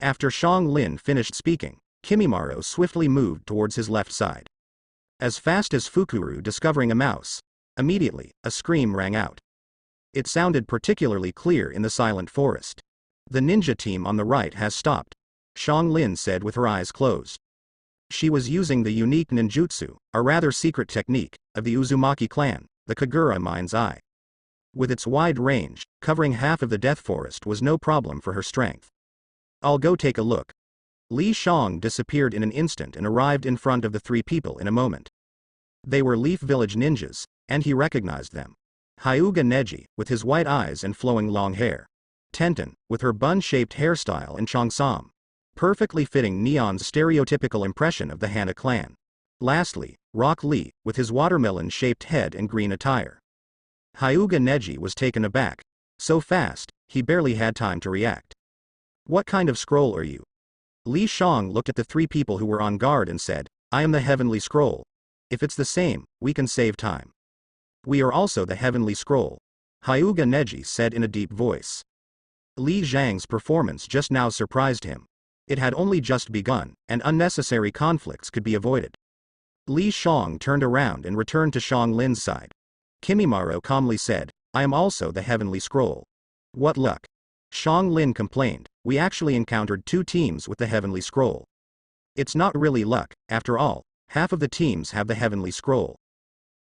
After Xiang Lin finished speaking, Kimimaro swiftly moved towards his left side. As fast as Fukuru discovering a mouse. Immediately, a scream rang out. It sounded particularly clear in the silent forest. The ninja team on the right has stopped, Xiang Lin said with her eyes closed. She was using the unique ninjutsu, a rather secret technique, of the Uzumaki clan, the Kagura Mind's Eye. With its wide range, covering half of the death forest was no problem for her strength. I'll go take a look. Li Shang disappeared in an instant and arrived in front of the three people in a moment. They were Leaf Village ninjas, and he recognized them. Hyuga Neji, with his white eyes and flowing long hair. Tenten, with her bun-shaped hairstyle, and Cheongsam, perfectly fitting Neon's stereotypical impression of the Hana clan. Lastly, Rock Lee, with his watermelon-shaped head and green attire. Hyuga Neji was taken aback. So fast, he barely had time to react. What kind of scroll are you? Li Shang looked at the three people who were on guard and said, I am the Heavenly Scroll. If it's the same, we can save time. We are also the Heavenly Scroll, Hyuga Neji said in a deep voice. Li Zhang's performance just now surprised him. It had only just begun, and unnecessary conflicts could be avoided. Li Shang turned around and returned to Xiang Lin's side. Kimimaro calmly said, I am also the Heavenly Scroll. What luck. Xiang Lin complained, we actually encountered two teams with the Heavenly Scroll. It's not really luck, after all, half of the teams have the Heavenly Scroll.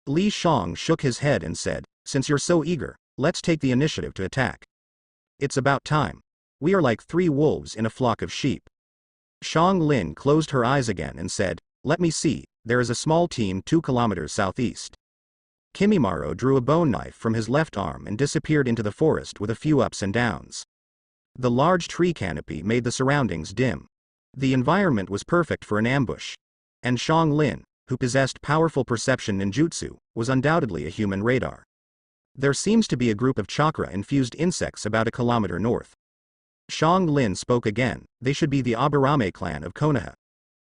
Li Shang shook his head and said, since you're so eager, let's take the initiative to attack. It's about time. We are like three wolves in a flock of sheep. Xiang Lin closed her eyes again and said, let me see, there is a small team 2 kilometers southeast. Kimimaro drew a bone knife from his left arm and disappeared into the forest with a few ups and downs. The large tree canopy made the surroundings dim. The environment was perfect for an ambush. And Xiang Lin, who possessed powerful perception ninjutsu, was undoubtedly a human radar. There seems to be a group of chakra-infused insects about a kilometer north. Xiang Lin spoke again, they should be the Aburame clan of Konoha.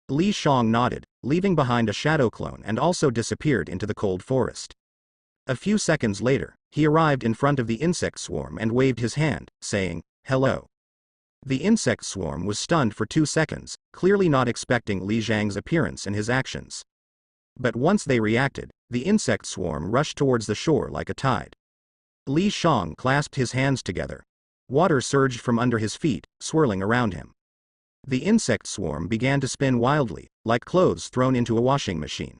Li Shang nodded, leaving behind a shadow clone and also disappeared into the cold forest. A few seconds later, he arrived in front of the insect swarm and waved his hand, saying, hello. The insect swarm was stunned for 2 seconds, clearly not expecting Li Zhang's appearance and his actions. But once they reacted, the insect swarm rushed towards the shore like a tide. Li Shang clasped his hands together. Water surged from under his feet, swirling around him. The insect swarm began to spin wildly, like clothes thrown into a washing machine.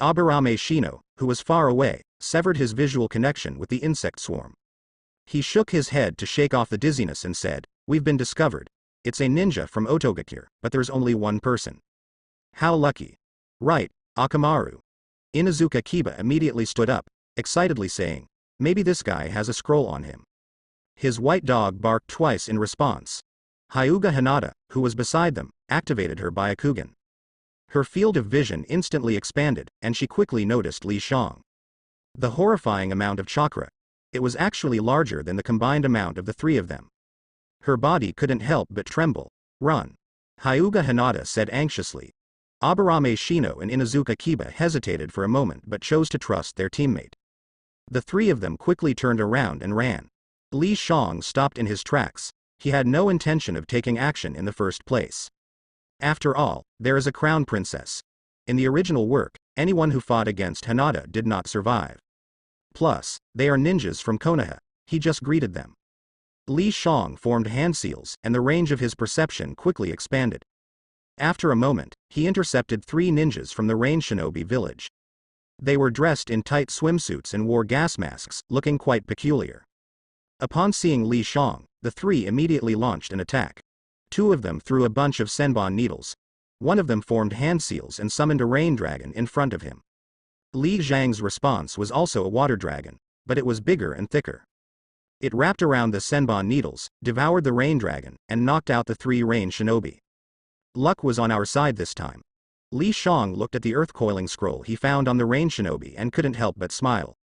Aburame Shino, who was far away, severed his visual connection with the insect swarm. He shook his head to shake off the dizziness and said, we've been discovered. It's a ninja from Otogakure, but there's only one person. How lucky. Right, Akamaru. Inuzuka Kiba immediately stood up, excitedly saying, maybe this guy has a scroll on him. His white dog barked twice in response. Hyuga Hinata, who was beside them, activated her Byakugan. Her field of vision instantly expanded, and she quickly noticed Li Shang. The horrifying amount of chakra. It was actually larger than the combined amount of the three of them. Her body couldn't help but tremble. Run. Hyuga Hinata said anxiously. Aburame Shino and Inuzuka Kiba hesitated for a moment but chose to trust their teammate. The three of them quickly turned around and ran. Li Shang stopped in his tracks. He had no intention of taking action in the first place. After all, there is a crown princess. In the original work, anyone who fought against Hinata did not survive. Plus, they are ninjas from Konoha. He just greeted them. Li Shang formed hand seals, and the range of his perception quickly expanded. After a moment, he intercepted 3 ninjas from the Rain Shinobi village. They were dressed in tight swimsuits and wore gas masks, looking quite peculiar. Upon seeing Li Shang, the 3 immediately launched an attack. 2 of them threw a bunch of senbon needles. One of them formed hand seals and summoned a rain dragon in front of him. Li Zhang's response was also a water dragon, but it was bigger and thicker. It wrapped around the senbon needles, devoured the rain dragon, and knocked out the 3 rain shinobi. Luck was on our side this time. Li Shang looked at the earth coiling scroll he found on the rain shinobi and couldn't help but smile.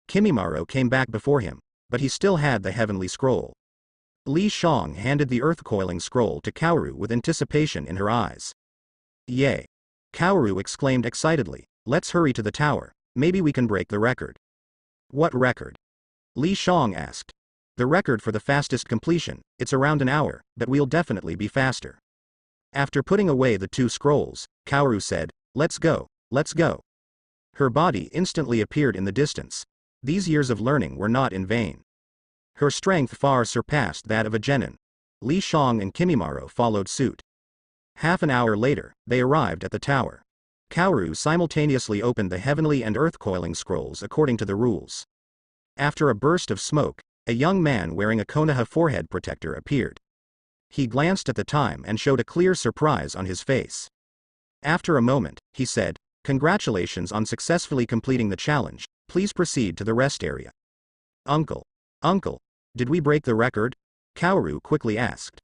Kimimaro came back before him, but he still had the heavenly scroll. Li Shang handed the earth coiling scroll to Kaoru with anticipation in her eyes. Yay! Kaoru exclaimed excitedly, let's hurry to the tower, maybe we can break the record. What record? Li Shang asked. The record for the fastest completion, it's around an hour, but we'll definitely be faster. After putting away the 2 scrolls, Kaoru said, let's go, let's go. Her body instantly appeared in the distance. These years of learning were not in vain. Her strength far surpassed that of a genin. Li Shang and Kimimaro followed suit. Half an hour later, they arrived at the tower. Kaoru simultaneously opened the heavenly and earth coiling scrolls according to the rules. After a burst of smoke, a young man wearing a Konoha forehead protector appeared. He glanced at the time and showed a clear surprise on his face. After a moment, he said, congratulations on successfully completing the challenge, please proceed to the rest area. Uncle, did we break the record? Kaoru quickly asked.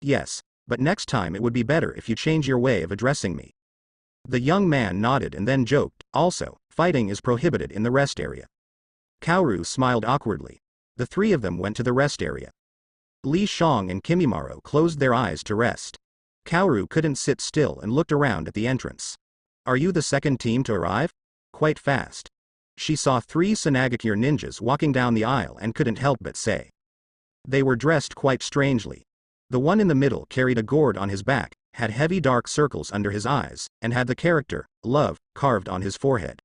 Yes, but next time it would be better if you change your way of addressing me. The young man nodded and then joked, also, fighting is prohibited in the rest area. Kaoru smiled awkwardly. The 3 of them went to the rest area. Li Shang and Kimimaro closed their eyes to rest. Kaoru couldn't sit still and looked around at the entrance. Are you the second team to arrive? Quite fast. She saw 3 Sanagakure ninjas walking down the aisle and couldn't help but say. They were dressed quite strangely. The one in the middle carried a gourd on his back, had heavy dark circles under his eyes, and had the character, love, carved on his forehead.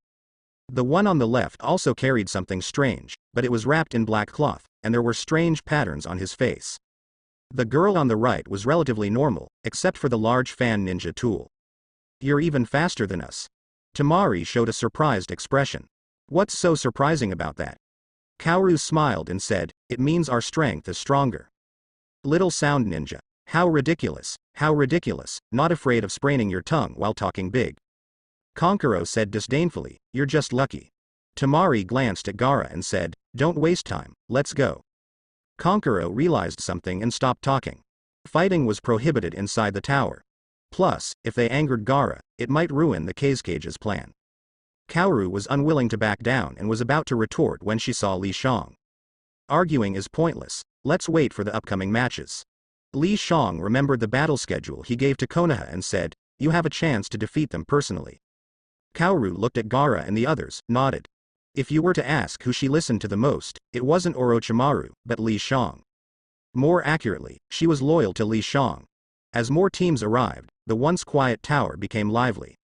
The one on the left also carried something strange, but it was wrapped in black cloth, and there were strange patterns on his face. The girl on the right was relatively normal, except for the large fan ninja tool. You're even faster than us. Tamari showed a surprised expression. What's so surprising about that? Kaoru smiled and said, it means our strength is stronger. Little sound ninja. How ridiculous, not afraid of spraining your tongue while talking big. Konkuro said disdainfully, you're just lucky. Tamari glanced at Gaara and said, don't waste time, let's go. Konkuro realized something and stopped talking. Fighting was prohibited inside the tower. Plus, if they angered Gaara, it might ruin the Kazecage's plan. Kaoru was unwilling to back down and was about to retort when she saw Li Shang. Arguing is pointless, let's wait for the upcoming matches. Li Shang remembered the battle schedule he gave to Konoha and said, you have a chance to defeat them personally. Kaoru looked at Gaara and the others, nodded. If you were to ask who she listened to the most, it wasn't Orochimaru, but Li Shang. More accurately, she was loyal to Li Shang. As more teams arrived, the once quiet tower became lively.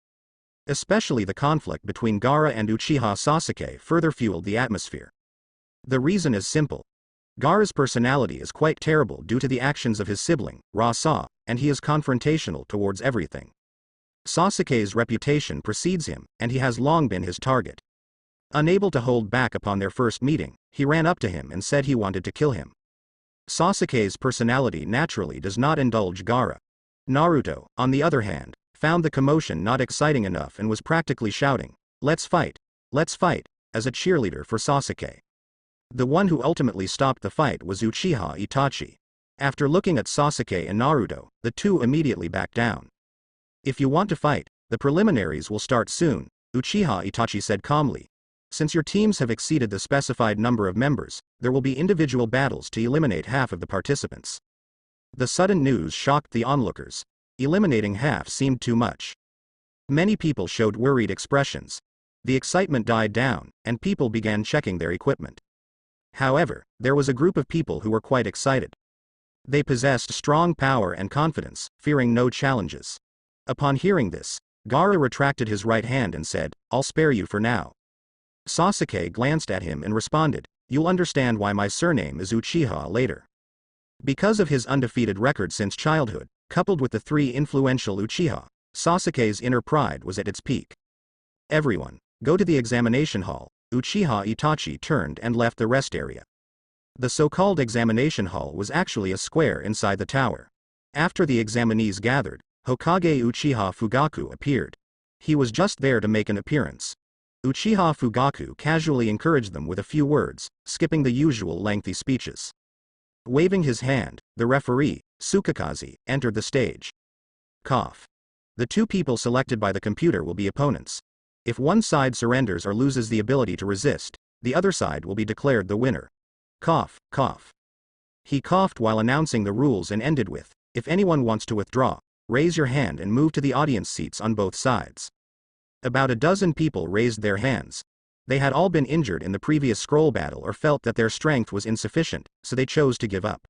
Especially the conflict between Gaara and Uchiha Sasuke further fueled the atmosphere. The reason is simple. Gaara's personality is quite terrible due to the actions of his sibling, Rasa, and he is confrontational towards everything. Sasuke's reputation precedes him, and he has long been his target. Unable to hold back upon their first meeting, he ran up to him and said he wanted to kill him. Sasuke's personality naturally does not indulge Gaara. Naruto, on the other hand, found the commotion not exciting enough and was practically shouting, let's fight, as a cheerleader for Sasuke. The one who ultimately stopped the fight was Uchiha Itachi. After looking at Sasuke and Naruto, the two immediately backed down. If you want to fight, the preliminaries will start soon, Uchiha Itachi said calmly. Since your teams have exceeded the specified number of members, there will be individual battles to eliminate half of the participants. The sudden news shocked the onlookers. Eliminating half seemed too much. Many people showed worried expressions. The excitement died down, and people began checking their equipment. However, there was a group of people who were quite excited. They possessed strong power and confidence, fearing no challenges. Upon hearing this, Gaara retracted his right hand and said, I'll spare you for now. Sasuke glanced at him and responded, you'll understand why my surname is Uchiha later. Because of his undefeated record since childhood, coupled with the 3 influential Uchiha, Sasuke's inner pride was at its peak. Everyone, go to the examination hall. Uchiha Itachi turned and left the rest area. The so-called examination hall was actually a square inside the tower. After the examinees gathered, Hokage Uchiha Fugaku appeared. He was just there to make an appearance. Uchiha Fugaku casually encouraged them with a few words, skipping the usual lengthy speeches. Waving his hand, the referee, Tsukakaze, entered the stage. Cough. The 2 people selected by the computer will be opponents. If one side surrenders or loses the ability to resist, the other side will be declared the winner. Cough, cough. He coughed while announcing the rules and ended with, if anyone wants to withdraw, raise your hand and move to the audience seats on both sides. About a dozen people raised their hands. They had all been injured in the previous scroll battle or felt that their strength was insufficient, so they chose to give up.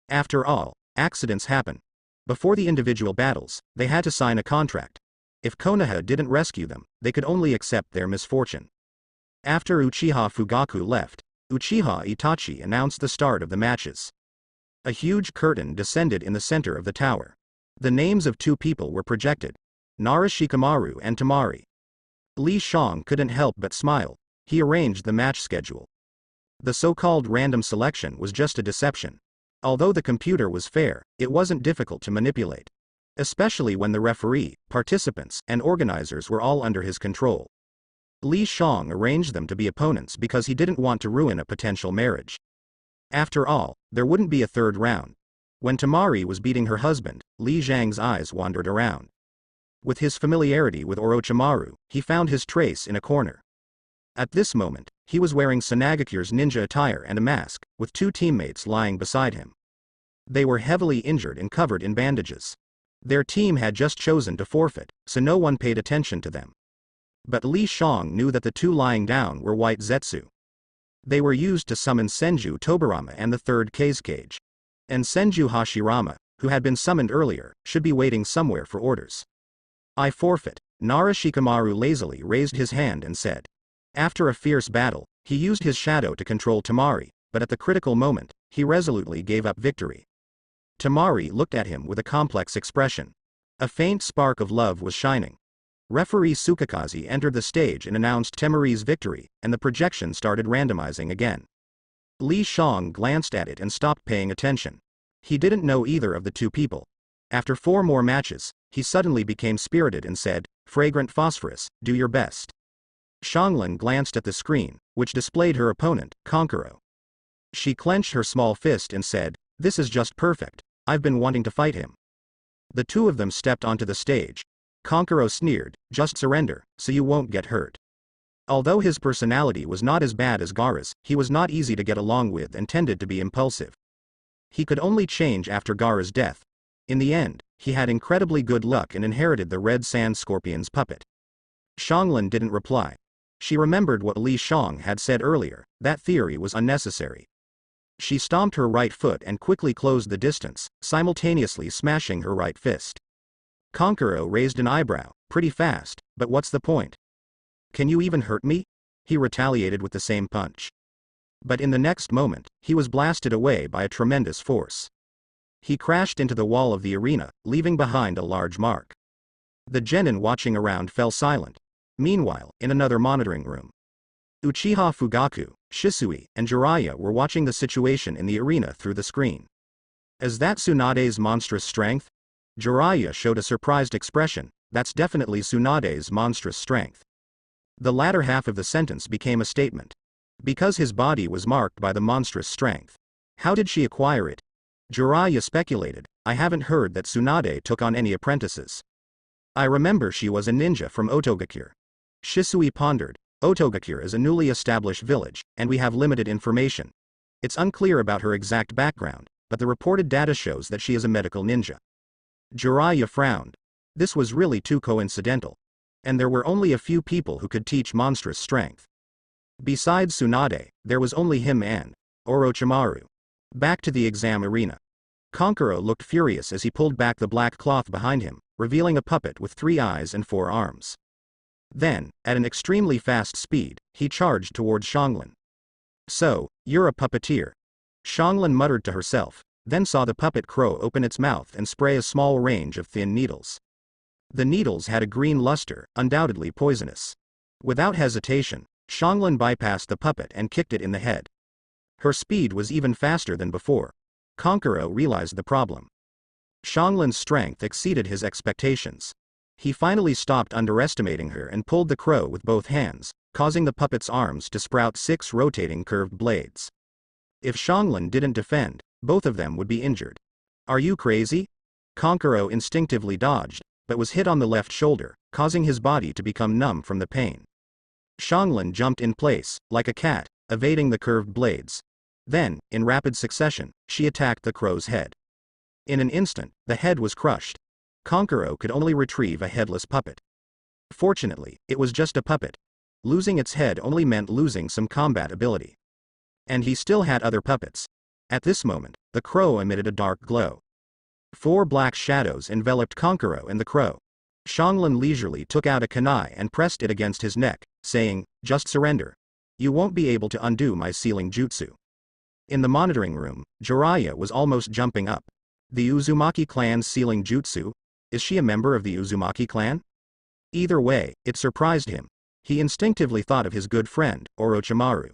After all, accidents happen. Before the individual battles, they had to sign a contract. If Konoha didn't rescue them, they could only accept their misfortune. After Uchiha Fugaku left, Uchiha Itachi announced the start of the matches. A huge curtain descended in the center of the tower. The names of two people were projected: Shikamaru and Temari. Li Shang couldn't help but smile. He arranged the match schedule. The so-called random selection was just a deception. Although the computer was fair, it wasn't difficult to manipulate. Especially when the referee, participants, and organizers were all under his control. Li Shang arranged them to be opponents because he didn't want to ruin a potential marriage. After all, there wouldn't be a third round. When Temari was beating her husband, Li Zhang's eyes wandered around. With his familiarity with Orochimaru, he found his trace in a corner. At this moment, he was wearing Sanagakure's ninja attire and a mask, with two teammates lying beside him. They were heavily injured and covered in bandages. Their team had just chosen to forfeit, so no one paid attention to them. But Li Shang knew that the two lying down were white Zetsu. They were used to summon Senju Tobirama and the third Kazekage. And Senju Hashirama, who had been summoned earlier, should be waiting somewhere for orders. I forfeit. Shikamaru lazily raised his hand and said. After a fierce battle, he used his shadow to control Temari, but at the critical moment, he resolutely gave up victory. Temari looked at him with a complex expression. A faint spark of love was shining. Referee Tsukakaze entered the stage and announced Temari's victory, and the projection started randomizing again. Li Shang glanced at it and stopped paying attention. He didn't know either of the two people. After 4 more matches, he suddenly became spirited and said, "Fragrant Phosphorus, do your best." Xianglin glanced at the screen, which displayed her opponent, Konkuro. She clenched her small fist and said, "This is just perfect. I've been wanting to fight him." The two of them stepped onto the stage. Konkuro sneered, "Just surrender, so you won't get hurt." Although his personality was not as bad as Gaara's, he was not easy to get along with and tended to be impulsive. He could only change after Gaara's death. In the end, he had incredibly good luck and inherited the Red Sand Scorpion's puppet. Xianglin didn't reply. She remembered what Li Shang had said earlier, that theory was unnecessary. She stomped her right foot and quickly closed the distance, simultaneously smashing her right fist. Konkuro raised an eyebrow. "Pretty fast, but what's the point? Can you even hurt me?" He retaliated with the same punch. But in the next moment, he was blasted away by a tremendous force. He crashed into the wall of the arena, leaving behind a large mark. The genin watching around fell silent. Meanwhile, in another monitoring room, Uchiha Fugaku, Shisui, and Jiraiya were watching the situation in the arena through the screen. "Is that Tsunade's monstrous strength?" Jiraiya showed a surprised expression. "That's definitely Tsunade's monstrous strength." The latter half of the sentence became a statement. Because his body was marked by the monstrous strength. How did she acquire it? Jiraiya speculated. "I haven't heard that Tsunade took on any apprentices. I remember she was a ninja from Otogakure." Shisui pondered. Otogakure is a newly established village, and we have limited information. It's unclear about her exact background, but the reported data shows that she is a medical ninja. Jiraiya frowned. This was really too coincidental. And there were only a few people who could teach monstrous strength. Besides Tsunade, there was only him and Orochimaru. Back to the exam arena. Konkuro looked furious as he pulled back the black cloth behind him, revealing a puppet with 3 eyes and 4 arms. Then, at an extremely fast speed, he charged towards Xianglin. "So, you're a puppeteer." Xianglin muttered to herself, then saw the puppet crow open its mouth and spray a small range of thin needles. The needles had a green luster, undoubtedly poisonous. Without hesitation, Xianglin bypassed the puppet and kicked it in the head. Her speed was even faster than before. Konkuro realized the problem. Xianglin's strength exceeded his expectations. He finally stopped underestimating her and pulled the crow with both hands, causing the puppet's arms to sprout 6 rotating curved blades. If Xianglin didn't defend, both of them would be injured. "Are you crazy?" Konkuro instinctively dodged, but was hit on the left shoulder, causing his body to become numb from the pain. Xianglin jumped in place, like a cat, evading the curved blades. Then, in rapid succession, she attacked the crow's head. In an instant, the head was crushed. Konkuro could only retrieve a headless puppet. Fortunately, it was just a puppet. losing its head only meant losing some combat ability. And he still had other puppets. At this moment, the crow emitted a dark glow. 4 black shadows enveloped Konkuro and the crow. Xianglin leisurely took out a kunai and pressed it against his neck, saying, "Just surrender. You won't be able to undo my sealing jutsu." In the monitoring room, Jiraiya was almost jumping up. The Uzumaki clan's sealing jutsu? Is she a member of the Uzumaki clan? Either way, it surprised him. He instinctively thought of his good friend, Orochimaru.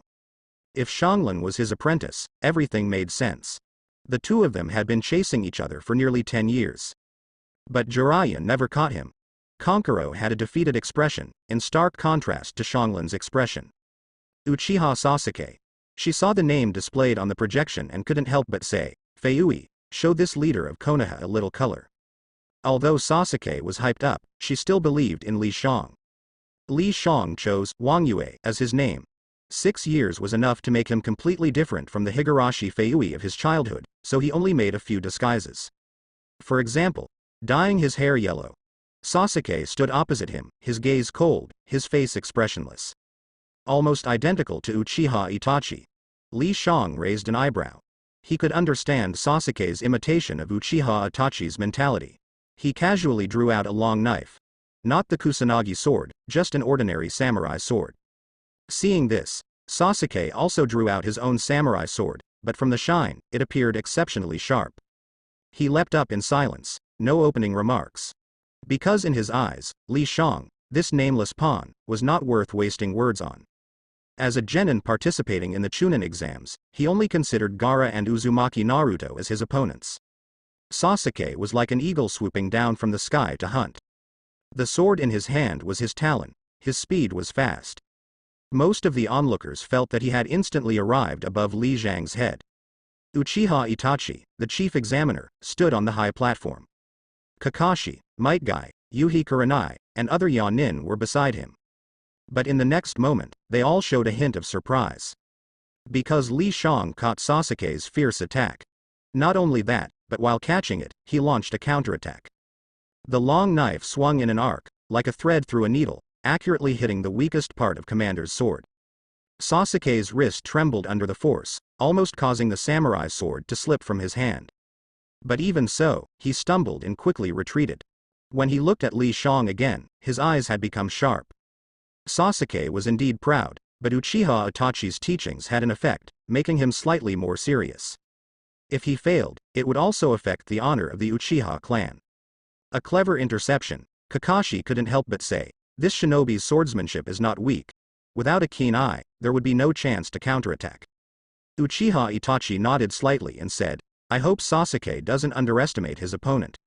If Xianglin was his apprentice, everything made sense. The two of them had been chasing each other for nearly 10 years. But Jiraiya never caught him. Konkuro had a defeated expression, in stark contrast to Xianglin's expression. Uchiha Sasuke. She saw the name displayed on the projection and couldn't help but say, "Feiui, show this leader of Konoha a little color." Although Sasuke was hyped up, she still believed in Li Xiang. Li Xiang chose Wang Yue as his name. 6 years was enough to make him completely different from the Higurashi Feiui of his childhood, so he only made a few disguises. For example, dyeing his hair yellow. Sasuke stood opposite him, his gaze cold, his face expressionless. Almost identical to Uchiha Itachi. Li Xiang raised an eyebrow. He could understand Sasuke's imitation of Uchiha Itachi's mentality. He casually drew out a long knife. Not the Kusanagi sword, just an ordinary samurai sword. Seeing this, Sasuke also drew out his own samurai sword, but from the shine, it appeared exceptionally sharp. He leapt up in silence, no opening remarks. Because in his eyes, Li Xiang, this nameless pawn, was not worth wasting words on. As a genin participating in the Chunin exams, he only considered Gaara and Uzumaki Naruto as his opponents. Sasuke was like an eagle swooping down from the sky to hunt. The sword in his hand was his talon, his speed was fast. Most of the onlookers felt that he had instantly arrived above Li Xiang's head. Uchiha Itachi, the chief examiner, stood on the high platform. Kakashi, Might Guy, Yuhi Kurenai, and other Yanin were beside him. But in the next moment, they all showed a hint of surprise. Because Li Xiang caught Sasuke's fierce attack. Not only that, but while catching it, he launched a counterattack. The long knife swung in an arc, like a thread through a needle, accurately hitting the weakest part of Commander's sword. Sasuke's wrist trembled under the force, almost causing the samurai sword to slip from his hand. But even so, he stumbled and quickly retreated. When he looked at Li Xiang again, his eyes had become sharp. Sasuke was indeed proud, but Uchiha Itachi's teachings had an effect, making him slightly more serious. If he failed, it would also affect the honor of the Uchiha clan. A clever interception, Kakashi couldn't help but say, "This shinobi's swordsmanship is not weak. Without a keen eye, there would be no chance to counterattack." Uchiha Itachi nodded slightly and said, "I hope Sasuke doesn't underestimate his opponent."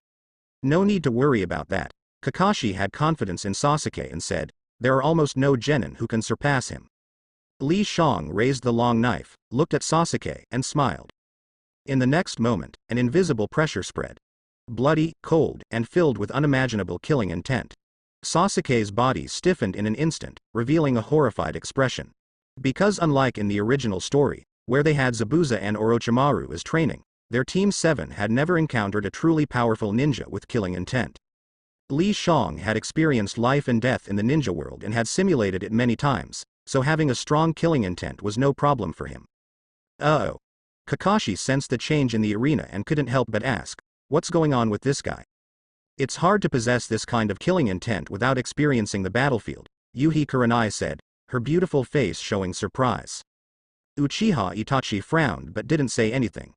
No need to worry about that. Kakashi had confidence in Sasuke and said, "There are almost no genin who can surpass him." Li Xiang raised the long knife, looked at Sasuke, and smiled. In the next moment, an invisible pressure spread. Bloody, cold, and filled with unimaginable killing intent. Sasuke's body stiffened in an instant, revealing a horrified expression. Because unlike in the original story, where they had Zabuza and Orochimaru as training, their Team 7 had never encountered a truly powerful ninja with killing intent. Li Xiang had experienced life and death in the ninja world and had simulated it many times, so having a strong killing intent was no problem for him. Uh-oh. Kakashi sensed the change in the arena and couldn't help but ask, "What's going on with this guy?" "It's hard to possess this kind of killing intent without experiencing the battlefield," Yuhi Kurenai said, her beautiful face showing surprise. Uchiha Itachi frowned but didn't say anything.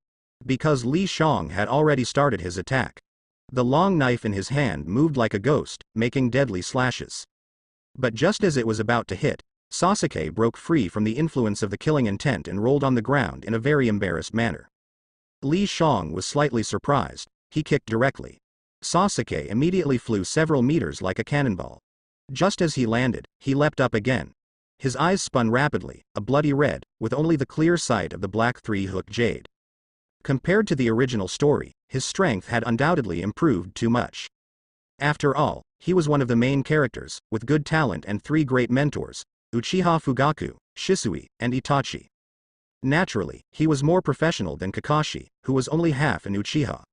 Because Li Xiang had already started his attack. The long knife in his hand moved like a ghost, making deadly slashes. But just as it was about to hit, Sasuke broke free from the influence of the killing intent and rolled on the ground in a very embarrassed manner. Li Xiang was slightly surprised. He kicked directly. Sasuke immediately flew several meters like a cannonball. Just as he landed, he leapt up again. His eyes spun rapidly, a bloody red, with only the clear sight of the black three-hook jade. Compared to the original story, his strength had undoubtedly improved too much. After all, he was one of the main characters, with good talent and 3 great mentors, Uchiha Fugaku, Shisui, and Itachi. Naturally, he was more professional than Kakashi, who was only half an Uchiha.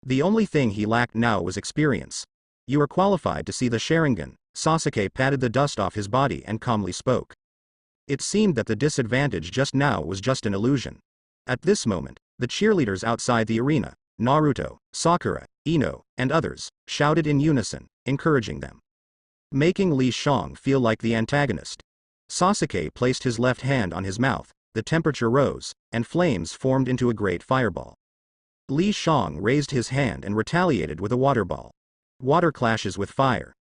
The only thing he lacked now was experience. "You are qualified to see the Sharingan," Sasuke patted the dust off his body and calmly spoke. It seemed that the disadvantage just now was just an illusion. At this moment, the cheerleaders outside the arena, Naruto, Sakura, Ino, and others, shouted in unison, encouraging them, making Li Shang feel like the antagonist. Sasuke placed his left hand on his mouth, the temperature rose, and flames formed into a great fireball. Li Shang raised his hand and retaliated with a water ball. Water clashes with fire.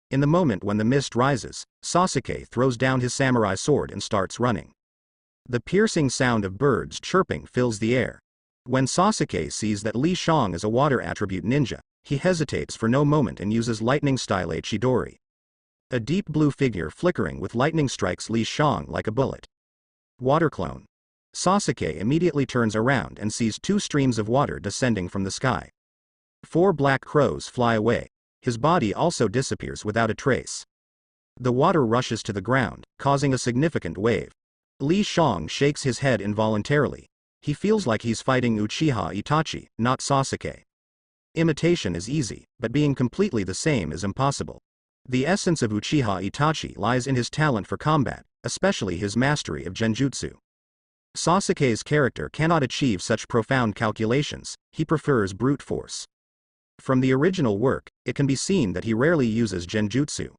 In the moment when the mist rises, Sasuke throws down his samurai sword and starts running. The piercing sound of birds chirping fills the air. When Sasuke sees that Li Shang is a water attribute ninja, he hesitates for no moment and uses lightning-style Chidori. A deep blue figure flickering with lightning strikes Li Shang like a bullet. Water clone. Sasuke immediately turns around and sees 2 streams of water descending from the sky. 4 black crows fly away. His body also disappears without a trace. The water rushes to the ground, causing a significant wave. Li Shang shakes his head involuntarily. He feels like he's fighting Uchiha Itachi, not Sasuke. Imitation is easy, but being completely the same is impossible. The essence of Uchiha Itachi lies in his talent for combat, especially his mastery of genjutsu. Sasuke's character cannot achieve such profound calculations, he prefers brute force. From the original work, it can be seen that he rarely uses genjutsu.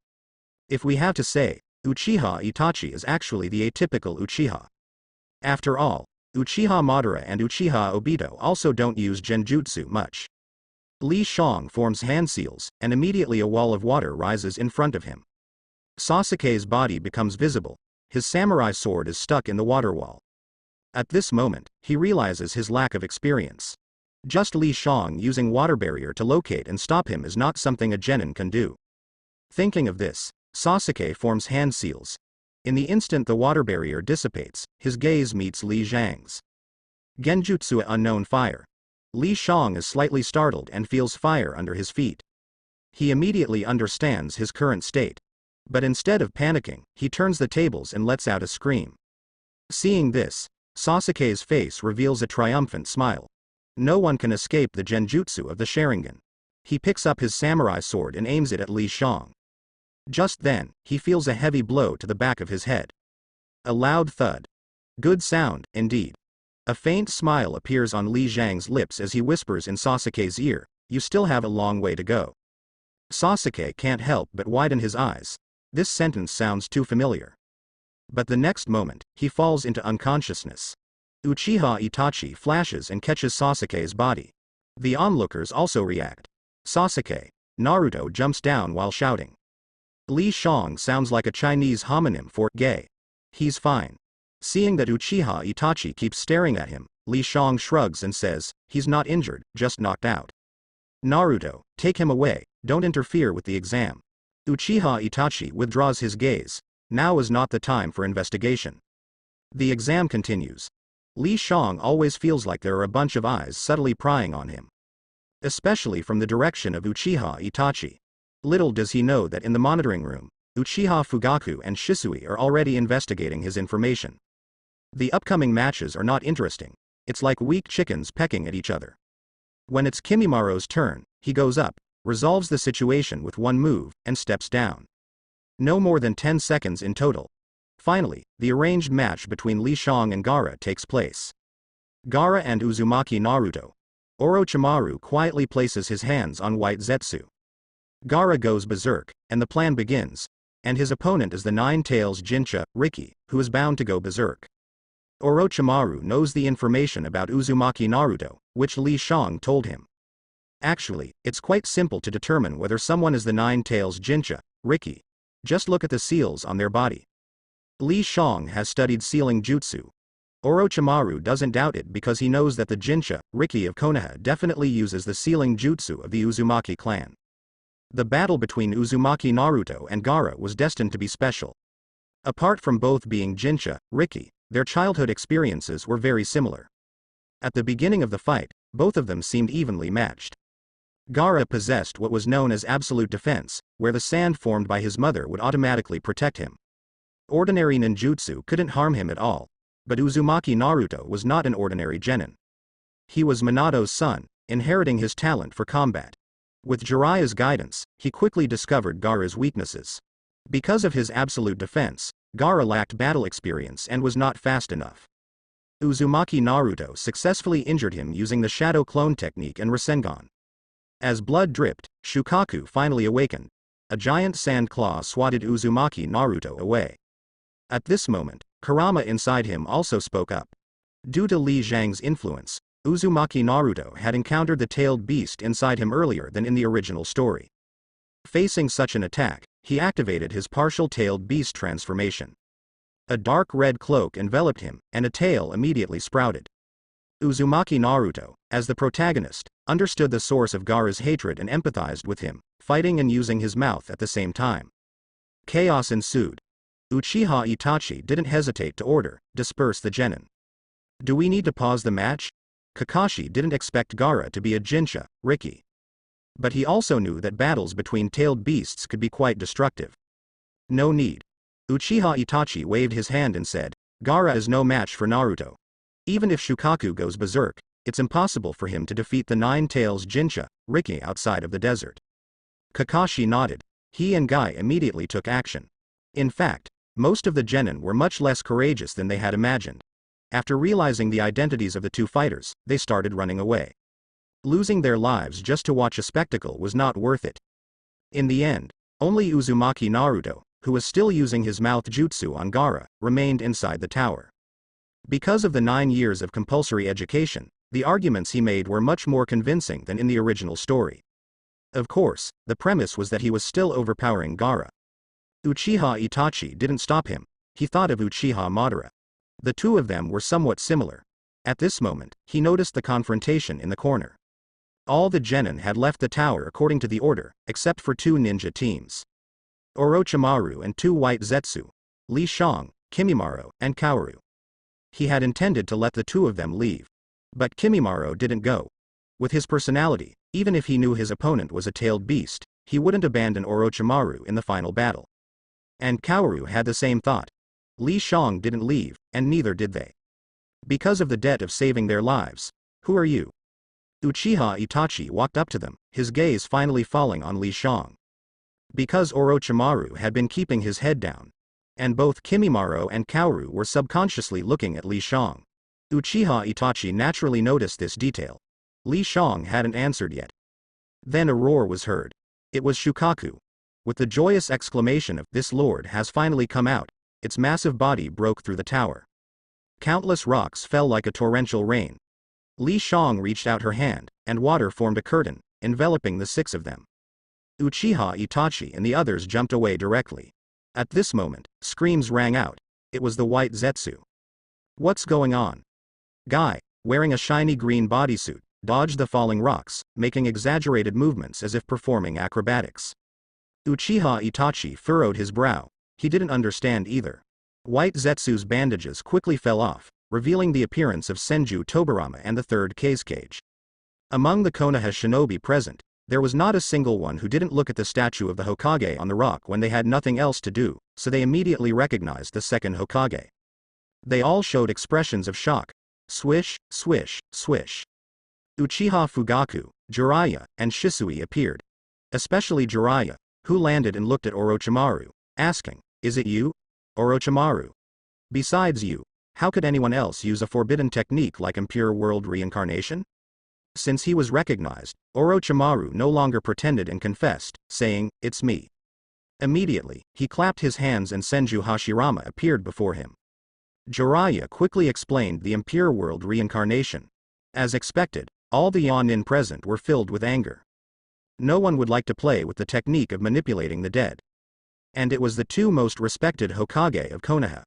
If we have to say, Uchiha Itachi is actually the atypical Uchiha. After all, Uchiha Madara and Uchiha Obito also don't use genjutsu much. Li Shang forms hand seals, and immediately a wall of water rises in front of him. Sasuke's body becomes visible. His samurai sword is stuck in the water wall. At this moment, he realizes his lack of experience. Just Li Shang using water barrier to locate and stop him is not something a genin can do. Thinking of this, Sasuke forms hand seals. In the instant the water barrier dissipates, his gaze meets Li Zhang's. Genjutsu unknown fire. Li Shang is slightly startled and feels fire under his feet. He immediately understands his current state. But instead of panicking, he turns the tables and lets out a scream. Seeing this, Sasuke's face reveals a triumphant smile. No one can escape the genjutsu of the Sharingan. He picks up his samurai sword and aims it at Li Shang. Just then, he feels a heavy blow to the back of his head. A loud thud. Good sound, indeed. A faint smile appears on Li Zhang's lips as he whispers in Sasuke's ear, "You still have a long way to go." Sasuke can't help but widen his eyes. This sentence sounds too familiar. But the next moment, he falls into unconsciousness. Uchiha Itachi flashes and catches Sasuke's body. The onlookers also react. Sasuke. Naruto jumps down while shouting. Li Shang sounds like a Chinese homonym for gay. He's fine. Seeing that Uchiha Itachi keeps staring at him, Li Shang shrugs and says, "He's not injured, just knocked out." Naruto, take him away, don't interfere with the exam. Uchiha Itachi withdraws his gaze. Now is not the time for investigation. The exam continues. Li Shang always feels like there are a bunch of eyes subtly prying on him. Especially from the direction of Uchiha Itachi. Little does he know that in the monitoring room, Uchiha Fugaku and Shisui are already investigating his information. The upcoming matches are not interesting. It's like weak chickens pecking at each other. When it's Kimimara's turn, he goes up, resolves the situation with one move, and steps down. No more than 10 seconds in total. Finally, the arranged match between Li Shang and Gaara takes place. Gaara and Uzumaki Naruto. Orochimaru quietly places his hands on White Zetsu. Gaara goes berserk, and the plan begins, and his opponent is the Nine-Tails Jincha, Riki, who is bound to go berserk. Orochimaru knows the information about Uzumaki Naruto, which Li Shang told him. Actually, it's quite simple to determine whether someone is the Nine-Tails Jincha, Riki. Just look at the seals on their body. Li Shang has studied sealing jutsu. Orochimaru doesn't doubt it because he knows that the Jincha, Riki of Konoha definitely uses the sealing jutsu of the Uzumaki clan. The battle between Uzumaki Naruto and Gaara was destined to be special. Apart from both being Jincha, Riki, their childhood experiences were very similar. At the beginning of the fight, both of them seemed evenly matched. Gaara possessed what was known as absolute defense, where the sand formed by his mother would automatically protect him. Ordinary ninjutsu couldn't harm him at all, but Uzumaki Naruto was not an ordinary genin. He was Minato's son, inheriting his talent for combat. With Jiraiya's guidance, he quickly discovered Gaara's weaknesses. Because of his absolute defense, Gaara lacked battle experience and was not fast enough. Uzumaki Naruto successfully injured him using the Shadow Clone technique and Rasengan. As blood dripped, Shukaku finally awakened. A giant sand claw swatted Uzumaki Naruto away. At this moment, Kurama inside him also spoke up. Due to Li Zhang's influence, Uzumaki Naruto had encountered the tailed beast inside him earlier than in the original story. Facing such an attack, he activated his partial tailed beast transformation. A dark red cloak enveloped him, and a tail immediately sprouted. Uzumaki Naruto, as the protagonist, understood the source of Gaara's hatred and empathized with him, fighting and using his mouth at the same time. Chaos ensued. Uchiha Itachi didn't hesitate to order, disperse the genin. Do we need to pause the match? Kakashi didn't expect Gaara to be a Jinsha, Riki. But he also knew that battles between tailed beasts could be quite destructive. No need. Uchiha Itachi waved his hand and said, Gaara is no match for Naruto. Even if Shukaku goes berserk, it's impossible for him to defeat the Nine Tails Jinsha, Riki outside of the desert. Kakashi nodded. He and Guy immediately took action. In fact, most of the genin were much less courageous than they had imagined. After realizing the identities of the two fighters, they started running away. Losing their lives just to watch a spectacle was not worth it. In the end, only Uzumaki Naruto, who was still using his mouth jutsu on Gaara, remained inside the tower. Because of the 9 years of compulsory education, the arguments he made were much more convincing than in the original story. Of course, the premise was that he was still overpowering Gaara. Uchiha Itachi didn't stop him. He thought of Uchiha Madara. The two of them were somewhat similar. At this moment, he noticed the confrontation in the corner. All the genin had left the tower according to the order, except for 2 ninja teams. Orochimaru and 2 white Zetsu, Li Shang, Kimimaro, and Kaoru. He had intended to let the 2 of them leave. But Kimimaro didn't go. With his personality, even if he knew his opponent was a tailed beast, he wouldn't abandon Orochimaru in the final battle. And Kaoru had the same thought. Li Shang didn't leave, and neither did they. Because of the debt of saving their lives. Who are you? Uchiha Itachi walked up to them, his gaze finally falling on Li Shang. Because Orochimaru had been keeping his head down. And both Kimimaro and Kaoru were subconsciously looking at Li Shang. Uchiha Itachi naturally noticed this detail. Li Shang hadn't answered yet. Then a roar was heard. It was Shukaku. With the joyous exclamation of, "This lord has finally come out," its massive body broke through the tower. Countless rocks fell like a torrential rain. Li Shang reached out her hand, and water formed a curtain, enveloping the 6 of them. Uchiha Itachi and the others jumped away directly. At this moment, screams rang out. It was the white Zetsu. What's going on? Guy, wearing a shiny green bodysuit, dodged the falling rocks, making exaggerated movements as if performing acrobatics. Uchiha Itachi furrowed his brow. He didn't understand either. White Zetsu's bandages quickly fell off, revealing the appearance of Senju Tobirama and the 3rd Kazekage. Among the Konoha shinobi present, there was not a single one who didn't look at the statue of the Hokage on the rock when they had nothing else to do, so they immediately recognized the 2nd Hokage. They all showed expressions of shock. Swish, swish, swish. Uchiha Fugaku, Jiraiya, and Shisui appeared. Especially Jiraiya, who landed and looked at Orochimaru, asking, "Is it you? Orochimaru? Besides you, how could anyone else use a forbidden technique like impure world reincarnation?" Since he was recognized, Orochimaru no longer pretended and confessed, saying, "It's me." Immediately, he clapped his hands and Senju Hashirama appeared before him. Jiraiya quickly explained the impure world reincarnation. As expected, all the Yonin present were filled with anger. No one would like to play with the technique of manipulating the dead. And it was the 2 most respected Hokage of Konoha.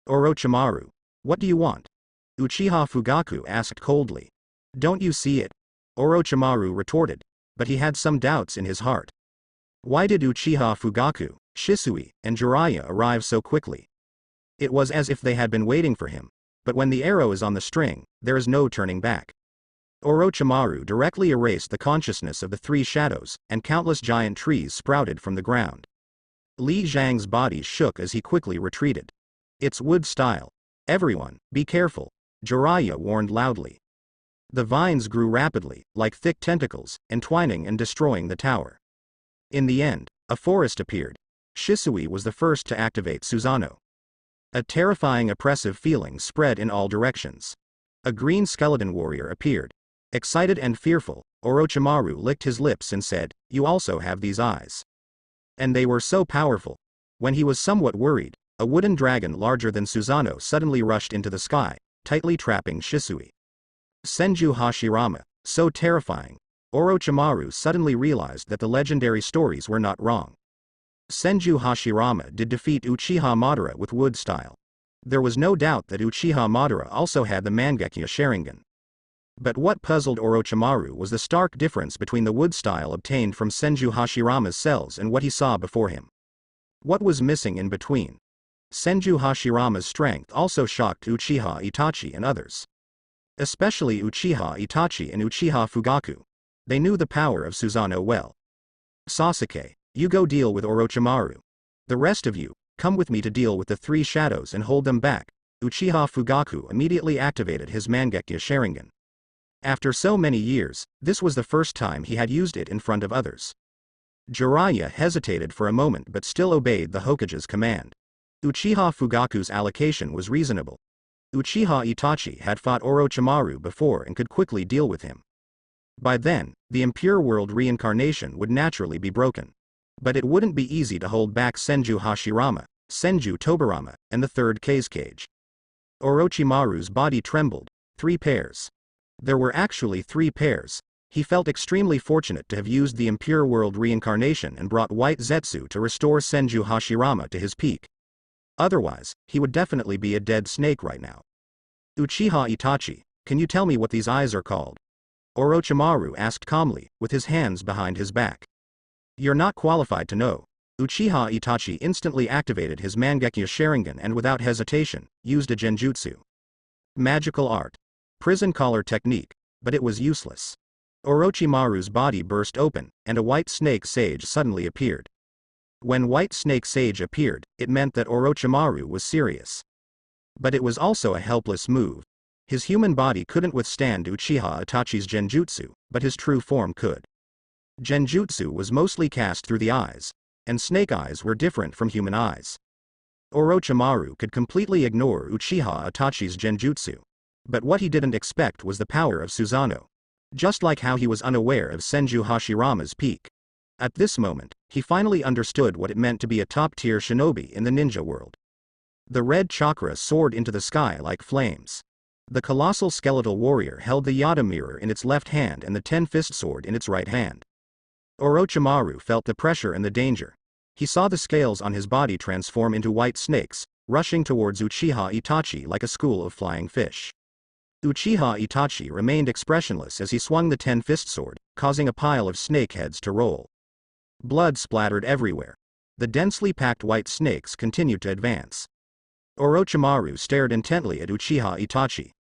Orochimaru, what do you want? Uchiha Fugaku asked coldly. Don't you see it? Orochimaru retorted, but he had some doubts in his heart. Why did Uchiha Fugaku, Shisui, and Jiraiya arrive so quickly? It was as if they had been waiting for him, but when the arrow is on the string, there is no turning back. Orochimaru directly erased the consciousness of the 3 shadows, and countless giant trees sprouted from the ground. Li Zhang's body shook as he quickly retreated. It's wood style. Everyone, be careful, Jiraiya warned loudly. The vines grew rapidly, like thick tentacles, entwining and destroying the tower. In the end, a forest appeared. Shisui was the first to activate Susanoo. A terrifying oppressive feeling spread in all directions. A green skeleton warrior appeared. Excited and fearful, Orochimaru licked his lips and said, "You also have these eyes." And they were so powerful. When he was somewhat worried, a wooden dragon larger than Susanoo suddenly rushed into the sky, tightly trapping Shisui. Senju Hashirama, so terrifying. Orochimaru suddenly realized that the legendary stories were not wrong. Senju Hashirama did defeat Uchiha Madara with wood style. There was no doubt that Uchiha Madara also had the Mangekyo Sharingan. But what puzzled Orochimaru was the stark difference between the wood style obtained from Senju Hashirama's cells and what he saw before him. What was missing in between? Senju Hashirama's strength also shocked Uchiha Itachi and others. Especially Uchiha Itachi and Uchiha Fugaku. They knew the power of Susanoo well. "Sasuke, you go deal with Orochimaru. The rest of you, come with me to deal with the three shadows and hold them back." Uchiha Fugaku immediately activated his Mangekyo Sharingan. After so many years, this was the first time he had used it in front of others. Jiraiya hesitated for a moment but still obeyed the Hokage's command. Uchiha Fugaku's allocation was reasonable. Uchiha Itachi had fought Orochimaru before and could quickly deal with him. By then, the impure world reincarnation would naturally be broken. But it wouldn't be easy to hold back Senju Hashirama, Senju Tobirama, and the third Kazekage. Orochimaru's body trembled. 3 pairs. There were actually 3 pairs. He felt extremely fortunate to have used the impure world reincarnation and brought white Zetsu to restore Senju Hashirama to his peak. Otherwise, he would definitely be a dead snake right now. "Uchiha Itachi, can you tell me what these eyes are called?" Orochimaru asked calmly, with his hands behind his back. "You're not qualified to know." Uchiha Itachi instantly activated his Mangekyo Sharingan and without hesitation, used a genjutsu. Magical art. Prison collar technique, but it was useless. Orochimaru's body burst open, and a white snake sage suddenly appeared. When white snake sage appeared, it meant that Orochimaru was serious. But it was also a helpless move. His human body couldn't withstand Uchiha Itachi's genjutsu, but his true form could. Genjutsu was mostly cast through the eyes, and snake eyes were different from human eyes. Orochimaru could completely ignore Uchiha Itachi's genjutsu. But what he didn't expect was the power of Susanoo. Just like how he was unaware of Senju Hashirama's peak. At this moment, he finally understood what it meant to be a top-tier shinobi in the ninja world. The red chakra soared into the sky like flames. The colossal skeletal warrior held the Yada mirror in its left hand and the 10-fist sword in its right hand. Orochimaru felt the pressure and the danger. He saw the scales on his body transform into white snakes, rushing towards Uchiha Itachi like a school of flying fish. Uchiha Itachi remained expressionless as he swung the 10-fist sword, causing a pile of snake heads to roll. Blood splattered everywhere. The densely packed white snakes continued to advance. Orochimaru stared intently at Uchiha Itachi.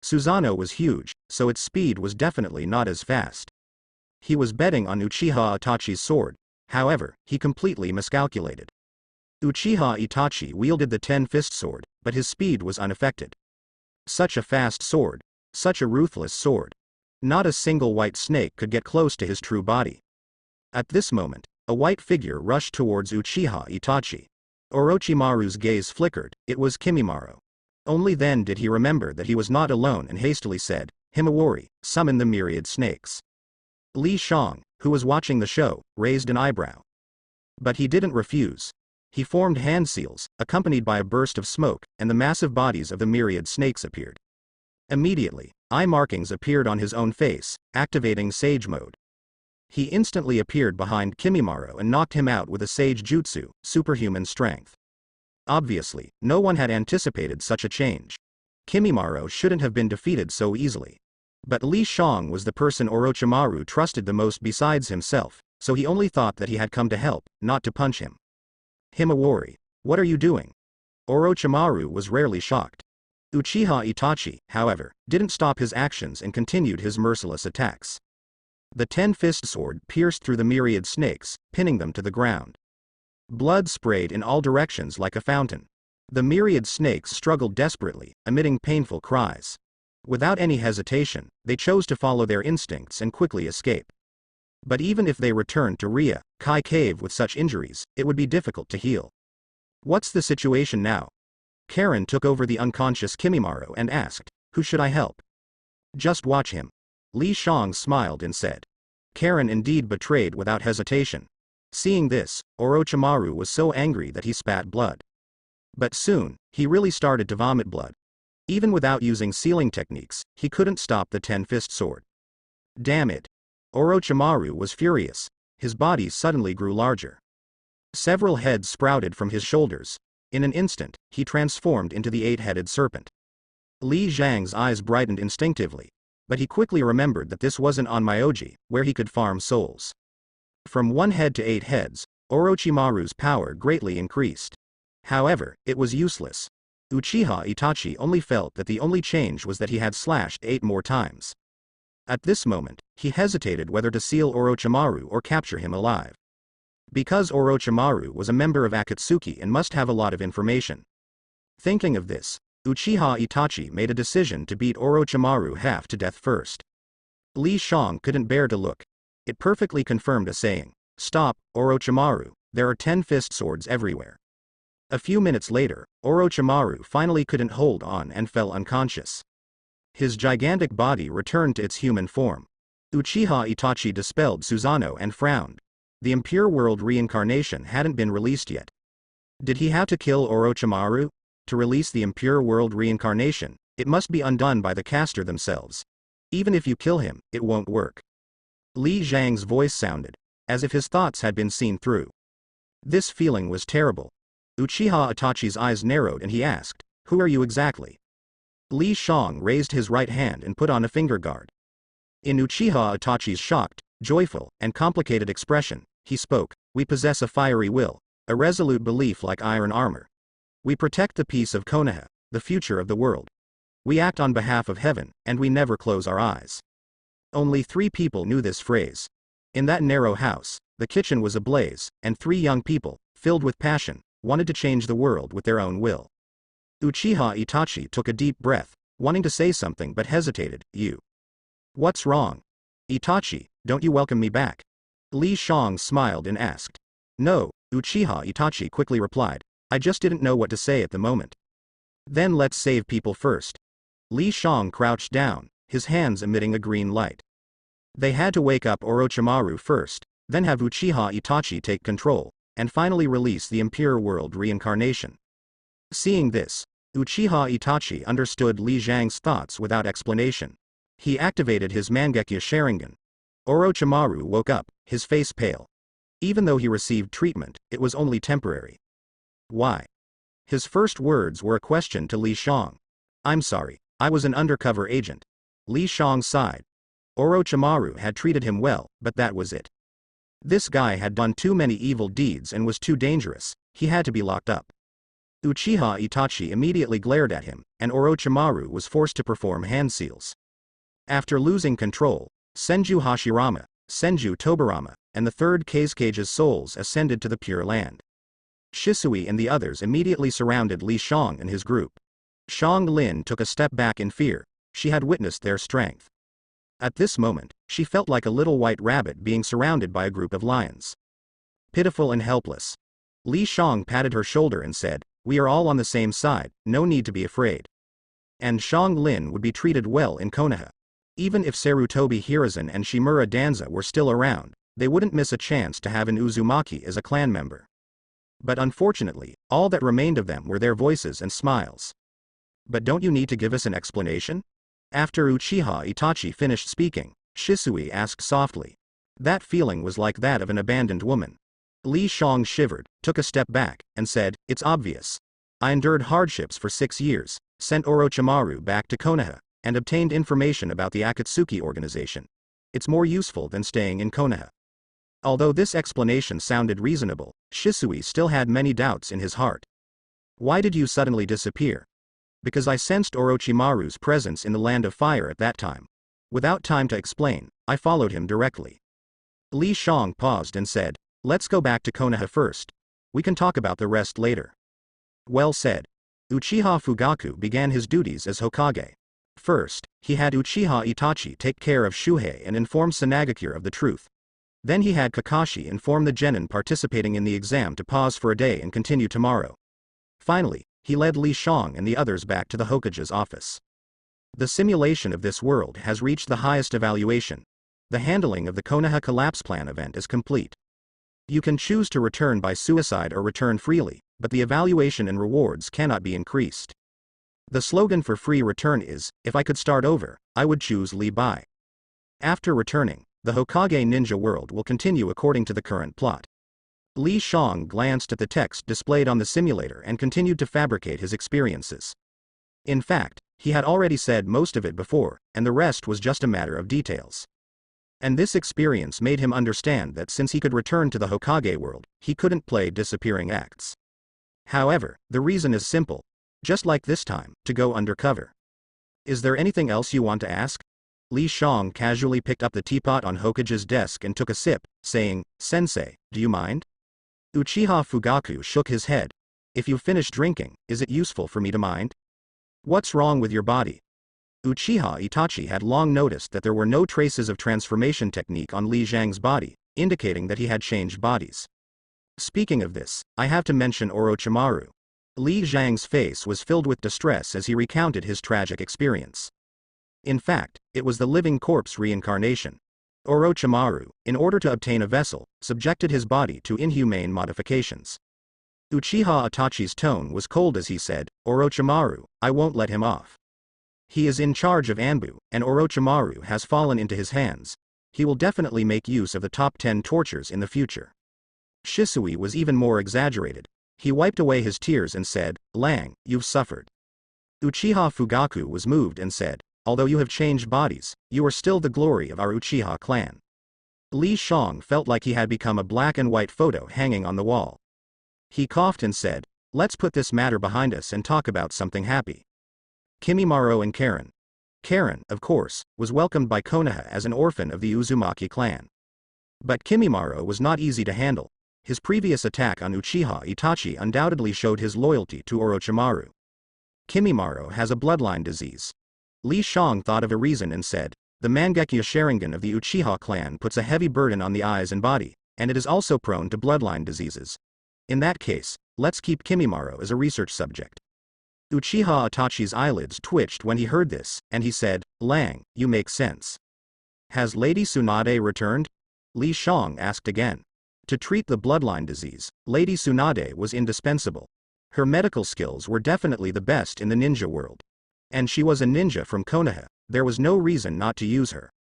Susanoo was huge, so its speed was definitely not as fast. He was betting on Uchiha Itachi's sword, however, he completely miscalculated. Uchiha Itachi wielded the 10-fist sword, but his speed was unaffected. Such a fast sword. Such a ruthless sword. Not a single white snake could get close to his true body. At this moment, a white figure rushed towards Uchiha Itachi. Orochimaru's gaze flickered. It was Kimimaro. Only then did he remember that he was not alone and hastily said, "Himawari, summon the myriad snakes." Li Shang, who was watching the show, raised an eyebrow. But he didn't refuse. He formed hand seals, accompanied by a burst of smoke, and the massive bodies of the myriad snakes appeared. Immediately, eye markings appeared on his own face, activating Sage Mode. He instantly appeared behind Kimimaro and knocked him out with a Sage Jutsu, superhuman strength. Obviously, no one had anticipated such a change. Kimimaro shouldn't have been defeated so easily. But Li Shang was the person Orochimaru trusted the most besides himself, so he only thought that he had come to help, not to punch him. "Himawari, what are you doing?" Orochimaru was rarely shocked. Uchiha Itachi, however, didn't stop his actions and continued his merciless attacks. The 10-fist sword pierced through the myriad snakes, pinning them to the ground. Blood sprayed in all directions like a fountain. The myriad snakes struggled desperately, emitting painful cries. Without any hesitation, they chose to follow their instincts and quickly escape. But even if they returned to Ria Kai Cave with such injuries, it would be difficult to heal. What's the situation now? Karen took over the unconscious Kimimaro and asked, who should I help? Just watch him. Li Shang smiled and said. Karen indeed betrayed without hesitation. Seeing this, Orochimaru was so angry that he spat blood. But soon, he really started to vomit blood. Even without using sealing techniques, he couldn't stop the 10-fist sword. Damn it. Orochimaru was furious. His body suddenly grew larger. Several heads sprouted from his shoulders. In an instant, he transformed into the 8-headed serpent. Li Zhang's eyes brightened instinctively, but he quickly remembered that this wasn't on Myoji, where he could farm souls. From 1 head to 8 heads, Orochimaru's power greatly increased. However, it was useless. Uchiha Itachi only felt that the only change was that he had slashed 8 more times. At this moment, he hesitated whether to seal Orochimaru or capture him alive. Because Orochimaru was a member of Akatsuki and must have a lot of information. Thinking of this, Uchiha Itachi made a decision to beat Orochimaru half to death first. Li Shang couldn't bear to look. It perfectly confirmed a saying. Stop, Orochimaru, there are 10 fist swords everywhere. A few minutes later, Orochimaru finally couldn't hold on and fell unconscious. His gigantic body returned to its human form. Uchiha Itachi dispelled Susanoo and frowned. The impure world reincarnation hadn't been released yet. Did he have to kill Orochimaru? To release the impure world reincarnation, it must be undone by the caster themselves. Even if you kill him, it won't work. Li Zhang's voice sounded, as if his thoughts had been seen through. This feeling was terrible. Uchiha Itachi's eyes narrowed and he asked, who are you exactly? Li Shang raised his right hand and put on a finger guard. In Uchiha Itachi's shocked, joyful, and complicated expression, he spoke, we possess a fiery will, a resolute belief like iron armor. We protect the peace of Konoha, the future of the world. We act on behalf of heaven, and we never close our eyes. Only 3 people knew this phrase. In that narrow house, the kitchen was ablaze, and 3 young people, filled with passion, wanted to change the world with their own will. Uchiha Itachi took a deep breath, wanting to say something but hesitated. You. What's wrong? Itachi, don't you welcome me back? Li Shang smiled and asked. No, Uchiha Itachi quickly replied. I just didn't know what to say at the moment. Then let's save people first. Li Shang crouched down, his hands emitting a green light. They had to wake up Orochimaru first, then have Uchiha Itachi take control, and finally release the impure world reincarnation. Seeing this, Uchiha Itachi understood Li Zhang's thoughts without explanation. He activated his Mangekyo Sharingan. Orochimaru woke up, his face pale. Even though he received treatment, it was only temporary. Why? His first words were a question to Li Shang. I'm sorry, I was an undercover agent. Li Shang sighed. Orochimaru had treated him well, but that was it. This guy had done too many evil deeds and was too dangerous, he had to be locked up. Uchiha Itachi immediately glared at him, and Orochimaru was forced to perform hand seals. After losing control, Senju Hashirama, Senju Tobarama, and the 3rd Kazecage's souls ascended to the Pure Land. Shisui and the others immediately surrounded Li Shang and his group. Shang Lin took a step back in fear, she had witnessed their strength. At this moment, she felt like a little white rabbit being surrounded by a group of lions. Pitiful and helpless. Li Shang patted her shoulder and said, we are all on the same side, no need to be afraid. And Shang Lin would be treated well in Konoha. Even if Sarutobi Hiruzen and Shimura Danza were still around, they wouldn't miss a chance to have an Uzumaki as a clan member. But unfortunately, all that remained of them were their voices and smiles. But don't you need to give us an explanation? After Uchiha Itachi finished speaking, Shisui asked softly. That feeling was like that of an abandoned woman. Li Shang shivered, took a step back, and said, it's obvious. I endured hardships for 6 years, sent Orochimaru back to Konoha, and obtained information about the Akatsuki organization. It's more useful than staying in Konoha. Although this explanation sounded reasonable, Shisui still had many doubts in his heart. Why did you suddenly disappear? Because I sensed Orochimaru's presence in the Land of Fire at that time. Without time to explain, I followed him directly. Li Shang paused and said, let's go back to Konoha first. We can talk about the rest later. Well said. Uchiha Fugaku began his duties as Hokage. First, he had Uchiha Itachi take care of Shuhei and inform Sanagakure of the truth. Then he had Kakashi inform the genin participating in the exam to pause for a day and continue tomorrow. Finally, he led Li Shang and the others back to the Hokage's office. The simulation of this world has reached the highest evaluation. The handling of the Konoha collapse plan event is complete. You can choose to return by suicide or return freely, but the evaluation and rewards cannot be increased. The slogan for free return is, "If I could start over, I would choose Li Bai." After returning, the Hokage ninja world will continue according to the current plot. Li Shang glanced at the text displayed on the simulator and continued to fabricate his experiences. In fact, he had already said most of it before, and the rest was just a matter of details. And this experience made him understand that since he could return to the Hokage world, he couldn't play disappearing acts. However, the reason is simple. Just like this time, to go undercover. Is there anything else you want to ask? Li Shang casually picked up the teapot on Hokage's desk and took a sip, saying, "Sensei, do you mind?" Uchiha Fugaku shook his head. "If you've finished drinking, is it useful for me to mind? What's wrong with your body?" Uchiha Itachi had long noticed that there were no traces of transformation technique on Li Zhang's body, indicating that he had changed bodies. Speaking of this, I have to mention Orochimaru. Li Zhang's face was filled with distress as he recounted his tragic experience. In fact, it was the living corpse reincarnation. Orochimaru, in order to obtain a vessel, subjected his body to inhumane modifications. Uchiha Itachi's tone was cold as he said, "Orochimaru, I won't let him off. He is in charge of Anbu, and Orochimaru has fallen into his hands. He will definitely make use of the top 10 tortures in the future." Shisui was even more exaggerated. He wiped away his tears and said, "Lang, you've suffered." Uchiha Fugaku was moved and said, "Although you have changed bodies, you are still the glory of our Uchiha clan." Li Shang felt like he had become a black and white photo hanging on the wall. He coughed and said, "Let's put this matter behind us and talk about something happy." Kimimaro and Karen. Karen, of course, was welcomed by Konoha as an orphan of the Uzumaki clan. But Kimimaro was not easy to handle. His previous attack on Uchiha Itachi undoubtedly showed his loyalty to Orochimaru. Kimimaro has a bloodline disease. Li Shang thought of a reason and said, "The Mangekyo Sharingan of the Uchiha clan puts a heavy burden on the eyes and body, and it is also prone to bloodline diseases. In that case, let's keep Kimimaro as a research subject." Uchiha Itachi's eyelids twitched when he heard this, and he said, "Lang, you make sense. Has Lady Tsunade returned?" Li Shang asked again. To treat the bloodline disease, Lady Tsunade was indispensable. Her medical skills were definitely the best in the ninja world. And she was a ninja from Konoha, there was no reason not to use her.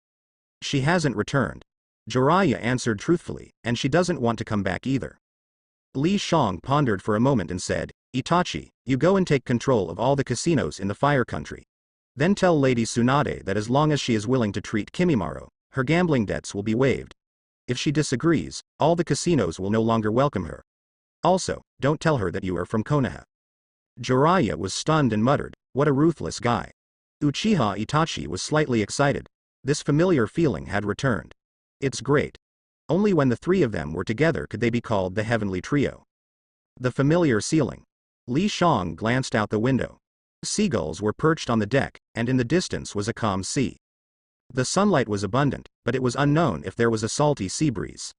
"She hasn't returned." Jiraiya answered truthfully, "and she doesn't want to come back either." Li Shang pondered for a moment and said, "Itachi, you go and take control of all the casinos in the Fire Country. Then tell Lady Tsunade that as long as she is willing to treat Kimimaro, her gambling debts will be waived. If she disagrees, all the casinos will no longer welcome her. Also, don't tell her that you are from Konoha." Jiraiya was stunned and muttered, "What a ruthless guy." Uchiha Itachi was slightly excited. This familiar feeling had returned. It's great. Only when the three of them were together could they be called the Heavenly Trio. The familiar ceiling. Li Shang glanced out the window. Seagulls were perched on the deck, and in the distance was a calm sea. The sunlight was abundant, but it was unknown if there was a salty sea breeze.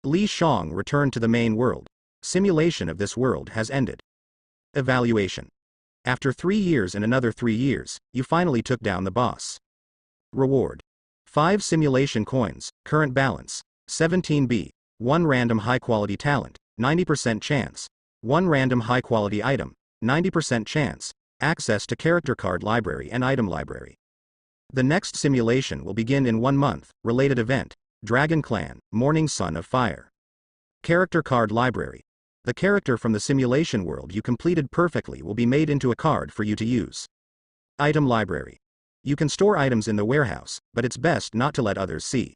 Li Shang returned to the main world. Simulation of this world has ended. Evaluation. After 3 years and another 3 years, you finally took down the boss. Reward. 5 simulation coins, current balance, 17B, 1 random high-quality talent, 90% chance, 1 random high-quality item, 90% chance, access to character card library and item library. The next simulation will begin in 1 month, related event, Dragon Clan, Morning Sun of Fire. Character card library. The character from the simulation world you completed perfectly will be made into a card for you to use. Item library. You can store items in the warehouse, but it's best not to let others see.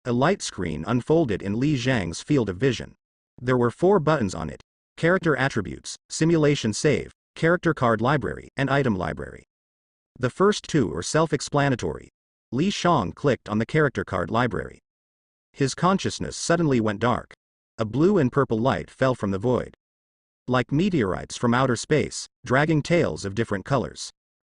A light screen unfolded in Li Zhang's field of vision. There were 4 buttons on it. Character attributes, simulation save, character card library, and item library. The first 2 are self-explanatory. Li Shang clicked on the character card library. His consciousness suddenly went dark. A blue and purple light fell from the void. Like meteorites from outer space, dragging tails of different colors.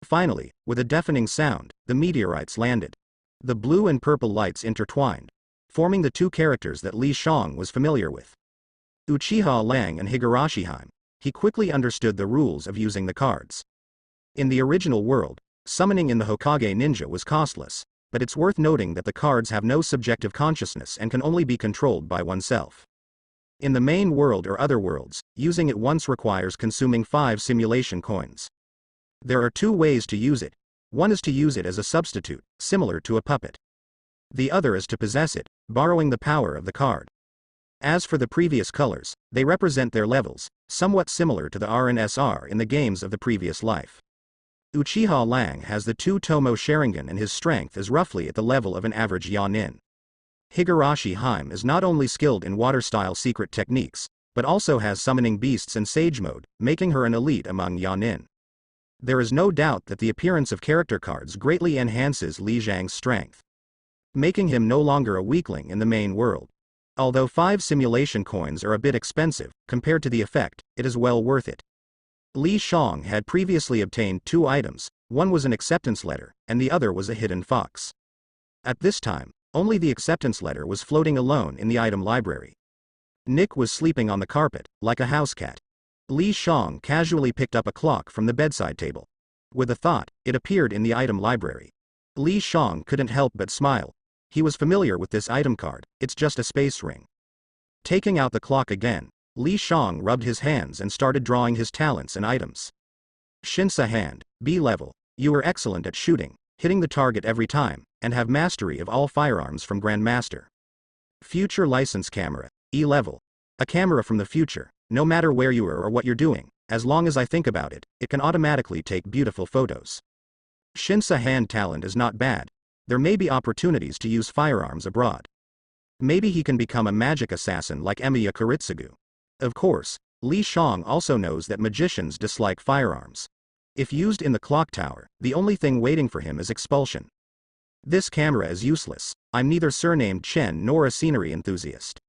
Finally, with a deafening sound, the meteorites landed. The blue and purple lights intertwined. forming the two characters that Li Shang was familiar with. Uchiha Lang and Higurashi Heim. He quickly understood the rules of using the cards. In the original world, summoning in the Hokage ninja was costless, but it's worth noting that the cards have no subjective consciousness and can only be controlled by oneself. In the main world or other worlds, using it once requires consuming 5 simulation coins. There are 2 ways to use it. One is to use it as a substitute, similar to a puppet. The other is to possess it, borrowing the power of the card. As for the previous colors, they represent their levels, somewhat similar to the RNSR in the games of the previous life. Uchiha Lang has the 2 Tomo Sharingan and his strength is roughly at the level of an average Yanin. Higurashi Heim is not only skilled in water-style secret techniques, but also has summoning beasts and sage mode, making her an elite among Yanin. There is no doubt that the appearance of character cards greatly enhances Li Zhang's strength, making him no longer a weakling in the main world. Although 5 simulation coins are a bit expensive, compared to the effect, it is well worth it. Li Shang had previously obtained 2 items, one was an acceptance letter, and the other was a hidden fox. At this time, only the acceptance letter was floating alone in the item library. Nick was sleeping on the carpet, like a house cat. Li Shang casually picked up a clock from the bedside table. With a thought, it appeared in the item library. Li Shang couldn't help but smile. He was familiar with this item card, it's just a space ring. Taking out the clock again, Li Shang rubbed his hands and started drawing his talents and items. Shinsa Hand, B level. You are excellent at shooting, hitting the target every time, and have mastery of all firearms from Grandmaster. Future License Camera, E level. A camera from the future, no matter where you are or what you're doing, as long as I think about it, it can automatically take beautiful photos. Shinsa Hand talent is not bad. There may be opportunities to use firearms abroad. Maybe he can become a magic assassin like Emiya Kuritsugu. Of course, Li Shang also knows that magicians dislike firearms. If used in the clock tower, the only thing waiting for him is expulsion. This camera is useless. I'm neither surnamed Chen nor a scenery enthusiast.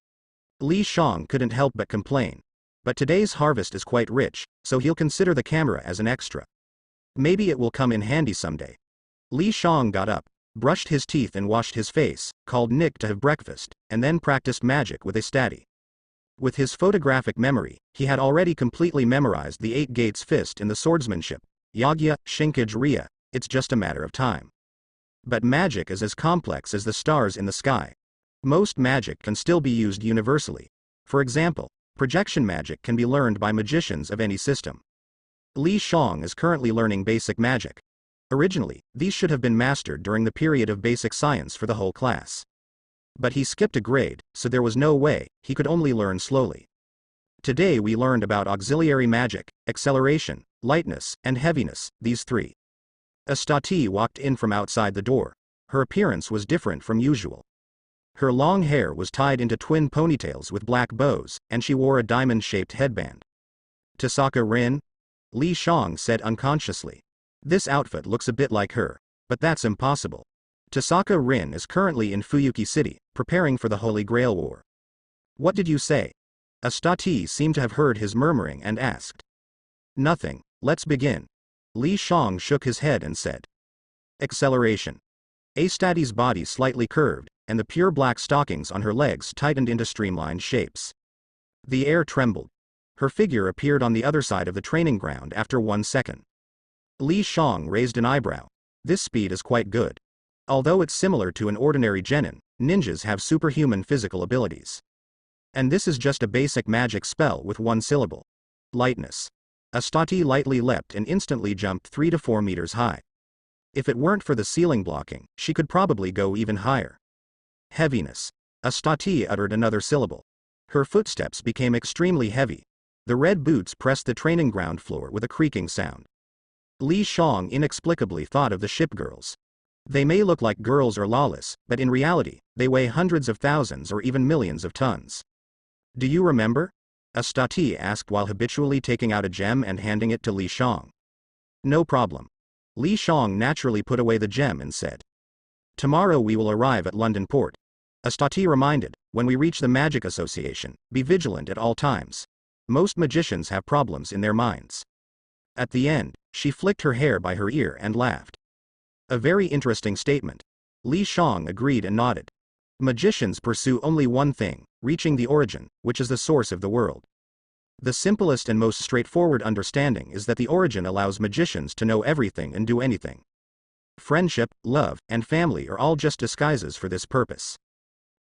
Li Shang couldn't help but complain. But today's harvest is quite rich, so he'll consider the camera as an extra. Maybe it will come in handy someday. Li Shang got up, brushed his teeth and washed his face, called Nick to have breakfast, and then practiced magic with a study. With his photographic memory, he had already completely memorized the 8 gates fist in the swordsmanship, Yagya, Shinkage Rya, it's just a matter of time. But magic is as complex as the stars in the sky. Most magic can still be used universally. For example, projection magic can be learned by magicians of any system. Li Shang is currently learning basic magic. Originally, these should have been mastered during the period of basic science for the whole class. But he skipped a grade, so there was no way, he could only learn slowly. Today we learned about auxiliary magic, acceleration, lightness, and heaviness, these 3. Astati walked in from outside the door. Her appearance was different from usual. Her long hair was tied into twin ponytails with black bows, and she wore a diamond-shaped headband. Tasaka Rin? Li Shang said unconsciously. This outfit looks a bit like her, but that's impossible. Tasaka Rin is currently in Fuyuki City, preparing for the Holy Grail War. What did you say? Astati seemed to have heard his murmuring and asked. Nothing, let's begin. Li Shang shook his head and said. Acceleration. Astati's body slightly curved, and the pure black stockings on her legs tightened into streamlined shapes. The air trembled. Her figure appeared on the other side of the training ground after 1 second. Li Shang raised an eyebrow. This speed is quite good. Although it's similar to an ordinary genin, ninjas have superhuman physical abilities. And this is just a basic magic spell with 1 syllable. Lightness. Astati lightly leapt and instantly jumped 3 to 4 meters high. If it weren't for the ceiling blocking, she could probably go even higher. Heaviness. Astati uttered another syllable. Her footsteps became extremely heavy. The red boots pressed the training ground floor with a creaking sound. Li Shang inexplicably thought of the ship girls. They may look like girls or lawless, but in reality, they weigh hundreds of thousands or even millions of tons. Do you remember? Astati asked while habitually taking out a gem and handing it to Li Shang. No problem. Li Shang naturally put away the gem and said. Tomorrow we will arrive at London Port. Astati reminded, when we reach the Magic Association, be vigilant at all times. Most magicians have problems in their minds. At the end, she flicked her hair by her ear and laughed. A very interesting statement. Li Shang agreed and nodded. Magicians pursue only one thing, reaching the origin, which is the source of the world. The simplest and most straightforward understanding is that the origin allows magicians to know everything and do anything. Friendship, love, and family are all just disguises for this purpose.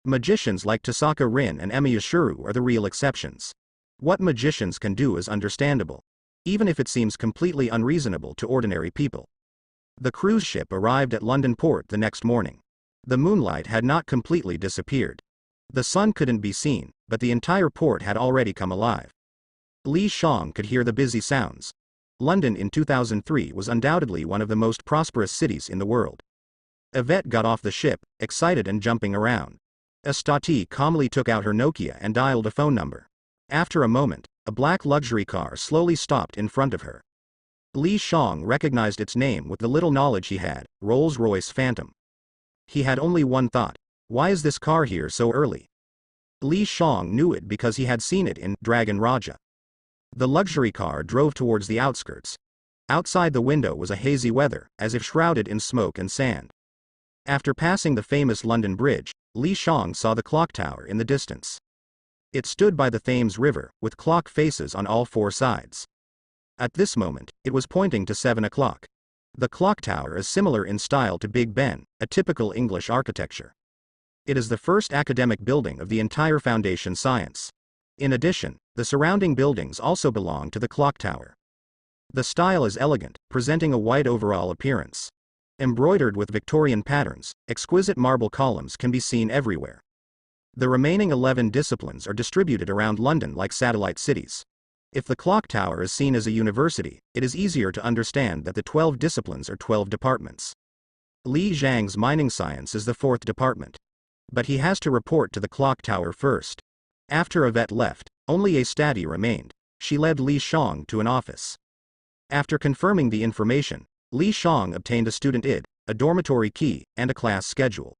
Magicians like Tasaka Rin and Emi Yashiro are the real exceptions. What magicians can do is understandable, even if it seems completely unreasonable to ordinary people. The cruise ship arrived at London port the next morning. The moonlight had not completely disappeared. The sun couldn't be seen, but the entire port had already come alive. Li Shang could hear the busy sounds. London in 2003 was undoubtedly one of the most prosperous cities in the world. Yvette got off the ship, excited and jumping around. Estati calmly took out her Nokia and dialed a phone number. After a moment, a black luxury car slowly stopped in front of her. Li Shang recognized its name with the little knowledge he had, Rolls-Royce Phantom. He had only one thought: why is this car here so early? Li Shang knew it because he had seen it in Dragon Raja. The luxury car drove towards the outskirts. Outside the window was a hazy weather, as if shrouded in smoke and sand. After passing the famous London Bridge, Li Shang saw the clock tower in the distance. It stood by the Thames River, with clock faces on all four sides. At this moment, it was pointing to 7 o'clock. The clock tower is similar in style to Big Ben, a typical English architecture. It is the first academic building of the entire Foundation science. In addition, the surrounding buildings also belong to the clock tower. The style is elegant, presenting a white overall appearance. Embroidered with Victorian patterns, exquisite marble columns can be seen everywhere. The remaining 11 disciplines are distributed around London like satellite cities. If the clock tower is seen as a university, it is easier to understand that the 12 disciplines are 12 departments. Li Zhang's mining science is the 4th department. But he has to report to the clock tower first. After Yvette left, only Estati remained. She led Li Shang to an office. After confirming the information, Li Shang obtained a student ID, a dormitory key, and a class schedule.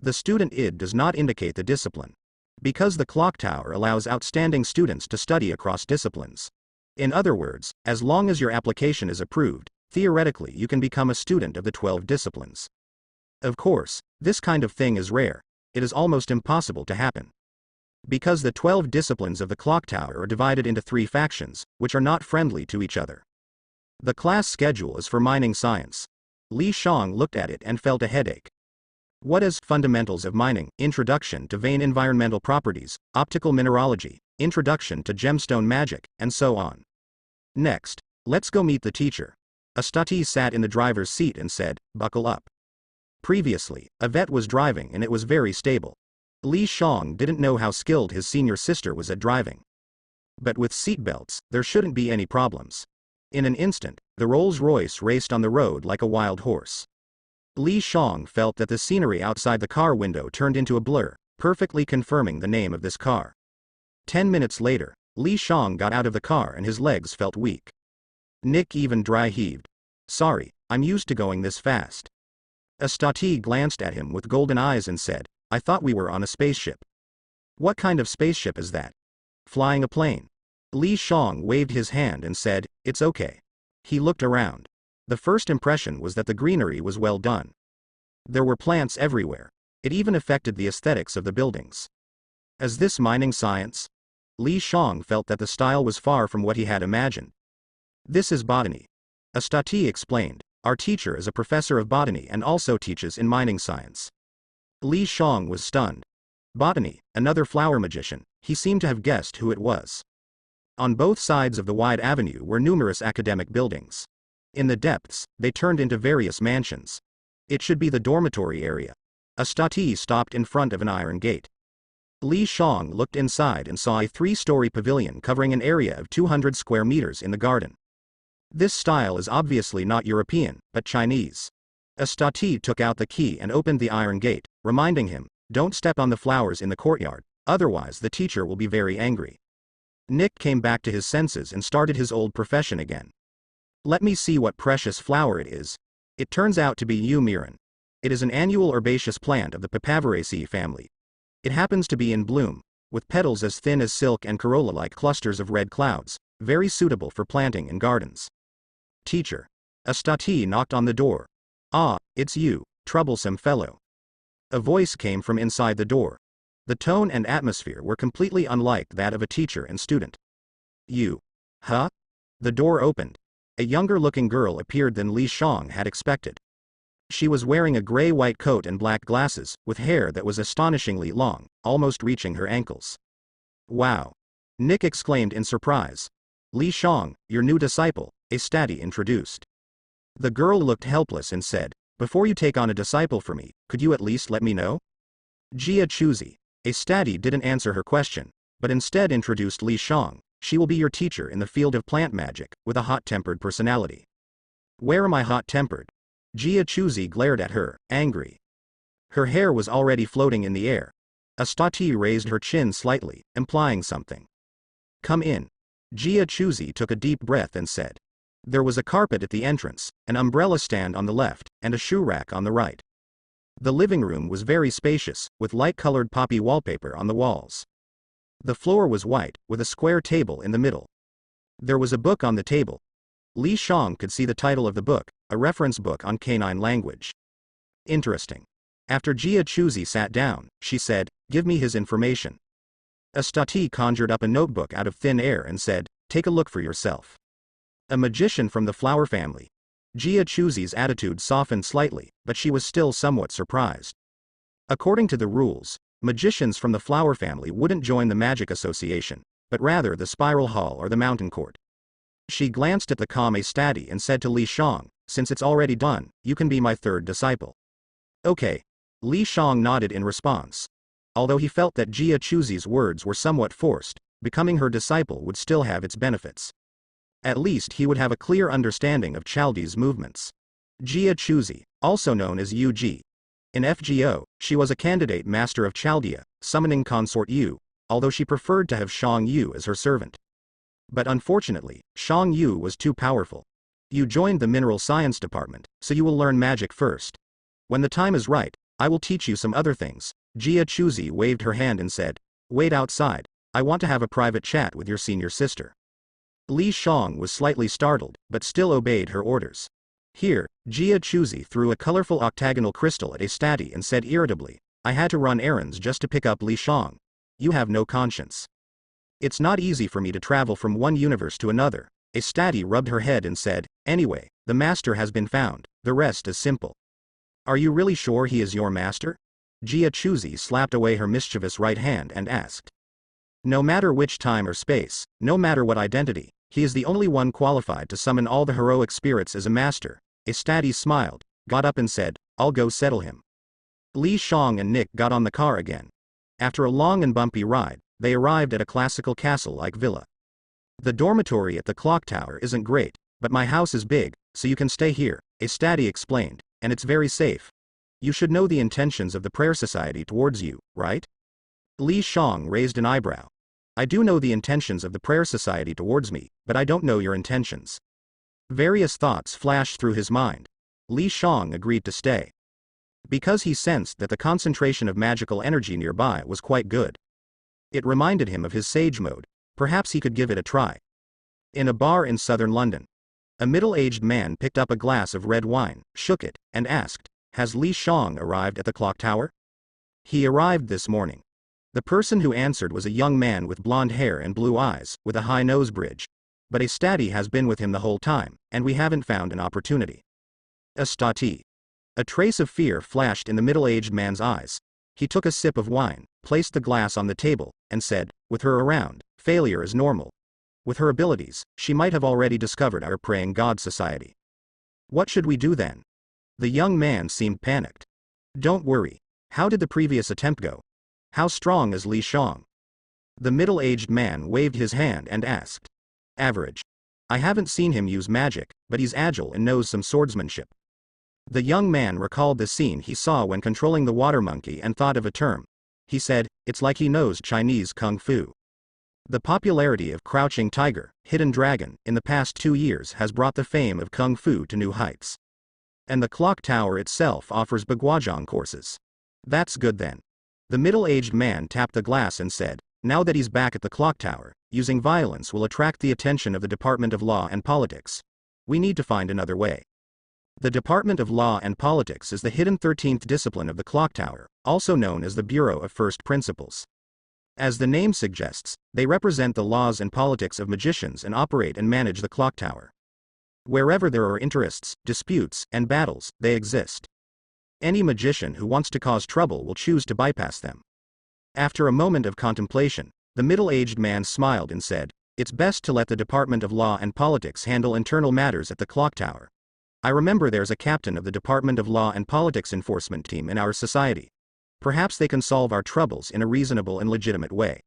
The student ID does not indicate the discipline, because the clock tower allows outstanding students to study across disciplines. In other words, as long as your application is approved, theoretically you can become a student of the 12 disciplines. Of course, this kind of thing is rare. It is almost impossible to happen. Because the 12 disciplines of the clock tower are divided into 3 factions, which are not friendly to each other. The class schedule is for mining science. Li Shang looked at it and felt a headache. What is Fundamentals of Mining, Introduction to Vein Environmental Properties, Optical Mineralogy, Introduction to Gemstone Magic, and so on. Next, let's go meet the teacher. Estati sat in the driver's seat and said, "Buckle up." Previously, Yvette was driving and it was very stable. Li Shang didn't know how skilled his senior sister was at driving. But with seatbelts, there shouldn't be any problems. In an instant, the Rolls-Royce raced on the road like a wild horse. Li Shang felt that the scenery outside the car window turned into a blur, perfectly confirming the name of this car. 10 minutes later, Li Shang got out of the car and his legs felt weak. Nick even dry heaved. "Sorry, I'm used to going this fast." Estati glanced at him with golden eyes and said, "I thought we were on a spaceship." "What kind of spaceship is that?" "Flying a plane." Li Shang waved his hand and said, "It's okay." He looked around. The first impression was that the greenery was well done. There were plants everywhere. It even affected the aesthetics of the buildings. Is this mining science? Li Shang felt that the style was far from what he had imagined. "This is botany." Estati explained. "Our teacher is a professor of botany and also teaches in mining science." Li Shang was stunned. Botany, another flower magician, he seemed to have guessed who it was. On both sides of the wide avenue were numerous academic buildings. In the depths, they turned into various mansions. It should be the dormitory area. Estati stopped in front of an iron gate. Li Shang looked inside and saw a 3-story pavilion covering an area of 200 square meters in the garden. This style is obviously not European, but Chinese. Estati took out the key and opened the iron gate, reminding him, "Don't step on the flowers in the courtyard, otherwise the teacher will be very angry." Nick came back to his senses and started his old profession again. "Let me see what precious flower it is." It turns out to be eumerin. It is an annual herbaceous plant of the Papaveraceae family. It happens to be in bloom, with petals as thin as silk and corolla like clusters of red clouds, very suitable for planting in gardens. "Teacher." Estati knocked on the door. "Ah, it's you, troublesome fellow." A voice came from inside the door. The tone and atmosphere were completely unlike that of a teacher and student. You. Huh? The door opened. A younger-looking girl appeared than Li Shang had expected. She was wearing a gray-white coat and black glasses, with hair that was astonishingly long, almost reaching her ankles. Wow! Nick exclaimed in surprise. Li Shang, your new disciple, a study introduced. The girl looked helpless and said, before you take on a disciple for me, could you at least let me know? Jia Chuzi, a study didn't answer her question, but instead introduced Li Shang. She will be your teacher in the field of plant magic, with a hot-tempered personality. Where am I hot-tempered? Jia Chuzi glared at her, angry. Her hair was already floating in the air. Astati raised her chin slightly, implying something. Come in. Jia Chuzi took a deep breath and said. There was a carpet at the entrance, an umbrella stand on the left, and a shoe rack on the right. The living room was very spacious, with light-colored poppy wallpaper on the walls. The floor was white, with a square table in the middle. There was a book on the table. Li Shang could see the title of the book, a reference book on canine language. Interesting. After Jia Chuzi sat down, she said, give me his information. Astati conjured up a notebook out of thin air and said, take a look for yourself. A magician from the flower family. Jia Chuzi's attitude softened slightly, but she was still somewhat surprised. According to the rules, magicians from the flower family wouldn't join the magic association, but rather the spiral hall or the mountain court. She glanced at the Kame study and said to Li Shang, since it's already done, you can be my third disciple. Okay. Li Shang nodded in response. Although he felt that Jia Chuzi's words were somewhat forced, becoming her disciple would still have its benefits. At least he would have a clear understanding of Chaldee's movements. Jia Chuzi, also known as Yu Ji. In FGO, she was a candidate master of Chaldea, summoning consort Yu, although she preferred to have Shang Yu as her servant. But unfortunately, Shang Yu was too powerful. You joined the mineral science department, so you will learn magic first. When the time is right, I will teach you some other things. Jia Chuzi waved her hand and said, wait outside, I want to have a private chat with your senior sister. Li Shang was slightly startled, but still obeyed her orders. Here, Jia Chuzi threw a colorful octagonal crystal at a study and said irritably, I had to run errands just to pick up Li Shang. You have no conscience. It's not easy for me to travel from one universe to another. A study rubbed her head and said, anyway, the master has been found, the rest is simple. Are you really sure he is your master? Jia Chuzi slapped away her mischievous right hand and asked. No matter which time or space, no matter what identity, he is the only one qualified to summon all the heroic spirits as a master. A study smiled, got up and said, I'll go settle him. Li Shang and Nick got on the car again. After a long and bumpy ride, they arrived at a classical castle-like villa. The dormitory at the clock tower isn't great, but my house is big, so you can stay here, a study explained, and it's very safe. You should know the intentions of the prayer society towards you, right? Li Shang raised an eyebrow. I do know the intentions of the prayer society towards me, but I don't know your intentions. Various thoughts flashed through his mind. Li Shang agreed to stay. Because he sensed that the concentration of magical energy nearby was quite good. It reminded him of his sage mode, perhaps he could give it a try. In a bar in southern London, a middle-aged man picked up a glass of red wine, shook it, and asked, has Li Shang arrived at the clock tower? He arrived this morning. The person who answered was a young man with blonde hair and blue eyes, with a high nose bridge. But a study has been with him the whole time, and we haven't found an opportunity. A study. A trace of fear flashed in the middle-aged man's eyes. He took a sip of wine, placed the glass on the table, and said, with her around, failure is normal. With her abilities, she might have already discovered our praying God society. What should we do then? The young man seemed panicked. Don't worry. How did the previous attempt go? How strong is Li Shang? The middle-aged man waved his hand and asked. Average. I haven't seen him use magic, but he's agile and knows some swordsmanship. The young man recalled the scene he saw when controlling the water monkey and thought of a term. He said, it's like he knows Chinese kung fu. The popularity of Crouching Tiger, Hidden Dragon, in the past 2 years has brought the fame of kung fu to new heights. And the clock tower itself offers Baguazhang courses. That's good then. The middle-aged man tapped the glass and said, now that he's back at the clock tower, using violence will attract the attention of the Department of Law and Politics. We need to find another way. The Department of Law and Politics is the hidden 13th discipline of the Clock Tower, also known as the Bureau of First Principles. As the name suggests, they represent the laws and politics of magicians and operate and manage the Clock Tower. Wherever there are interests, disputes, and battles, they exist. Any magician who wants to cause trouble will choose to bypass them. After a moment of contemplation, the middle-aged man smiled and said, "It's best to let the Department of Law and Politics handle internal matters at the Clock Tower. I remember there's a captain of the Department of Law and Politics enforcement team in our society. Perhaps they can solve our troubles in a reasonable and legitimate way."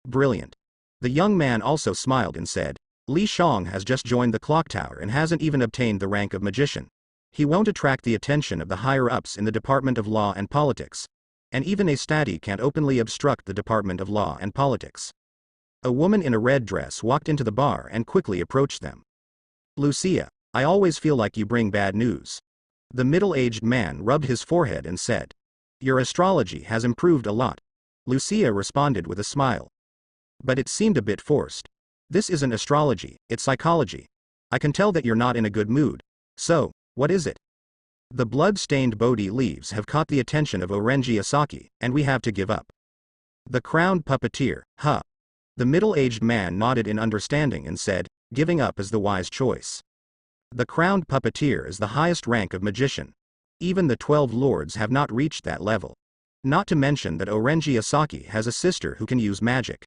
Brilliant. The young man also smiled and said, "Li Shang has just joined the Clock Tower and hasn't even obtained the rank of magician. He won't attract the attention of the higher-ups in the Department of Law and Politics. And even a study can't openly obstruct the Department of Law and Politics." A woman in a red dress walked into the bar and quickly approached them. "Lucia, I always feel like you bring bad news." The middle-aged man rubbed his forehead and said, "Your astrology has improved a lot." Lucia responded with a smile. But it seemed a bit forced. "This isn't astrology, it's psychology. I can tell that you're not in a good mood. So, what is it?" "The blood-stained Bodhi leaves have caught the attention of Orenji Asaki, and we have to give up." The crowned puppeteer, huh? The middle-aged man nodded in understanding and said, "Giving up is the wise choice." The crowned puppeteer is the highest rank of magician. Even the 12 lords have not reached that level. Not to mention that Orenji Asaki has a sister who can use magic.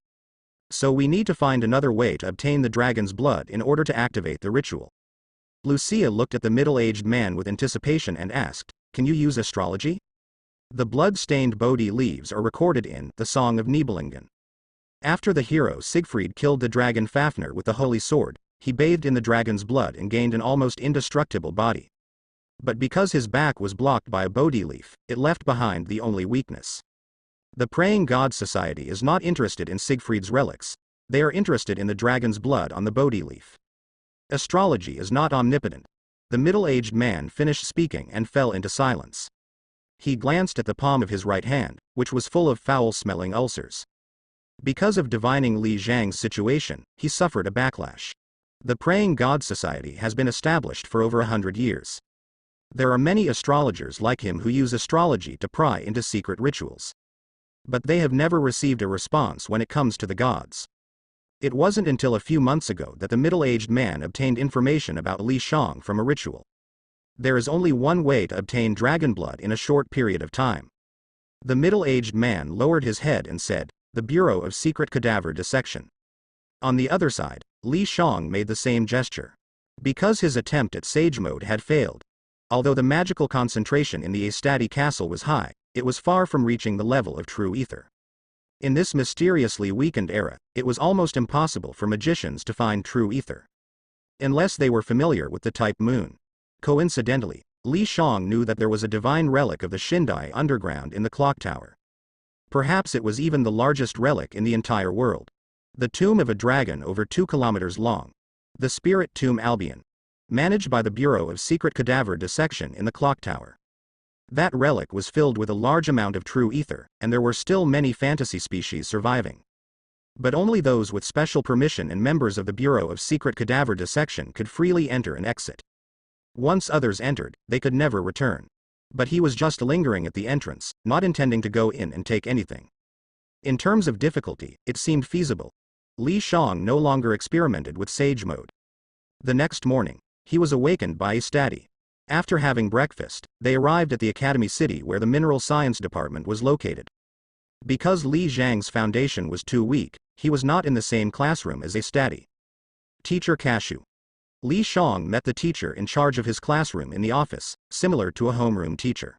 So we need to find another way to obtain the dragon's blood in order to activate the ritual. Lucia looked at the middle-aged man with anticipation and asked, "Can you use astrology?" The blood-stained Bodhi leaves are recorded in the Song of Nibelungen. After the hero Siegfried killed the dragon Fafnir with the holy sword, he bathed in the dragon's blood and gained an almost indestructible body. But because his back was blocked by a Bodhi leaf, it left behind the only weakness. The Praying God Society is not interested in Siegfried's relics. They are interested in the dragon's blood on the Bodhi leaf. Astrology is not omnipotent. The middle-aged man finished speaking and fell into silence. He glanced at the palm of his right hand, which was full of foul-smelling ulcers. Because of divining Li Zhang's situation, he suffered a backlash. The Praying God Society has been established for over 100 years. There are many astrologers like him who use astrology to pry into secret rituals. But they have never received a response when it comes to the gods. It wasn't until a few months ago that the middle-aged man obtained information about Li Shang from a ritual. There is only one way to obtain dragon blood in a short period of time. The middle-aged man lowered his head and said, "The Bureau of Secret Cadaver Dissection." On the other side, Li Shang made the same gesture. Because his attempt at sage mode had failed. Although the magical concentration in the Astadi castle was high, it was far from reaching the level of true ether. In this mysteriously weakened era, it was almost impossible for magicians to find true ether. Unless they were familiar with the type moon. Coincidentally, Li Shang knew that there was a divine relic of the Shindai underground in the clock tower. Perhaps it was even the largest relic in the entire world. The tomb of a dragon over 2 kilometers long. The Spirit Tomb Albion. Managed by the Bureau of Secret Cadaver Dissection in the clock tower. That relic was filled with a large amount of true ether, and there were still many fantasy species surviving. But only those with special permission and members of the Bureau of Secret Cadaver Dissection could freely enter and exit. Once others entered, they could never return. But he was just lingering at the entrance, not intending to go in and take anything. In terms of difficulty, it seemed feasible. Li Shang no longer experimented with sage mode. The next morning, he was awakened by a study. After having breakfast, they arrived at the Academy City where the Mineral Science Department was located. Because Li Zhang's foundation was too weak, he was not in the same classroom as a study. Teacher Cashew. Li Shang met the teacher in charge of his classroom in the office, similar to a homeroom teacher.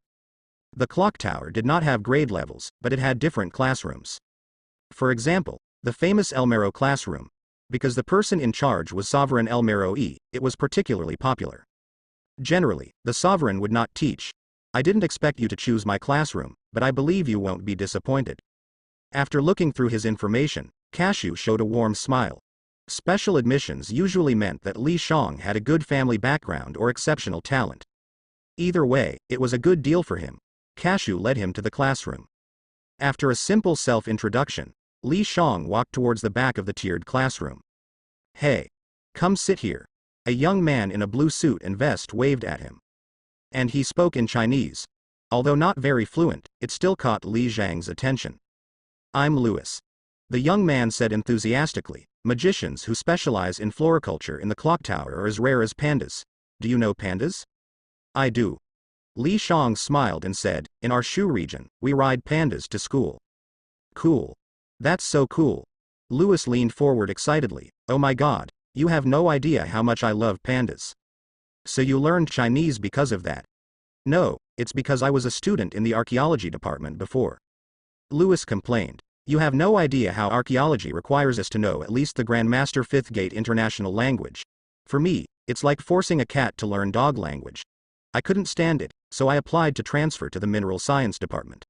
The clock tower did not have grade levels, but it had different classrooms. For example, the famous Elmero classroom. Because the person in charge was Sovereign Elmero E, it was particularly popular. Generally, the sovereign would not teach. "I didn't expect you to choose my classroom, but I believe you won't be disappointed." After looking through his information, Cashew showed a warm smile. Special admissions usually meant that Li Shang had a good family background or exceptional talent. Either way, it was a good deal for him. Cashew led him to the classroom. After a simple self-introduction, Li Shang walked towards the back of the tiered classroom. "Hey! Come sit here." A young man in a blue suit and vest waved at him. And he spoke in Chinese. Although not very fluent, it still caught Li Zhang's attention. I'm Louis. The young man said enthusiastically. Magicians who specialize in floriculture in the clock tower are as rare as pandas. Do you know pandas? I do. Li Shang smiled and said, in our Shu region, we ride pandas to school. Cool. That's so cool. Louis leaned forward excitedly. Oh my god, you have no idea how much I love pandas. So you learned Chinese because of that? No, it's because I was a student in the archaeology department before. Louis complained. You have no idea how archaeology requires us to know at least the Grandmaster Fifth Gate International language. For me, it's like forcing a cat to learn dog language. I couldn't stand it, so I applied to transfer to the mineral science department.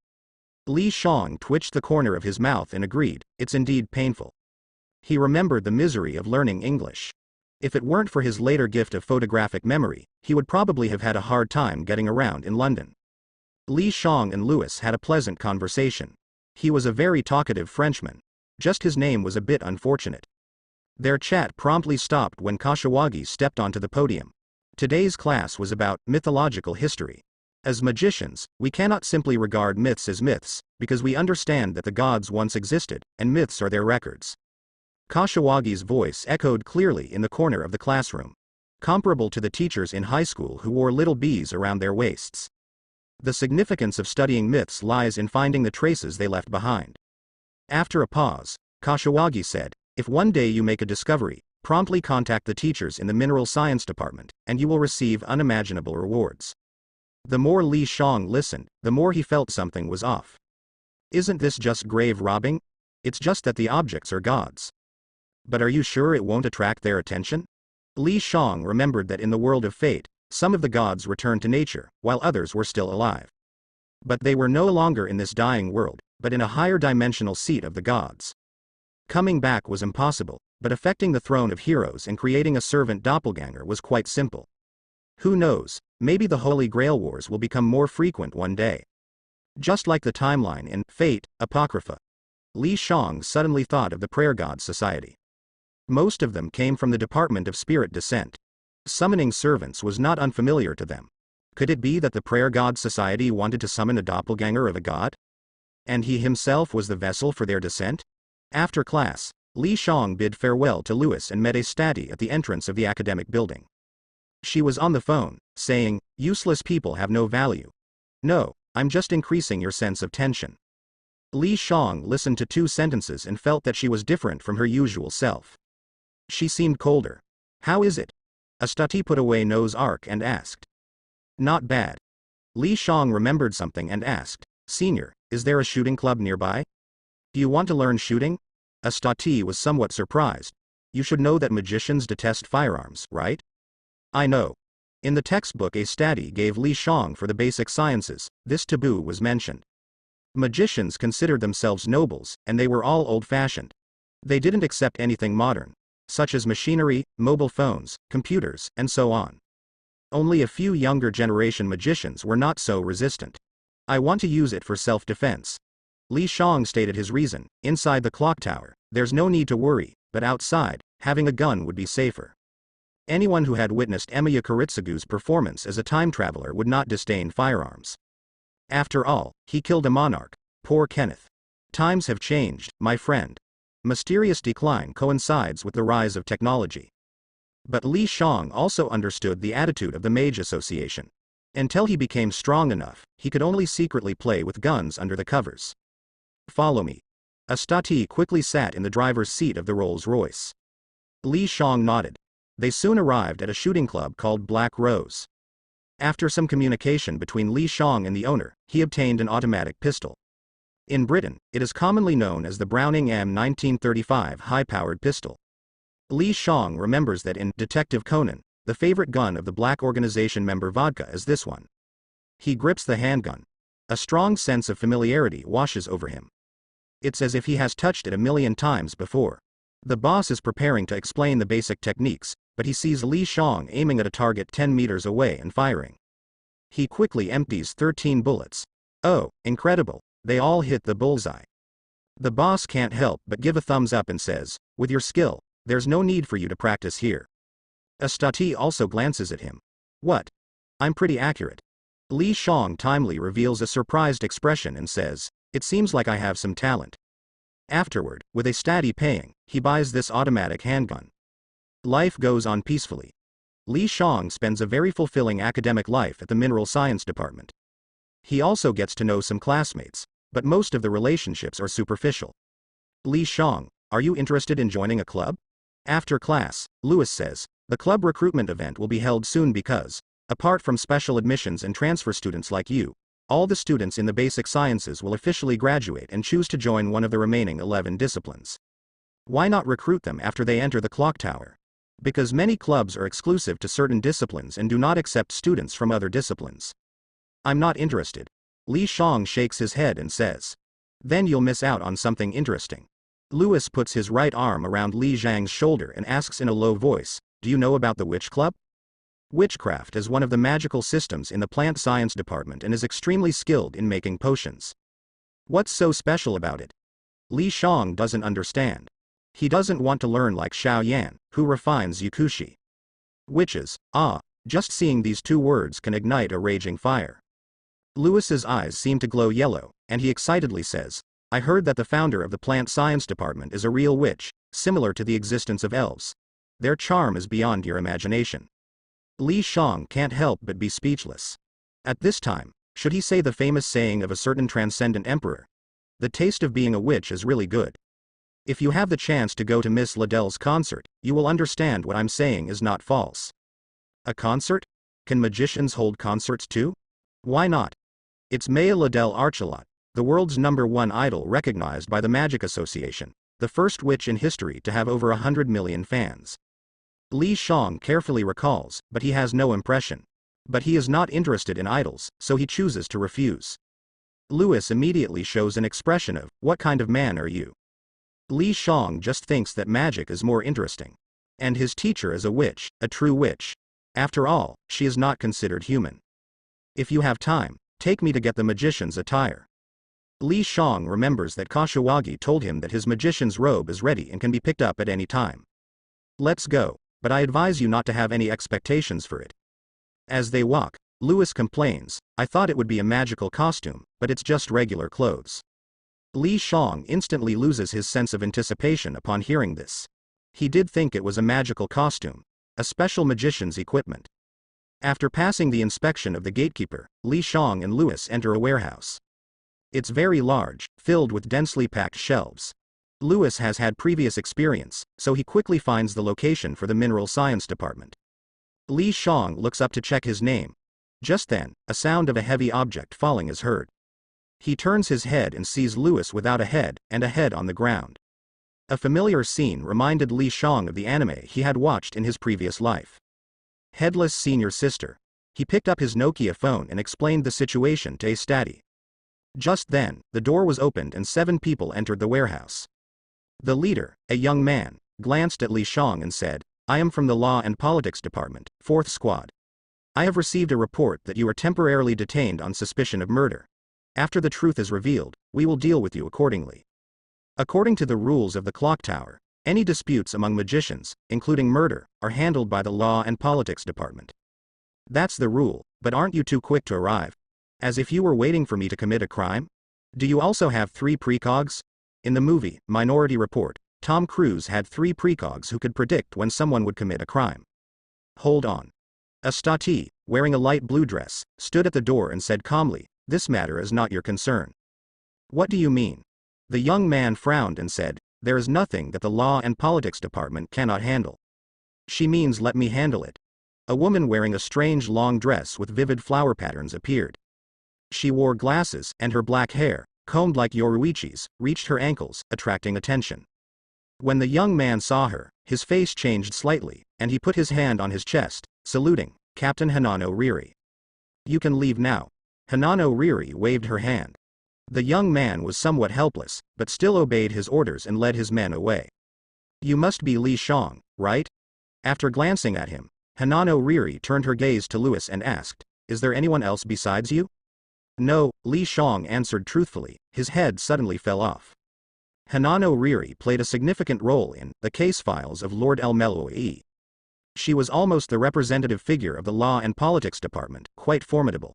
Li Shang twitched the corner of his mouth and agreed, it's indeed painful. He remembered the misery of learning English. If it weren't for his later gift of photographic memory, he would probably have had a hard time getting around in London. Li Shang and Louis had a pleasant conversation. He was a very talkative Frenchman. Just his name was a bit unfortunate. Their chat promptly stopped when Kashiwagi stepped onto the podium. Today's class was about mythological history. As magicians, we cannot simply regard myths as myths, because we understand that the gods once existed, and myths are their records. Kashiwagi's voice echoed clearly in the corner of the classroom, comparable to the teachers in high school who wore little bees around their waists. The significance of studying myths lies in finding the traces they left behind. After a pause, Kashiwagi said, if one day you make a discovery, promptly contact the teachers in the mineral science department, and you will receive unimaginable rewards. The more Li Shang listened, the more he felt something was off. Isn't this just grave robbing? It's just that the objects are gods. But are you sure it won't attract their attention? Li Shang remembered that in the world of fate, some of the gods returned to nature, while others were still alive. But they were no longer in this dying world, but in a higher dimensional seat of the gods. Coming back was impossible, but affecting the throne of heroes and creating a servant doppelganger was quite simple. Who knows, maybe the Holy Grail Wars will become more frequent one day. Just like the timeline in Fate, Apocrypha. Li Shang suddenly thought of the Prayer God Society. Most of them came from the Department of Spirit Descent. Summoning servants was not unfamiliar to them. Could it be that the Prayer God Society wanted to summon a doppelganger of a god? And he himself was the vessel for their descent? After class, Li Shang bid farewell to Louis and met Estati at the entrance of the academic building. She was on the phone, saying, useless people have no value. No, I'm just increasing your sense of tension. Li Shang listened to 2 sentences and felt that she was different from her usual self. She seemed colder. How is it? Estati put away nose arc and asked. Not bad. Li Shang remembered something and asked, Senior, is there a shooting club nearby? Do you want to learn shooting? Estati was somewhat surprised. You should know that magicians detest firearms, right? I know. In the textbook Estati gave Li Shang for the basic sciences, this taboo was mentioned. Magicians considered themselves nobles, and they were all old-fashioned. They didn't accept anything modern, such as machinery, mobile phones, computers, and so on. Only a few younger generation magicians were not so resistant. I want to use it for self-defense. Li Shang stated his reason. Inside the clock tower, there's no need to worry, but outside, having a gun would be safer. Anyone who had witnessed Emiya Kuritsugu's performance as a time traveler would not disdain firearms. After all, he killed a monarch. Poor Kenneth. Times have changed, my friend. Mysterious decline coincides with the rise of technology. But Li Shang also understood the attitude of the Mage Association. Until he became strong enough, he could only secretly play with guns under the covers. Follow me. Estati quickly sat in the driver's seat of the Rolls-Royce. Li Shang nodded. They soon arrived at a shooting club called Black Rose. After some communication between Li Shang and the owner, he obtained an automatic pistol. In Britain, it is commonly known as the Browning M1935 high-powered pistol. Li Shang remembers that in Detective Conan, the favorite gun of the Black Organization member Vodka is this one. He grips the handgun. A strong sense of familiarity washes over him. It's as if he has touched it 1,000,000 times before. The boss is preparing to explain the basic techniques, but he sees Li Shang aiming at a target 10 meters away and firing. He quickly empties 13 bullets. Oh, incredible, they all hit the bullseye. The boss can't help but give a thumbs up and says, with your skill, there's no need for you to practice here. Estati also glances at him. What? I'm pretty accurate. Li Shang timely reveals a surprised expression and says, "It seems like I have some talent." Afterward, with a steady paying, he buys this automatic handgun. Life goes on peacefully. Li Shang spends a very fulfilling academic life at the Mineral Science Department. He also gets to know some classmates, but most of the relationships are superficial. Li Shang, are you interested in joining a club? After class, Lewis says, the club recruitment event will be held soon because, apart from special admissions and transfer students like you, all the students in the basic sciences will officially graduate and choose to join one of the remaining 11 disciplines. Why not recruit them after they enter the clock tower? Because many clubs are exclusive to certain disciplines and do not accept students from other disciplines. I'm not interested. Li Shang shakes his head and says. Then you'll miss out on something interesting. Lewis puts his right arm around Li Zhang's shoulder and asks in a low voice, do you know about the witch club? Witchcraft is one of the magical systems in the plant science department and is extremely skilled in making potions. What's so special about it? Li Shang doesn't understand. He doesn't want to learn like Xiao Yan, who refines Yukushi. Witches, just seeing these two words can ignite a raging fire. Lewis's eyes seem to glow yellow, and he excitedly says, I heard that the founder of the plant science department is a real witch, similar to the existence of elves. Their charm is beyond your imagination. Li Shang can't help but be speechless. At this time, should he say the famous saying of a certain transcendent emperor? The taste of being a witch is really good. If you have the chance to go to Miss Liddell's concert, you will understand what I'm saying is not false. A concert? Can magicians hold concerts too? Why not? It's Maya Liddell Archulot, the world's #1 idol recognized by the Magic Association, the first witch in history to have over 100 million fans. Li Shang carefully recalls, but he has no impression. But he is not interested in idols, so he chooses to refuse. Lewis immediately shows an expression of, what kind of man are you? Li Shang just thinks that magic is more interesting. And his teacher is a witch, a true witch. After all, she is not considered human. If you have time, take me to get the magician's attire. Li Shang remembers that Kashiwagi told him that his magician's robe is ready and can be picked up at any time. Let's go, but I advise you not to have any expectations for it. As they walk, Lewis complains, I thought it would be a magical costume, but it's just regular clothes. Li Shang instantly loses his sense of anticipation upon hearing this. He did think it was a magical costume, a special magician's equipment. After passing the inspection of the gatekeeper, Li Shang and Lewis enter a warehouse. It's very large, filled with densely packed shelves. Lewis has had previous experience, so he quickly finds the location for the Mineral Science Department. Li Shang looks up to check his name. Just then, a sound of a heavy object falling is heard. He turns his head and sees Lewis without a head, and a head on the ground. A familiar scene reminded Li Shang of the anime he had watched in his previous life. Headless Senior Sister. He picked up his Nokia phone and explained the situation to a Stati. Just then, the door was opened and 7 people entered the warehouse. The leader, a young man, glanced at Li Shang and said, I am from the Law and Politics Department, 4th Squad. I have received a report that you are temporarily detained on suspicion of murder. After the truth is revealed, we will deal with you accordingly. According to the rules of the clock tower, any disputes among magicians, including murder, are handled by the Law and Politics Department. That's the rule, but aren't you too quick to arrive? As if you were waiting for me to commit a crime? Do you also have 3 precogs? In the movie, Minority Report, Tom Cruise had 3 precogs who could predict when someone would commit a crime. Hold on. A Stati, wearing a light blue dress, stood at the door and said calmly, this matter is not your concern. What do you mean? The young man frowned and said, there is nothing that the Law and Politics Department cannot handle. She means let me handle it. A woman wearing a strange long dress with vivid flower patterns appeared. She wore glasses, and her black hair, combed like Yoruichi's, reached her ankles, attracting attention. When the young man saw her, his face changed slightly, and he put his hand on his chest, saluting, Captain Hanano Riri. You can leave now. Hanano Riri waved her hand. The young man was somewhat helpless, but still obeyed his orders and led his men away. You must be Li Shang, right? After glancing at him, Hanano Riri turned her gaze to Lewis and asked, is there anyone else besides you? No, Li Shang answered truthfully, his head suddenly fell off. Hanano Riri played a significant role in the case files of Lord El Meloi. She was almost the representative figure of the Law and Politics Department, quite formidable.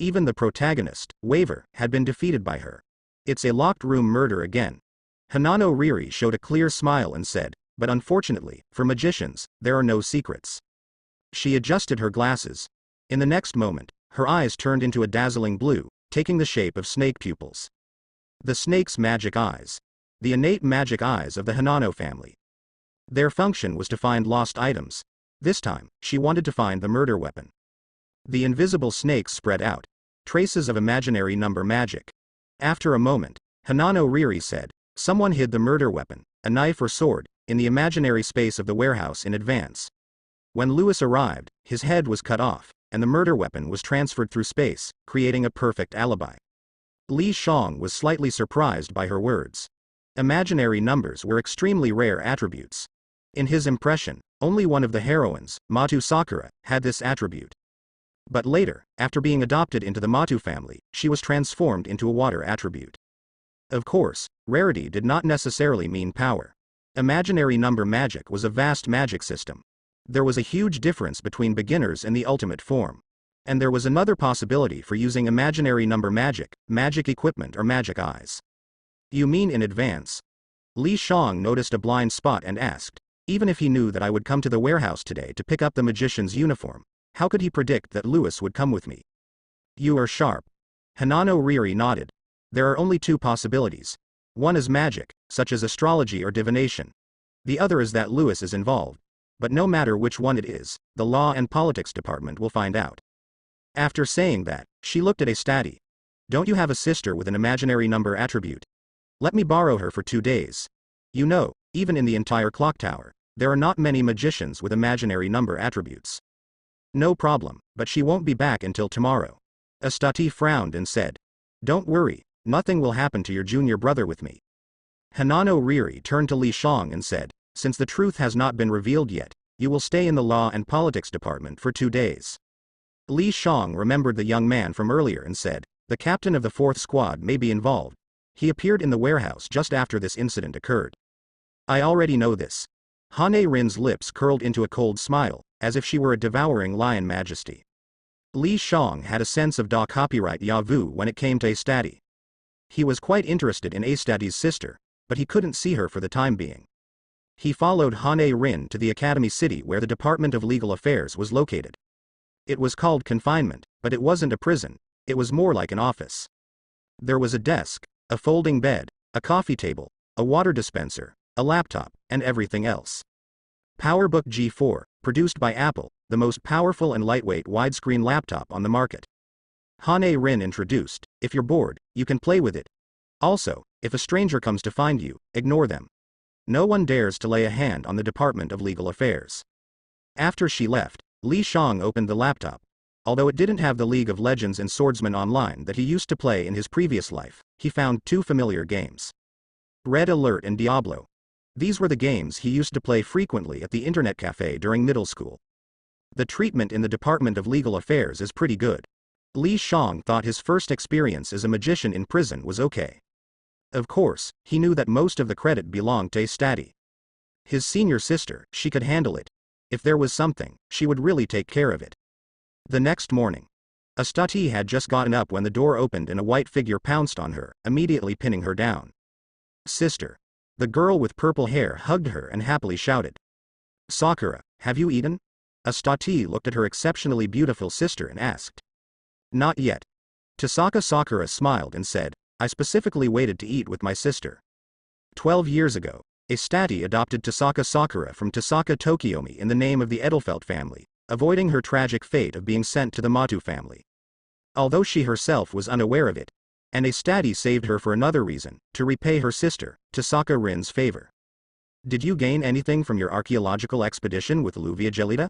Even the protagonist, Waver, had been defeated by her. It's a locked room murder again. Hanano Riri showed a clear smile and said, but unfortunately, for magicians, there are no secrets. She adjusted her glasses. In the next moment, her eyes turned into a dazzling blue, taking the shape of snake pupils. The snake's magic eyes. The innate magic eyes of the Hanano family. Their function was to find lost items. This time, she wanted to find the murder weapon. The invisible snakes spread out. Traces of imaginary number magic. After a moment, Hanano Riri said, someone hid the murder weapon, a knife or sword, in the imaginary space of the warehouse in advance. When Lewis arrived, his head was cut off, and the murder weapon was transferred through space, creating a perfect alibi. Li Shang was slightly surprised by her words. Imaginary numbers were extremely rare attributes. In his impression, only one of the heroines, Matu Sakura, had this attribute. But later, after being adopted into the Matu family, she was transformed into a water attribute. Of course, rarity did not necessarily mean power. Imaginary number magic was a vast magic system. There was a huge difference between beginners and the ultimate form. And there was another possibility for using imaginary number magic, magic equipment or magic eyes. You mean in advance? Li Shang noticed a blind spot and asked, even if he knew that I would come to the warehouse today to pick up the magician's uniform, how could he predict that Lewis would come with me? You are sharp. Hanano Riri nodded. There are only two possibilities. One is magic, such as astrology or divination. The other is that Lewis is involved. But no matter which one it is, the Law and Politics Department will find out. After saying that, she looked at Astati. Don't you have a sister with an imaginary number attribute? Let me borrow her for 2 days. You know, even in the entire clock tower, there are not many magicians with imaginary number attributes. No problem, but she won't be back until tomorrow. Astati frowned and said, don't worry, nothing will happen to your junior brother with me. Hanano Riri turned to Li Shang and said, since the truth has not been revealed yet, you will stay in the Law and Politics Department for 2 days. Li Shang remembered the young man from earlier and said, the captain of the 4th squad may be involved. He appeared in the warehouse just after this incident occurred. I already know this. Hane Rin's lips curled into a cold smile, as if she were a devouring lion majesty. Li Shang had a sense of da copyright Yavu when it came to Astati. He was quite interested in Astati's sister, but he couldn't see her for the time being. He followed Hane Rin to the Academy City where the Department of Legal Affairs was located. It was called confinement, but it wasn't a prison, it was more like an office. There was a desk, a folding bed, a coffee table, a water dispenser, a laptop, and everything else. PowerBook G4, produced by Apple, the most powerful and lightweight widescreen laptop on the market. Hane Rin introduced, if you're bored, you can play with it. Also, if a stranger comes to find you, ignore them. No one dares to lay a hand on the Department of Legal Affairs. After she left, Li Shang opened the laptop. Although it didn't have the League of Legends and Swordsman Online that he used to play in his previous life, he found 2 familiar games. Red Alert and Diablo. These were the games he used to play frequently at the internet cafe during middle school. The treatment in the Department of Legal Affairs is pretty good. Li Shang thought his first experience as a magician in prison was okay. Of course, he knew that most of the credit belonged to Astati. His senior sister, she could handle it. If there was something, she would really take care of it. The next morning, Astati had just gotten up when the door opened and a white figure pounced on her, immediately pinning her down. Sister. The girl with purple hair hugged her and happily shouted. Sakura, have you eaten? Astati looked at her exceptionally beautiful sister and asked. Not yet. Tasaka Sakura smiled and said, I specifically waited to eat with my sister. 12 years ago, Astati adopted Tasaka Sakura from Tasaka Tokiomi in the name of the Edelfelt family, avoiding her tragic fate of being sent to the Matu family. Although she herself was unaware of it, and Astati saved her for another reason, to repay her sister, Tasaka Rin's favor. Did you gain anything from your archaeological expedition with Luvia Gelida?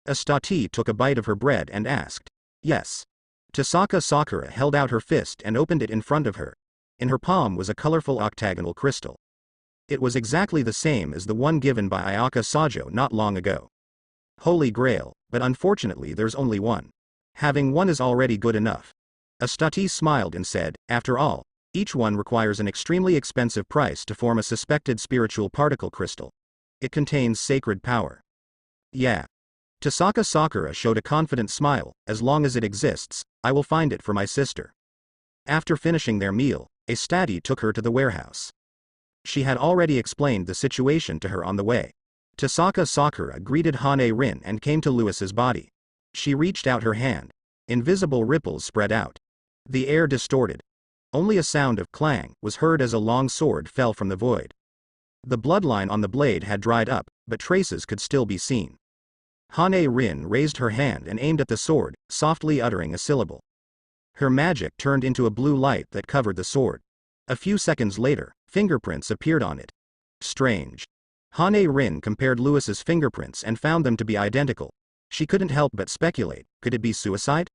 Astati took a bite of her bread and asked. Yes. Tasaka Sakura held out her fist and opened it in front of her. In her palm was a colorful octagonal crystal. It was exactly the same as the one given by Ayaka Sajo not long ago. Holy Grail, but unfortunately there's only one. Having one is already good enough. Astati smiled and said, after all, each one requires an extremely expensive price to form a suspected spiritual particle crystal. It contains sacred power. Yeah. Tasaka Sakura showed a confident smile. As long as it exists, I will find it for my sister. After finishing their meal, a study took her to the warehouse. She had already explained the situation to her on the way. Tasaka Sakura greeted Hane Rin and came to Lewis's body. She reached out her hand. Invisible ripples spread out. The air distorted. Only a sound of clang was heard as a long sword fell from the void. The bloodline on the blade had dried up, but traces could still be seen. Hane Rin raised her hand and aimed at the sword, softly uttering a syllable. Her magic turned into a blue light that covered the sword. A few seconds later, fingerprints appeared on it. Strange. Hane Rin compared Lewis's fingerprints and found them to be identical. She couldn't help but speculate, could it be suicide?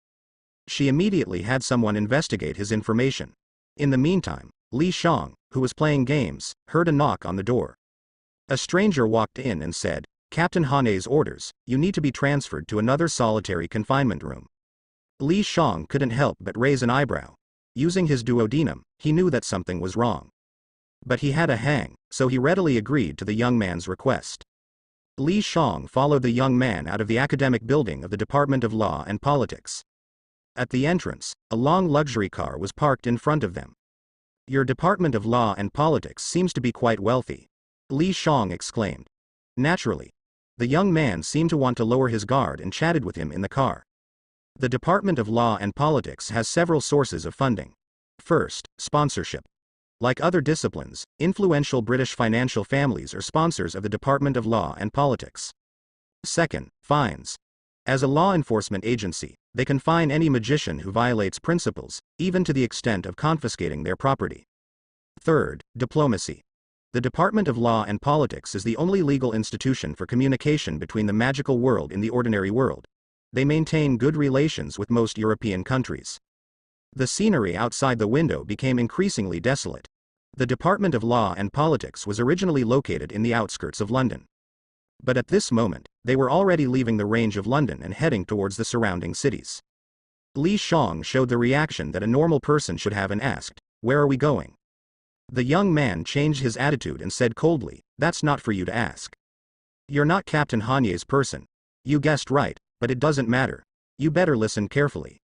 She immediately had someone investigate his information. In the meantime, Li Shang, who was playing games, heard a knock on the door. A stranger walked in and said, Captain Hane's orders, you need to be transferred to another solitary confinement room. Li Shang couldn't help but raise an eyebrow. Using his duodenum, he knew that something was wrong. But he had a hang, so he readily agreed to the young man's request. Li Shang followed the young man out of the academic building of the Department of Law and Politics. At the entrance, a long luxury car was parked in front of them. Your Department of Law and Politics seems to be quite wealthy. Li Shang exclaimed. Naturally. The young man seemed to want to lower his guard and chatted with him in the car. The Department of Law and Politics has several sources of funding. First, sponsorship. Like other disciplines, influential British financial families are sponsors of the Department of Law and Politics. Second, fines. As a law enforcement agency, they can fine any magician who violates principles, even to the extent of confiscating their property. Third, diplomacy. The Department of Law and Politics is the only legal institution for communication between the magical world and the ordinary world. They maintain good relations with most European countries. The scenery outside the window became increasingly desolate. The Department of Law and Politics was originally located in the outskirts of London. But at this moment, they were already leaving the range of London and heading towards the surrounding cities. Li Shang showed the reaction that a normal person should have and asked, "Where are we going?" The young man changed his attitude and said coldly, "That's not for you to ask. You're not Captain Hanye's person. You guessed right, but it doesn't matter. You better listen carefully."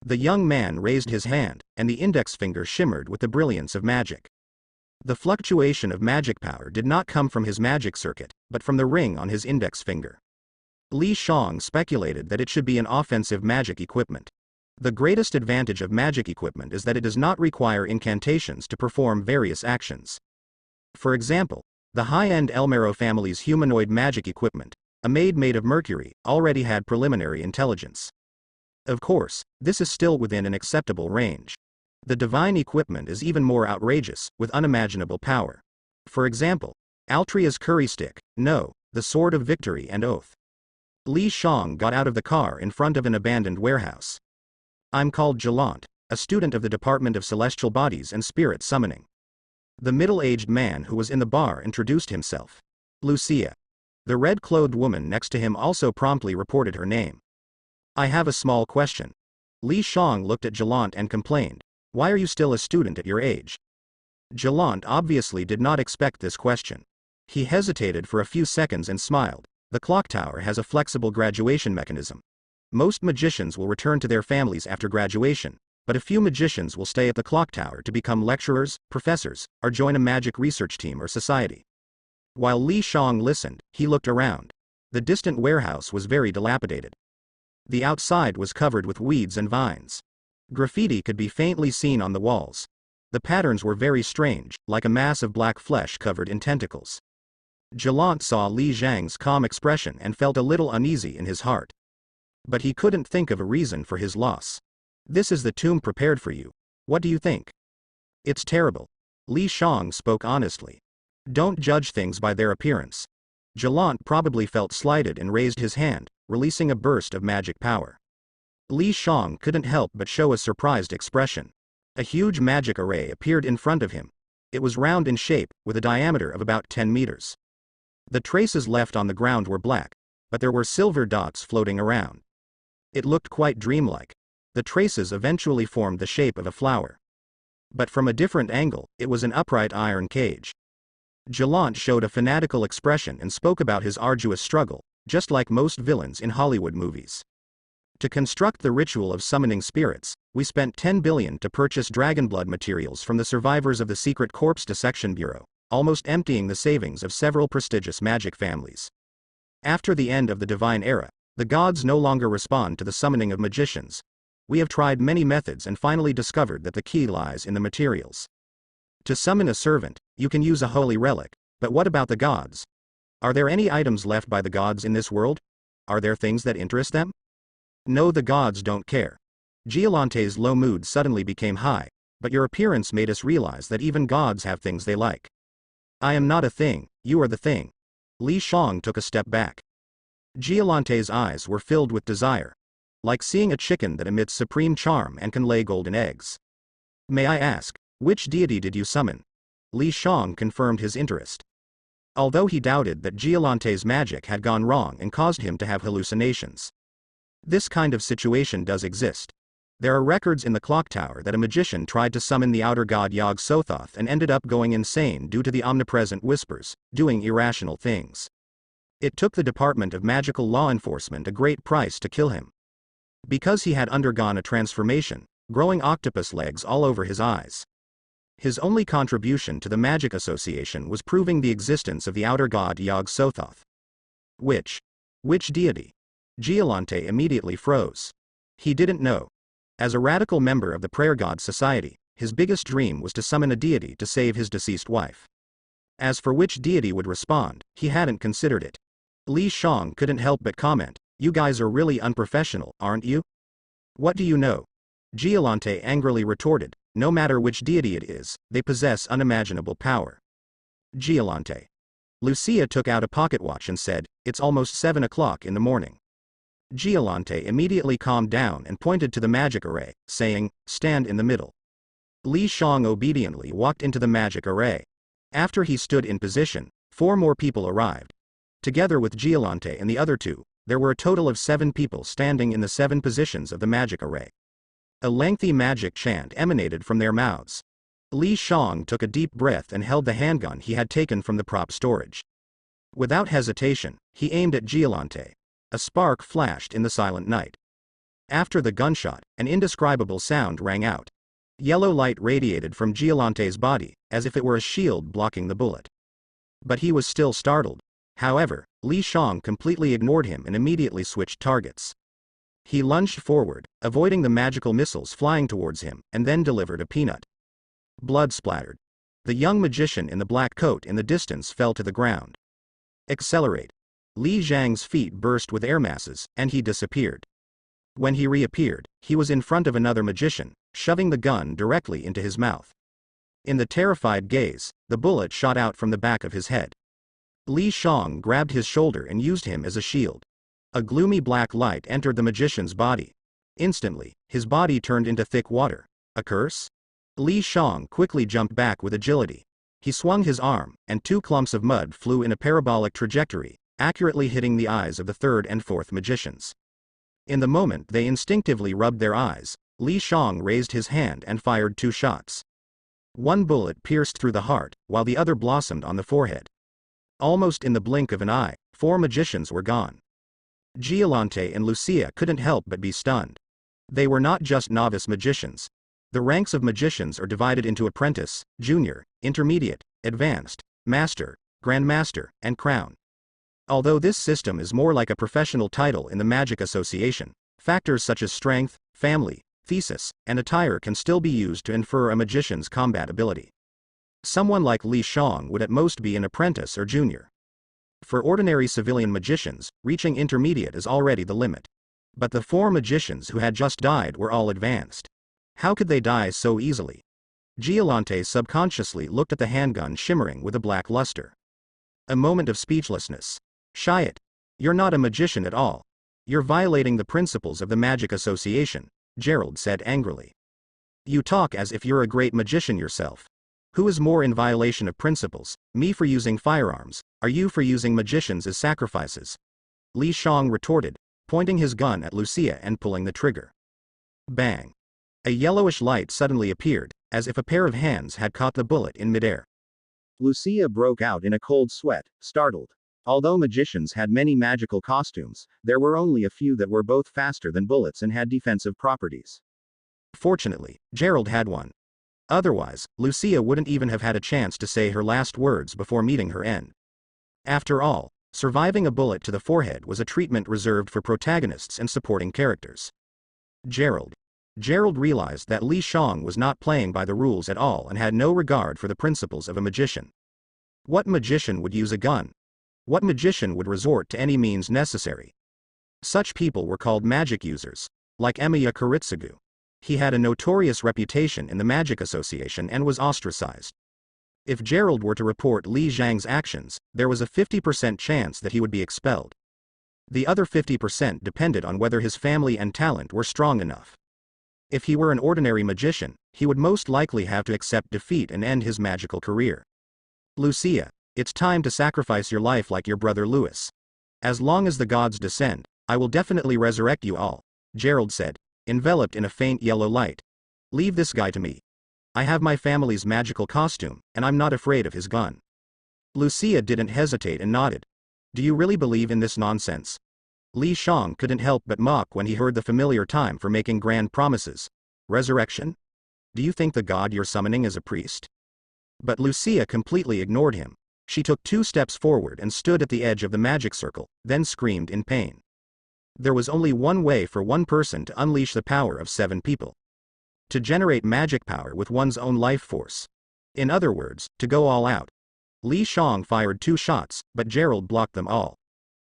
The young man raised his hand, and the index finger shimmered with the brilliance of magic. The fluctuation of magic power did not come from his magic circuit, but from the ring on his index finger. Li Shang speculated that it should be an offensive magic equipment. The greatest advantage of magic equipment is that it does not require incantations to perform various actions. For example, the high-end Elmero family's humanoid magic equipment, a maid made of mercury, already had preliminary intelligence. Of course, this is still within an acceptable range. The divine equipment is even more outrageous, with unimaginable power. For example, Altria's curry stick, no, the sword of victory and oath. Li Shang got out of the car in front of an abandoned warehouse. I'm called Jalant, a student of the Department of Celestial Bodies and Spirit Summoning. The middle-aged man who was in the bar introduced himself. Lucia. The red-clothed woman next to him also promptly reported her name. I have a small question. Li Shang looked at Jalant and complained, "Why are you still a student at your age?" Jalant obviously did not expect this question. He hesitated for a few seconds and smiled. The clock tower has a flexible graduation mechanism. Most magicians will return to their families after graduation, but a few magicians will stay at the clock tower to become lecturers, professors, or join a magic research team or society. While Li Shang listened, he looked around. The distant warehouse was very dilapidated. The outside was covered with weeds and vines. Graffiti could be faintly seen on the walls. The patterns were very strange, like a mass of black flesh covered in tentacles. Jalant saw Li Zhang's calm expression and felt a little uneasy in his heart. But he couldn't think of a reason for his loss. This is the tomb prepared for you. What do you think? It's terrible. Li Shang spoke honestly. Don't judge things by their appearance. Jalant probably felt slighted and raised his hand, releasing a burst of magic power. Li Shang couldn't help but show a surprised expression. A huge magic array appeared in front of him. It was round in shape, with a diameter of about 10 meters. The traces left on the ground were black, but there were silver dots floating around. It looked quite dreamlike. The traces eventually formed the shape of a flower. But from a different angle, it was an upright iron cage. Jalant showed a fanatical expression and spoke about his arduous struggle. just like most villains in Hollywood movies. To construct the ritual of summoning spirits, we spent 10 billion to purchase dragon blood materials from the survivors of the secret corpse dissection bureau, almost emptying the savings of several prestigious magic families. After the end of the divine era, the gods no longer respond to the summoning of magicians. We have tried many methods and finally discovered that the key lies in the materials. To summon a servant, you can use a holy relic, but what about the gods? Are there any items left by the gods in this world? Are there things that interest them? No, the gods don't care. Giolante's low mood suddenly became high, but your appearance made us realize that even gods have things they like. I am not a thing, you are the thing. Li Shang took a step back. Giolante's eyes were filled with desire. Like seeing a chicken that emits supreme charm and can lay golden eggs. May I ask, which deity did you summon? Li Shang confirmed his interest. Although he doubted that Giolante's magic had gone wrong and caused him to have hallucinations. This kind of situation does exist. There are records in the clock tower that a magician tried to summon the outer god Yog Sothoth and ended up going insane due to the omnipresent whispers, doing irrational things. It took the Department of Magical Law Enforcement a great price to kill him. Because he had undergone a transformation, growing octopus legs all over his eyes. His only contribution to the Magic Association was proving the existence of the outer god Yog Sothoth. Which deity? Giolante immediately froze. He didn't know. As a radical member of the Prayer God Society, his biggest dream was to summon a deity to save his deceased wife. As for which deity would respond, he hadn't considered it. Li Shang couldn't help but comment, "You guys are really unprofessional, aren't you?" "What do you know?" Giolante angrily retorted, "No matter which deity it is, they possess unimaginable power." Giolante. Lucia took out a pocket watch and said, "It's almost 7 o'clock in the morning." Giolante immediately calmed down and pointed to the magic array, saying, "Stand in the middle." Li Shang obediently walked into the magic array. After he stood in position, 4 more people arrived. Together with Giolante and the other 2, there were a total of 7 people standing in the 7 positions of the magic array. A lengthy magic chant emanated from their mouths. Li Shang took a deep breath and held the handgun he had taken from the prop storage. Without hesitation, he aimed at Giolante. A spark flashed in the silent night. After the gunshot, an indescribable sound rang out. Yellow light radiated from Giolante's body, as if it were a shield blocking the bullet. But he was still startled. However, Li Shang completely ignored him and immediately switched targets. He lunged forward, avoiding the magical missiles flying towards him, and then delivered a peanut. Blood splattered. The young magician in the black coat in the distance fell to the ground. Accelerate. Li Zhang's feet burst with air masses, and he disappeared. When he reappeared, he was in front of another magician, shoving the gun directly into his mouth. In the terrified gaze, the bullet shot out from the back of his head. Li Shang grabbed his shoulder and used him as a shield. A gloomy black light entered the magician's body. Instantly, his body turned into thick water. A curse? Li Shang quickly jumped back with agility. He swung his arm, and 2 clumps of mud flew in a parabolic trajectory, accurately hitting the eyes of the 3rd and 4th magicians. In the moment they instinctively rubbed their eyes, Li Shang raised his hand and fired 2 shots. One bullet pierced through the heart, while the other blossomed on the forehead. Almost in the blink of an eye, 4 magicians were gone. Giolante and Lucia couldn't help but be stunned. They were not just novice magicians. The ranks of magicians are divided into apprentice, junior, intermediate, advanced, master, grandmaster, and crown. Although this system is more like a professional title in the Magic Association, factors such as strength, family, thesis, and attire can still be used to infer a magician's combat ability. Someone like Li Shang would at most be an apprentice or junior. For ordinary civilian magicians, reaching intermediate is already the limit. But the 4 magicians who had just died were all advanced. How could they die so easily? Giolante subconsciously looked at the handgun shimmering with a black luster. A moment of speechlessness. "Shiat. You're not a magician at all. You're violating the principles of the Magic Association," Gerald said angrily. "You talk as if you're a great magician yourself. Who is more in violation of principles, me for using firearms, or you for using magicians as sacrifices?" Li Shang retorted, pointing his gun at Lucia and pulling the trigger. Bang. A yellowish light suddenly appeared, as if a pair of hands had caught the bullet in midair. Lucia broke out in a cold sweat, startled. Although magicians had many magical costumes, there were only a few that were both faster than bullets and had defensive properties. Fortunately, Gerald had one. Otherwise, Lucia wouldn't even have had a chance to say her last words before meeting her end. After all, surviving a bullet to the forehead was a treatment reserved for protagonists and supporting characters. Gerald realized that Li Shang was not playing by the rules at all and had no regard for the principles of a magician. What magician would use a gun? What magician would resort to any means necessary? Such people were called magic users, like Emiya Kuritsugu. He had a notorious reputation in the Magic Association and was ostracized. If Gerald were to report Li Zhang's actions, there was a 50% chance that he would be expelled. The other 50% depended on whether his family and talent were strong enough. If he were an ordinary magician, he would most likely have to accept defeat and end his magical career. Lucia, it's time to sacrifice your life like your brother Louis. As long as the gods descend, I will definitely resurrect you all, Gerald said, enveloped in a faint yellow light. Leave this guy to me. I have my family's magical costume, and I'm not afraid of his gun. Lucia didn't hesitate and nodded. Do you really believe in this nonsense? Li Shang couldn't help but mock when he heard the familiar time for making grand promises. Resurrection? Do you think the god you're summoning is a priest? But Lucia completely ignored him. She took 2 steps forward and stood at the edge of the magic circle, then screamed in pain. There was only one way for one person to unleash the power of 7 people. To generate magic power with one's own life force. In other words, to go all out. Li Shang fired 2 shots, but Gerald blocked them all.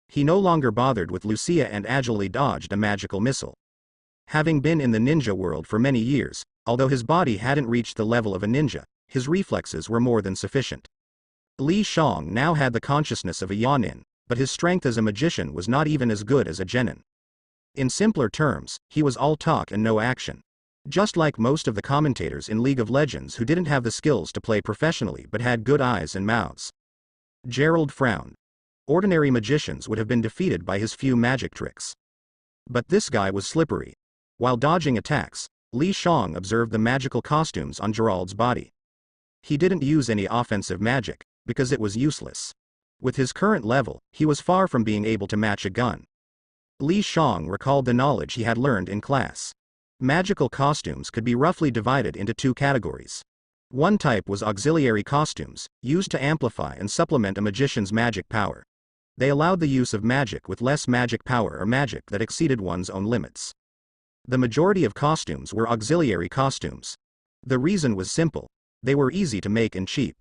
He no longer bothered with Lucia and agilely dodged a magical missile. Having been in the ninja world for many years, although his body hadn't reached the level of a ninja, his reflexes were more than sufficient. Li Shang now had the consciousness of a Yanin, but his strength as a magician was not even as good as a genin. In simpler terms, he was all talk and no action. Just like most of the commentators in League of Legends who didn't have the skills to play professionally but had good eyes and mouths. Gerald frowned. Ordinary magicians would have been defeated by his few magic tricks. But this guy was slippery. While dodging attacks, Li Shang observed the magical costumes on Gerald's body. He didn't use any offensive magic, because it was useless. With his current level, he was far from being able to match a gun. Li Shang recalled the knowledge he had learned in class. Magical costumes could be roughly divided into 2 categories. One type was auxiliary costumes, used to amplify and supplement a magician's magic power. They allowed the use of magic with less magic power or magic that exceeded one's own limits. The majority of costumes were auxiliary costumes. The reason was simple. They were easy to make and cheap.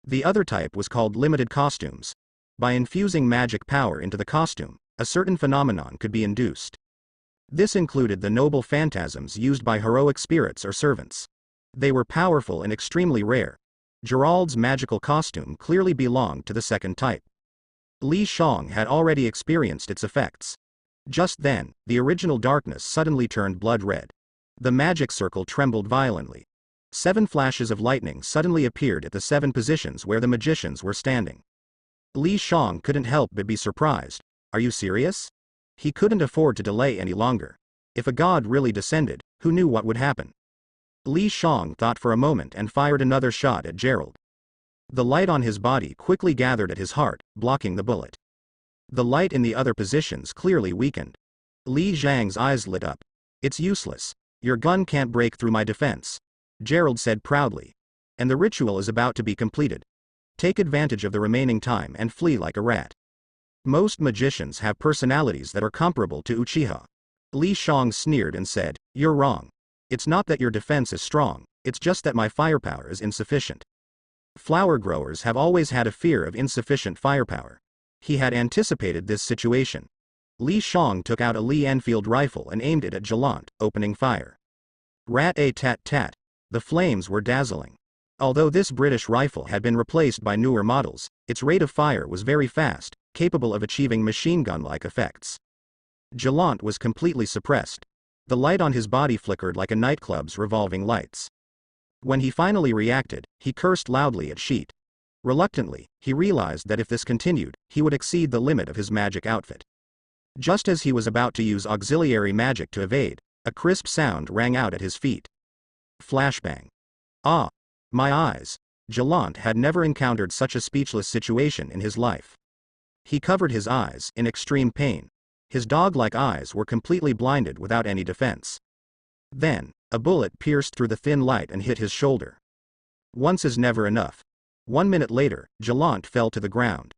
The other type was called limited costumes. By infusing magic power into the costume, a certain phenomenon could be induced. This included the noble phantasms used by heroic spirits or servants. They were powerful and extremely rare. Gerald's magical costume clearly belonged to the second type. Li Shang had already experienced its effects. Just then, the original darkness suddenly turned blood red. The magic circle trembled violently. 7 flashes of lightning suddenly appeared at the 7 positions where the magicians were standing. Li Shang couldn't help but be surprised. Are you serious? He couldn't afford to delay any longer. If a god really descended, who knew what would happen? Li Shang thought for a moment and fired another shot at Gerald. The light on his body quickly gathered at his heart, blocking the bullet. The light in the other positions clearly weakened. Li Zhang's eyes lit up. It's useless. Your gun can't break through my defense, Gerald said proudly. And the ritual is about to be completed. Take advantage of the remaining time and flee like a rat. Most magicians have personalities that are comparable to Uchiha. Li Shang sneered and said, You're wrong. It's not that your defense is strong, it's just that my firepower is insufficient. Flower growers have always had a fear of insufficient firepower. He had anticipated this situation. Li Shang took out a Lee Enfield rifle and aimed it at Jalant, opening fire. Rat-a-tat-tat. The flames were dazzling. Although this British rifle had been replaced by newer models, its rate of fire was very fast, capable of achieving machine gun-like effects. Jalant was completely suppressed. The light on his body flickered like a nightclub's revolving lights. When he finally reacted, he cursed loudly at Sheet. Reluctantly, he realized that if this continued, he would exceed the limit of his magic outfit. Just as he was about to use auxiliary magic to evade, a crisp sound rang out at his feet. Flashbang. Ah! My eyes. Jalant had never encountered such a speechless situation in his life. He covered his eyes, in extreme pain. His dog-like eyes were completely blinded without any defense. Then, a bullet pierced through the thin light and hit his shoulder. Once is never enough. 1 minute later, Jalant fell to the ground.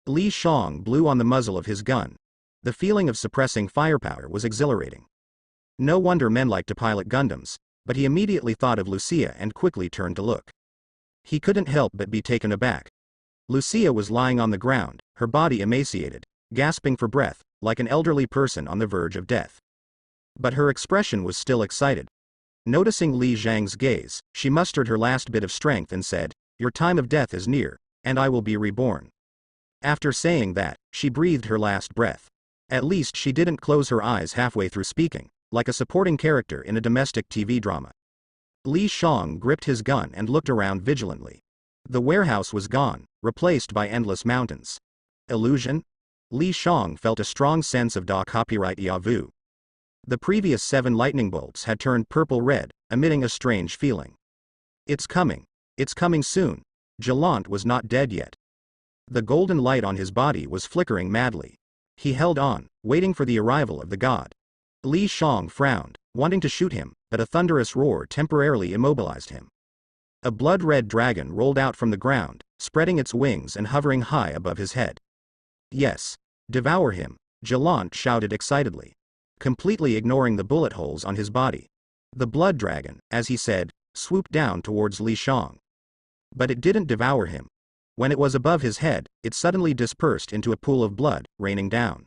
Li Shang blew on the muzzle of his gun. The feeling of suppressing firepower was exhilarating. No wonder men like to pilot Gundams, but he immediately thought of Lucia and quickly turned to look. He couldn't help but be taken aback. Lucia was lying on the ground, her body emaciated, gasping for breath, like an elderly person on the verge of death. But her expression was still excited. Noticing Li Zhang's gaze, she mustered her last bit of strength and said, "Your time of death is near, and I will be reborn." After saying that, she breathed her last breath. At least she didn't close her eyes halfway through speaking, like a supporting character in a domestic TV drama. Li Shang gripped his gun and looked around vigilantly. The warehouse was gone, replaced by endless mountains. Illusion? Li Shang felt a strong sense of da copyright vu. The previous 7 lightning bolts had turned purple-red, emitting a strange feeling. It's coming soon. Jalant was not dead yet. The golden light on his body was flickering madly. He held on, waiting for the arrival of the god. Li Shang frowned, wanting to shoot him, but a thunderous roar temporarily immobilized him. A blood-red dragon rolled out from the ground, spreading its wings and hovering high above his head. "Yes. Devour him," Jalant shouted excitedly, completely ignoring the bullet holes on his body. The blood dragon, as he said, swooped down towards Li Shang. But it didn't devour him. When it was above his head, it suddenly dispersed into a pool of blood, raining down.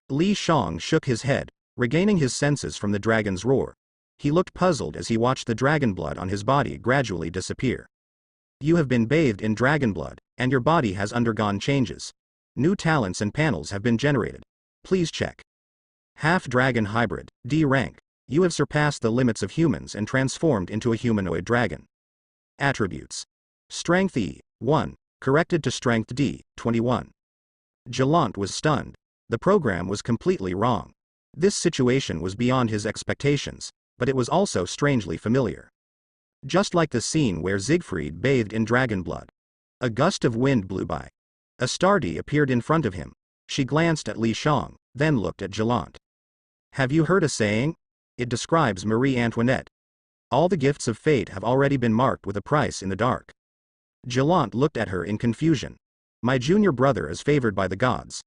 Li Shang shook his head, regaining his senses from the dragon's roar. He looked puzzled as he watched the dragon blood on his body gradually disappear. "You have been bathed in dragon blood, and your body has undergone changes. New talents and panels have been generated. Please check. Half-dragon hybrid, D rank. You have surpassed the limits of humans and transformed into a humanoid dragon. Attributes. Strength E, 1. Corrected to Strength D, 21. Jalant was stunned. The program was completely wrong. This situation was beyond his expectations, but it was also strangely familiar. Just like the scene where Siegfried bathed in dragon blood. A gust of wind blew by. Astarte appeared in front of him. She glanced at Li Shang, then looked at Jalant. "Have you heard a saying? It describes Marie Antoinette. All the gifts of fate have already been marked with a price in the dark." Jalant looked at her in confusion. "My junior brother is favored by the gods.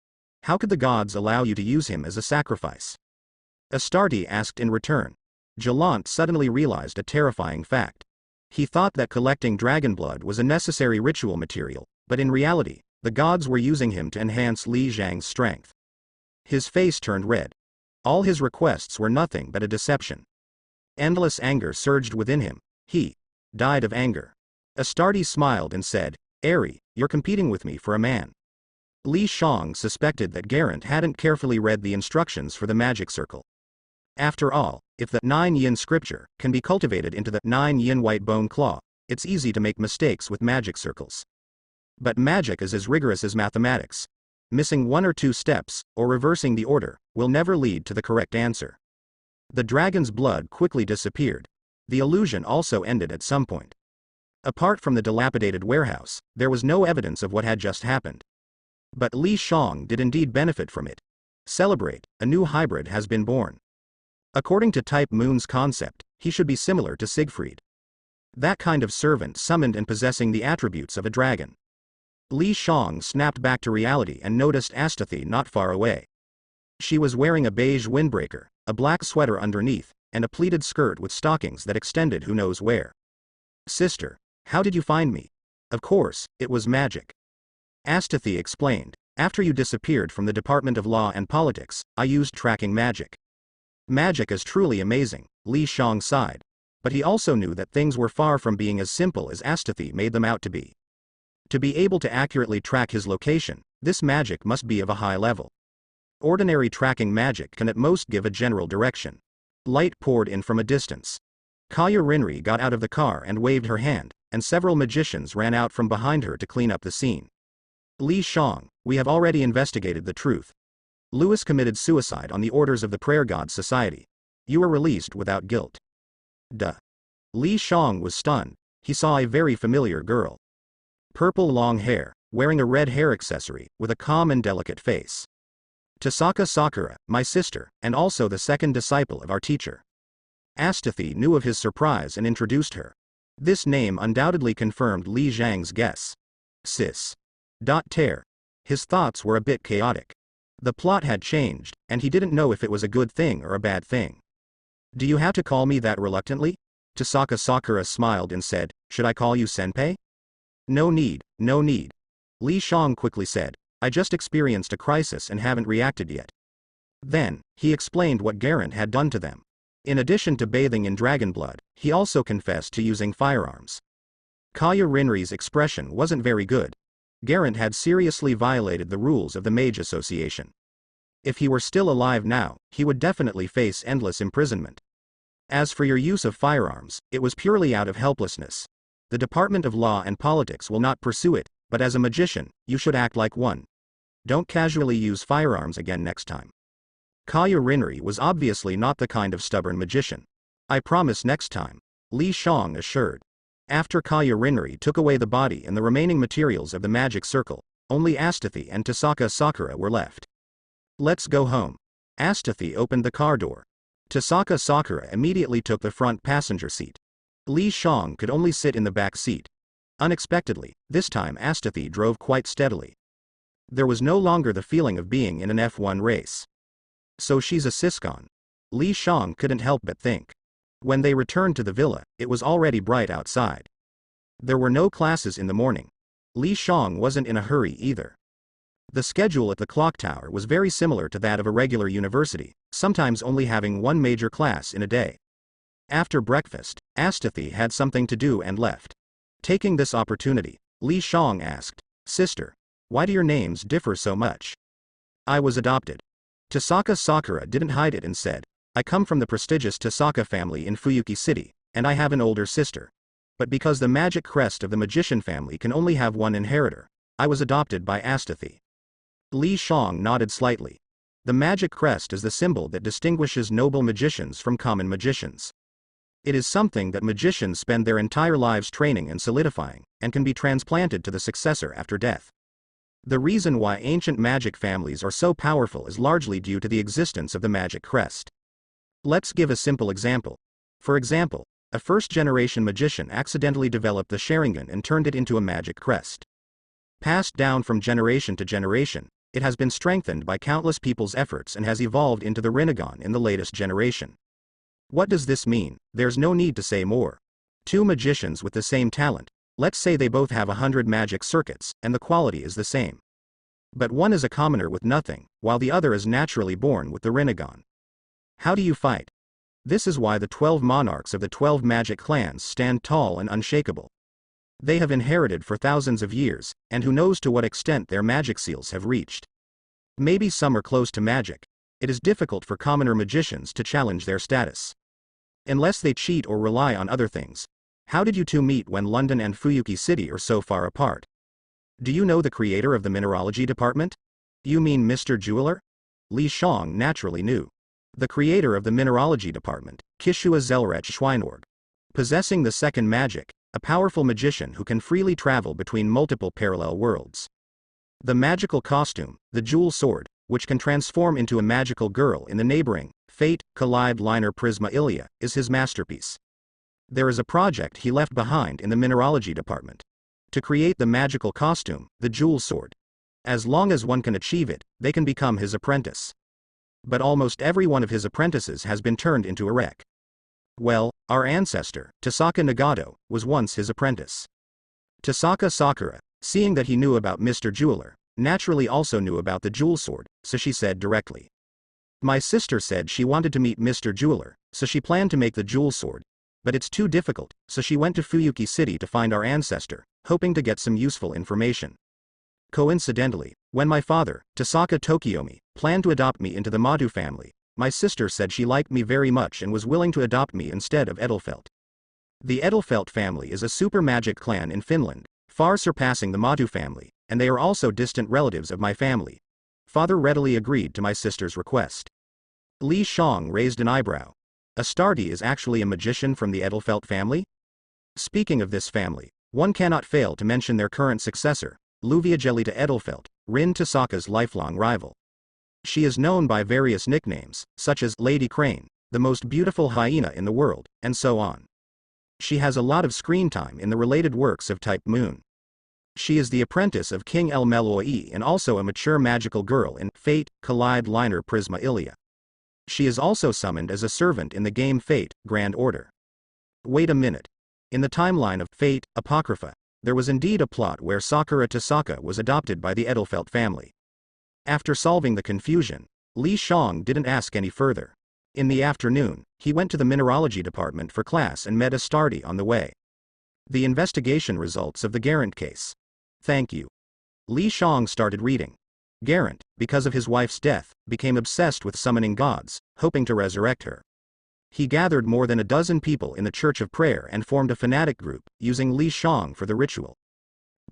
How could the gods allow you to use him as a sacrifice?" Astarte asked in return. Jalant suddenly realized a terrifying fact. He thought that collecting dragon blood was a necessary ritual material, but in reality, the gods were using him to enhance Li Zhang's strength. His face turned red. All his requests were nothing but a deception. Endless anger surged within him. He died of anger. Astarte smiled and said, "Eri, you're competing with me for a man." Li Shang suspected that Garant hadn't carefully read the instructions for the magic circle. After all, if the 9 yin scripture can be cultivated into the 9 yin white bone claw, it's easy to make mistakes with magic circles. But magic is as rigorous as mathematics. Missing 1 or 2 steps, or reversing the order, will never lead to the correct answer. The dragon's blood quickly disappeared. The illusion also ended at some point. Apart from the dilapidated warehouse, there was no evidence of what had just happened. But Li Shang did indeed benefit from it. Celebrate, a new hybrid has been born. According to Type Moon's concept, he should be similar to Siegfried. That kind of servant summoned and possessing the attributes of a dragon. Li Shang snapped back to reality and noticed Astarte not far away. She was wearing a beige windbreaker, a black sweater underneath, and a pleated skirt with stockings that extended who knows where. "Sister, how did you find me?" "Of course, it was magic." Astarte explained. "After you disappeared from the Department of Law and Politics, I used tracking magic." Magic is truly amazing, Li Shang sighed. But he also knew that things were far from being as simple as Astarte made them out to be. To be able to accurately track his location, this magic must be of a high level. Ordinary tracking magic can at most give a general direction. Light poured in from a distance. Kaya Rinri got out of the car and waved her hand, and several magicians ran out from behind her to clean up the scene. "Li Shang, we have already investigated the truth. Louis committed suicide on the orders of the Prayer God Society. You were released without guilt." Duh. Li Shang was stunned. He saw a very familiar girl. Purple long hair, wearing a red hair accessory, with a calm and delicate face. Tasaka Sakura, my sister, and also the second disciple of our teacher. Asthathy knew of his surprise and introduced her. This name undoubtedly confirmed Li Zhang's guess. Sis. Tear. His thoughts were a bit chaotic. The plot had changed, and he didn't know if it was a good thing or a bad thing. Do you have to call me that reluctantly? Tasaka Sakura smiled and said, should I call you senpai? No need, no need. Li Shang quickly said, I just experienced a crisis and haven't reacted yet. Then, he explained what Garant had done to them. In addition to bathing in dragon blood, he also confessed to using firearms. Kaya Rinri's expression wasn't very good. Garant had seriously violated the rules of the Mage Association. If he were still alive now, he would definitely face endless imprisonment. As for your use of firearms, it was purely out of helplessness. The Department of Law and Politics will not pursue it, but as a magician, you should act like one. Don't casually use firearms again next time. Kaya Rinri was obviously not the kind of stubborn magician. I promise next time, Li Shang assured. After Kaya Rinri took away the body and the remaining materials of the magic circle, only Asthathy and Tasaka Sakura were left. Let's go home. Asthathy opened the car door. Tasaka Sakura immediately took the front passenger seat. Li Shang could only sit in the back seat. Unexpectedly, this time Asthathy drove quite steadily. There was no longer the feeling of being in an F1 race. So she's a siscon. Li Shang couldn't help but think. When they returned to the villa, it was already bright outside. There were no classes in the morning. Li Shang wasn't in a hurry either. The schedule at the clock tower was very similar to that of a regular university, sometimes only having one major class in a day. After breakfast, Asthathy had something to do and left. Taking this opportunity, Li Shang asked, Sister, why do your names differ so much? I was adopted. Tasaka Sakura didn't hide it and said, I come from the prestigious Tasaka family in Fuyuki City, and I have an older sister. But because the magic crest of the magician family can only have one inheritor, I was adopted by Asthathy. Li Shang nodded slightly. The magic crest is the symbol that distinguishes noble magicians from common magicians. It is something that magicians spend their entire lives training and solidifying, and can be transplanted to the successor after death. The reason why ancient magic families are so powerful is largely due to the existence of the magic crest. Let's give a simple example. For example, a first-generation magician accidentally developed the Sharingan and turned it into a magic crest. Passed down from generation to generation, it has been strengthened by countless people's efforts and has evolved into the Rinnegan in the latest generation. What does this mean? There's no need to say more. Two magicians with the same talent, let's say they both have 100 magic circuits, and the quality is the same. But one is a commoner with nothing, while the other is naturally born with the Rinnegan. How do you fight? This is why the 12 monarchs of the 12 magic clans stand tall and unshakable. They have inherited for thousands of years, and who knows to what extent their magic seals have reached. Maybe some are close to magic. It is difficult for commoner magicians to challenge their status. Unless they cheat or rely on other things. How did you two meet when London and Fuyuki City are so far apart? Do you know the creator of the mineralogy department? You mean Mr. Jeweler? Li Shang naturally knew. The creator of the mineralogy department, Kishua Zelrech Schweinorg. Possessing the second magic, a powerful magician who can freely travel between multiple parallel worlds. The magical costume, the jewel sword, which can transform into a magical girl in the neighboring, Fate, Collide Liner Prisma Ilia, is his masterpiece. There is a project he left behind in the mineralogy department. To create the magical costume, the jewel sword. As long as one can achieve it, they can become his apprentice. But almost every one of his apprentices has been turned into a wreck. Well, our ancestor, Tasaka Nagato, was once his apprentice. Tasaka Sakura, seeing that he knew about Mr. Jeweler, naturally also knew about the jewel sword, so she said directly. My sister said she wanted to meet Mr. Jeweler, so she planned to make the jewel sword. But it's too difficult, so she went to Fuyuki City to find our ancestor, hoping to get some useful information. Coincidentally, when my father, Tasaka Tokiomi, planned to adopt me into the Madhu family, my sister said she liked me very much and was willing to adopt me instead of Edelfelt. The Edelfelt family is a super magic clan in Finland, far surpassing the Madhu family, and they are also distant relatives of my family. Father readily agreed to my sister's request. Li Shang raised an eyebrow. Astardi is actually a magician from the Edelfelt family? Speaking of this family, one cannot fail to mention their current successor, Luviagelita Edelfelt, Rin Tasaka's lifelong rival. She is known by various nicknames, such as Lady Crane, the most beautiful hyena in the world, and so on. She has a lot of screen time in the related works of Type Moon. She is the apprentice of King El Meloi and also a mature magical girl in Fate, Collide Liner Prisma Ilia. She is also summoned as a servant in the game Fate, Grand Order. Wait a minute. In the timeline of Fate, Apocrypha, there was indeed a plot where Sakura Tasaka was adopted by the Edelfelt family. After solving the confusion, Li Shang didn't ask any further. In the afternoon, he went to the mineralogy department for class and met Astardi on the way. The investigation results of the Garant case. Thank you. Li Shang started reading. Garant, because of his wife's death, became obsessed with summoning gods, hoping to resurrect her. He gathered more than a dozen people in the Church of Prayer and formed a fanatic group, using Li Shang for the ritual.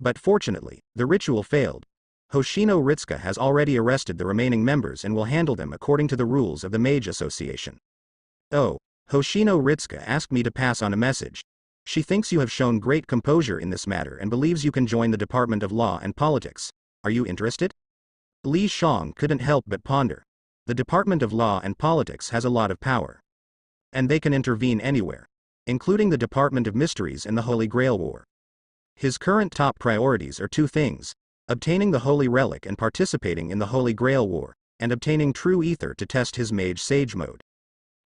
But fortunately, the ritual failed. Hoshino Ritsuka has already arrested the remaining members and will handle them according to the rules of the Mage Association. Oh, Hoshino Ritsuka asked me to pass on a message. She thinks you have shown great composure in this matter and believes you can join the Department of Law and Politics. Are you interested? Li Shang couldn't help but ponder. The Department of Law and Politics has a lot of power. And they can intervene anywhere, including the Department of Mysteries and the Holy Grail War. His current top priorities are two things: obtaining the Holy Relic and participating in the Holy Grail War, and obtaining True Ether to test his Mage Sage mode.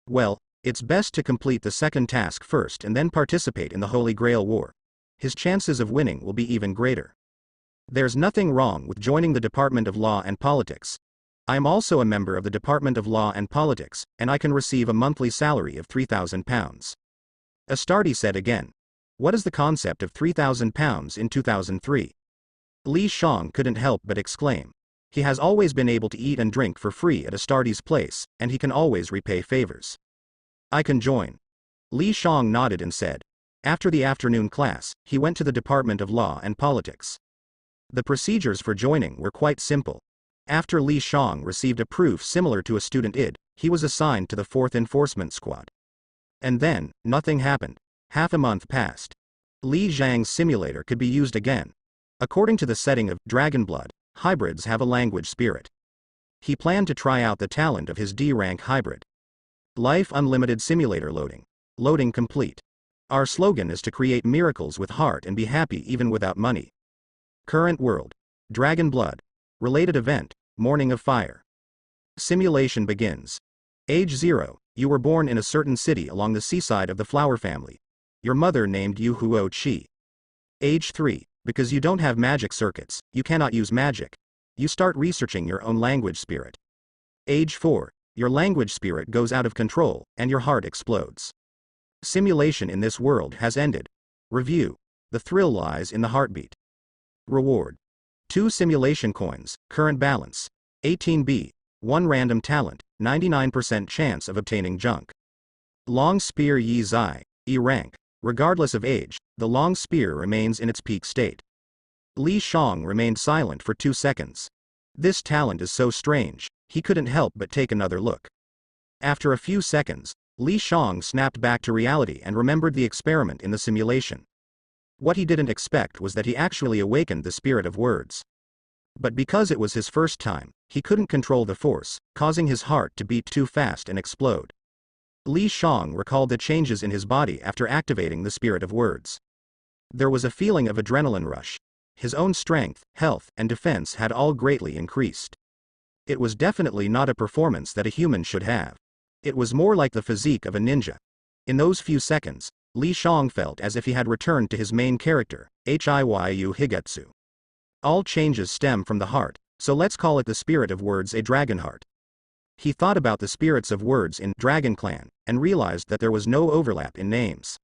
Well, it's best to complete the second task first and then participate in the Holy Grail War. His chances of winning will be even greater. There's nothing wrong with joining the Department of Law and Politics. I am also a member of the Department of Law and Politics, and I can receive a monthly salary of £3,000. Astardi said again. What is the concept of £3,000 in 2003? Li Shang couldn't help but exclaim. He has always been able to eat and drink for free at Astardi's place, and he can always repay favors. I can join. Li Shang nodded and said. After the afternoon class, he went to the Department of Law and Politics. The procedures for joining were quite simple. After Li Shang received a proof similar to a student ID, he was assigned to the 4th Enforcement Squad. And then, nothing happened. Half a month passed. Li Zhang's simulator could be used again. According to the setting of Dragonblood, hybrids have a language spirit. He planned to try out the talent of his D-rank hybrid. Life Unlimited Simulator Loading. Loading complete. Our slogan is to create miracles with heart and be happy even without money. Current world. Dragonblood. Related event, Morning of Fire. Simulation begins. Age 0, you were born in a certain city along the seaside of the Flower family. Your mother named you Huo Chi. Age 3, because you don't have magic circuits, you cannot use magic. You start researching your own language spirit. Age 4, your language spirit goes out of control, and your heart explodes. Simulation in this world has ended. Review. The thrill lies in the heartbeat. Reward. 2 simulation coins, current balance. 18B. 1 random talent, 99% chance of obtaining junk. Long Spear Yi Zai, E rank. Regardless of age, the long spear remains in its peak state. Li Shang remained silent for 2 seconds. This talent is so strange, he couldn't help but take another look. After a few seconds, Li Shang snapped back to reality and remembered the experiment in the simulation. What he didn't expect was that he actually awakened the spirit of words. But because it was his first time, he couldn't control the force, causing his heart to beat too fast and explode. Li Shang recalled the changes in his body after activating the spirit of words. There was a feeling of adrenaline rush. His own strength, health, and defense had all greatly increased. It was definitely not a performance that a human should have. It was more like the physique of a ninja. In those few seconds, Li Shang felt as if he had returned to his main character, Hiyu Higetsu. All changes stem from the heart, so let's call it the spirit of words, a dragon heart. He thought about the spirits of words in Dragon Clan, and realized that there was no overlap in names.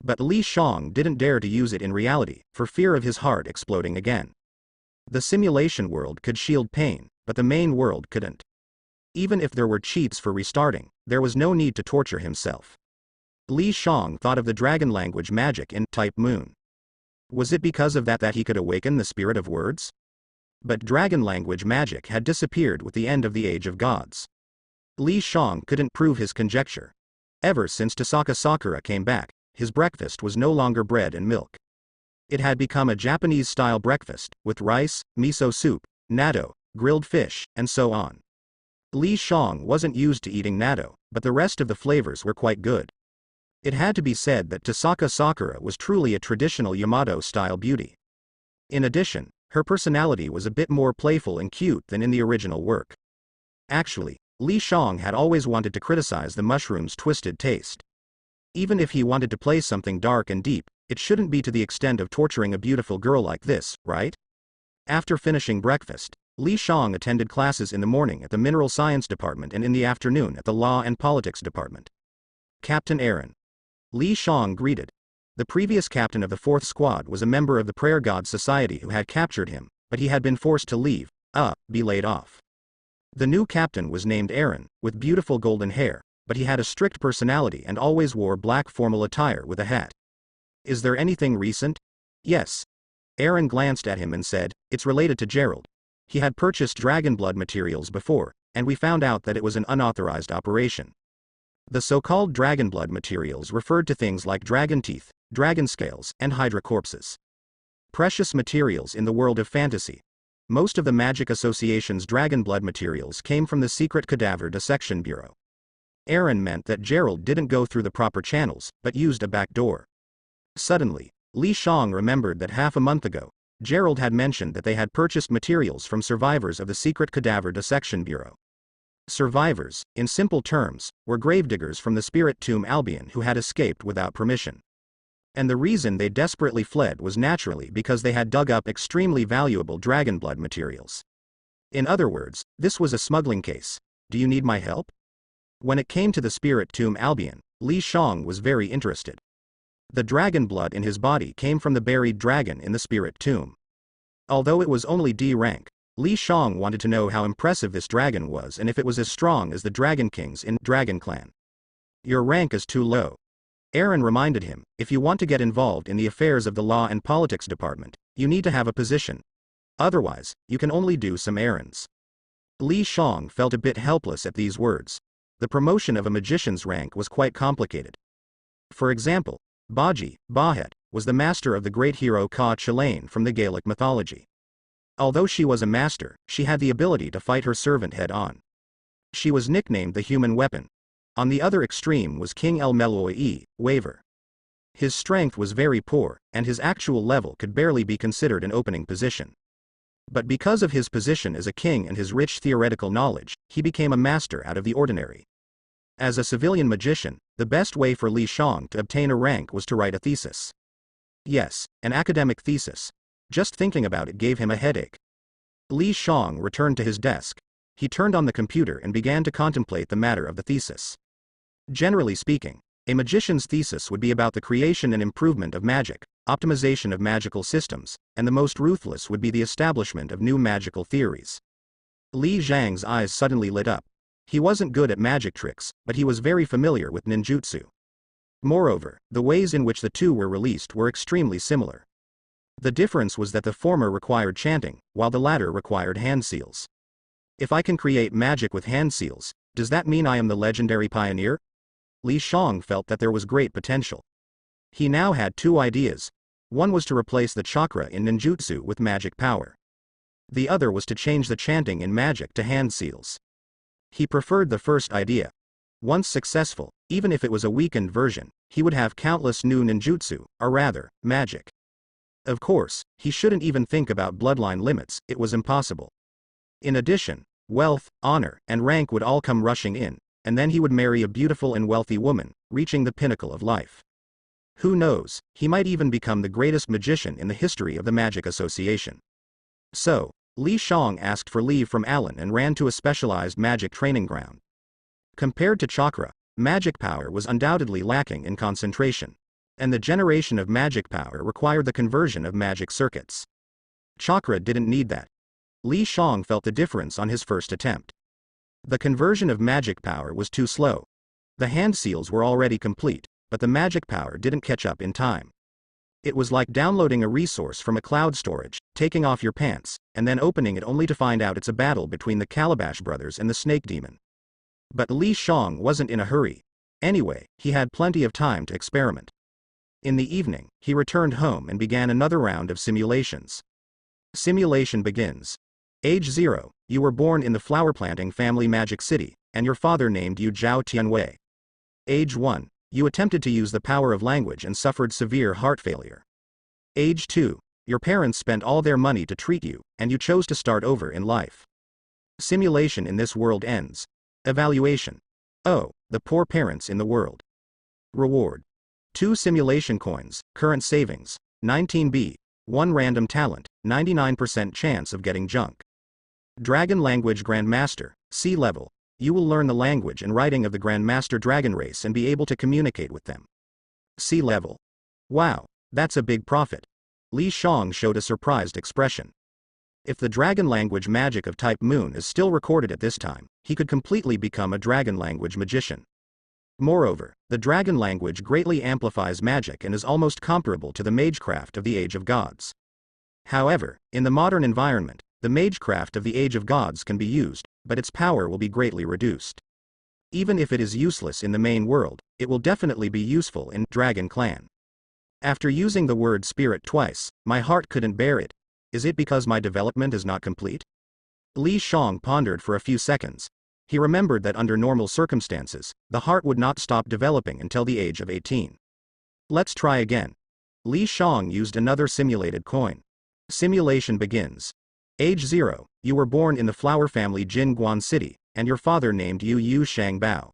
But Li Shang didn't dare to use it in reality, for fear of his heart exploding again. The simulation world could shield pain, but the main world couldn't. Even if there were cheats for restarting, there was no need to torture himself. Li Shang thought of the dragon language magic in Type Moon. Was it because of that he could awaken the spirit of words? But dragon language magic had disappeared with the end of the Age of Gods. Li Shang couldn't prove his conjecture. Ever since Tasaka Sakura came back, his breakfast was no longer bread and milk. It had become a Japanese-style breakfast, with rice, miso soup, natto, grilled fish, and so on. Li Shang wasn't used to eating natto, but the rest of the flavors were quite good. It had to be said that Tasaka Sakura was truly a traditional Yamato-style beauty. In addition, her personality was a bit more playful and cute than in the original work. Actually, Li Shang had always wanted to criticize the mushroom's twisted taste. Even if he wanted to play something dark and deep, it shouldn't be to the extent of torturing a beautiful girl like this, right? After finishing breakfast, Li Shang attended classes in the morning at the Mineral Science Department and in the afternoon at the Law and Politics Department. Captain Aaron. Li Shang greeted. The previous captain of the 4th Squad was a member of the Prayer God Society who had captured him, but he had been forced to leave, be laid off. The new captain was named Aaron, with beautiful golden hair, but he had a strict personality and always wore black formal attire with a hat. Is there anything recent? Yes. Aaron glanced at him and said, it's related to Gerald. He had purchased dragon blood materials before, and we found out that it was an unauthorized operation. The so-called dragon blood materials referred to things like dragon teeth, dragon scales, and hydra corpses. Precious materials in the world of fantasy. Most of the Magic Association's dragon blood materials came from the secret cadaver dissection bureau. Aaron meant that Gerald didn't go through the proper channels, but used a back door. Suddenly, Li Shang remembered that half a month ago, Gerald had mentioned that they had purchased materials from survivors of the secret cadaver dissection bureau. Survivors, in simple terms, were gravediggers from the spirit tomb Albion who had escaped without permission. And the reason they desperately fled was naturally because they had dug up extremely valuable dragon blood materials. In other words, this was a smuggling case. Do you need my help? When it came to the spirit tomb Albion, Li Shang was very interested. The dragon blood in his body came from the buried dragon in the spirit tomb. Although it was only D rank, Li Shang wanted to know how impressive this dragon was and if it was as strong as the Dragon Kings in Dragon Clan. Your rank is too low. Aaron reminded him, if you want to get involved in the affairs of the Law and Politics Department, you need to have a position. Otherwise, you can only do some errands. Li Shang felt a bit helpless at these words. The promotion of a magician's rank was quite complicated. For example, Baji, Bahet, was the master of the great hero Ka Chilane from the Gaelic mythology. Although she was a master, she had the ability to fight her servant head-on. She was nicknamed the human weapon. On the other extreme was King El Meloi, Waver. His strength was very poor, and his actual level could barely be considered an opening position. But because of his position as a king and his rich theoretical knowledge, he became a master out of the ordinary. As a civilian magician, the best way for Li Shang to obtain a rank was to write a thesis. Yes, an academic thesis. Just thinking about it gave him a headache. Li Shang returned to his desk. He turned on the computer and began to contemplate the matter of the thesis. Generally speaking, a magician's thesis would be about the creation and improvement of magic, optimization of magical systems, and the most ruthless would be the establishment of new magical theories. Li Zhang's eyes suddenly lit up. He wasn't good at magic tricks, but he was very familiar with ninjutsu. Moreover, the ways in which the two were released were extremely similar. The difference was that the former required chanting, while the latter required hand seals. If I can create magic with hand seals, does that mean I am the legendary pioneer? Li Shang felt that there was great potential. He now had two ideas. One was to replace the chakra in ninjutsu with magic power. The other was to change the chanting in magic to hand seals. He preferred the first idea. Once successful, even if it was a weakened version, he would have countless new ninjutsu, or rather, magic. Of course, he shouldn't even think about bloodline limits, it was impossible. In addition, wealth, honor, and rank would all come rushing in, and then he would marry a beautiful and wealthy woman, reaching the pinnacle of life. Who knows, he might even become the greatest magician in the history of the Magic Association. So, Li Shang asked for leave from Alan and ran to a specialized magic training ground. Compared to chakra, magic power was undoubtedly lacking in concentration. And the generation of magic power required the conversion of magic circuits. Chakra didn't need that. Li Shang felt the difference on his first attempt. The conversion of magic power was too slow. The hand seals were already complete, but the magic power didn't catch up in time. It was like downloading a resource from a cloud storage, taking off your pants, and then opening it only to find out it's a battle between the Calabash brothers and the Snake Demon. But Li Shang wasn't in a hurry. Anyway, he had plenty of time to experiment. In the evening, he returned home and began another round of simulations. Simulation begins. Age 0, you were born in the flower planting family Magic City, and your father named you Zhao Tianwei. Age 1, you attempted to use the power of language and suffered severe heart failure. Age 2, your parents spent all their money to treat you, and you chose to start over in life. Simulation in this world ends. Evaluation. Oh, the poor parents in the world. Reward. 2 simulation coins, current savings, 19B, 1 random talent, 99% chance of getting junk. Dragon Language Grandmaster, C level. You will learn the language and writing of the Grandmaster Dragon race and be able to communicate with them. C level. Wow, that's a big profit. Li Shang showed a surprised expression. If the dragon language magic of type Moon is still recorded at this time, he could completely become a dragon language magician. Moreover, the dragon language greatly amplifies magic and is almost comparable to the magecraft of the Age of Gods. However, in the modern environment, the magecraft of the Age of Gods can be used, but its power will be greatly reduced. Even if it is useless in the main world, it will definitely be useful in Dragon Clan. After using the word spirit twice, my heart couldn't bear it. Is it because my development is not complete? Li Shang pondered for a few seconds. He remembered that under normal circumstances, the heart would not stop developing until the age of 18. Let's try again. Li Shang used another simulated coin. Simulation begins. Age 0, you were born in the flower family Jin Guan City, and your father named you Yu Shangbao.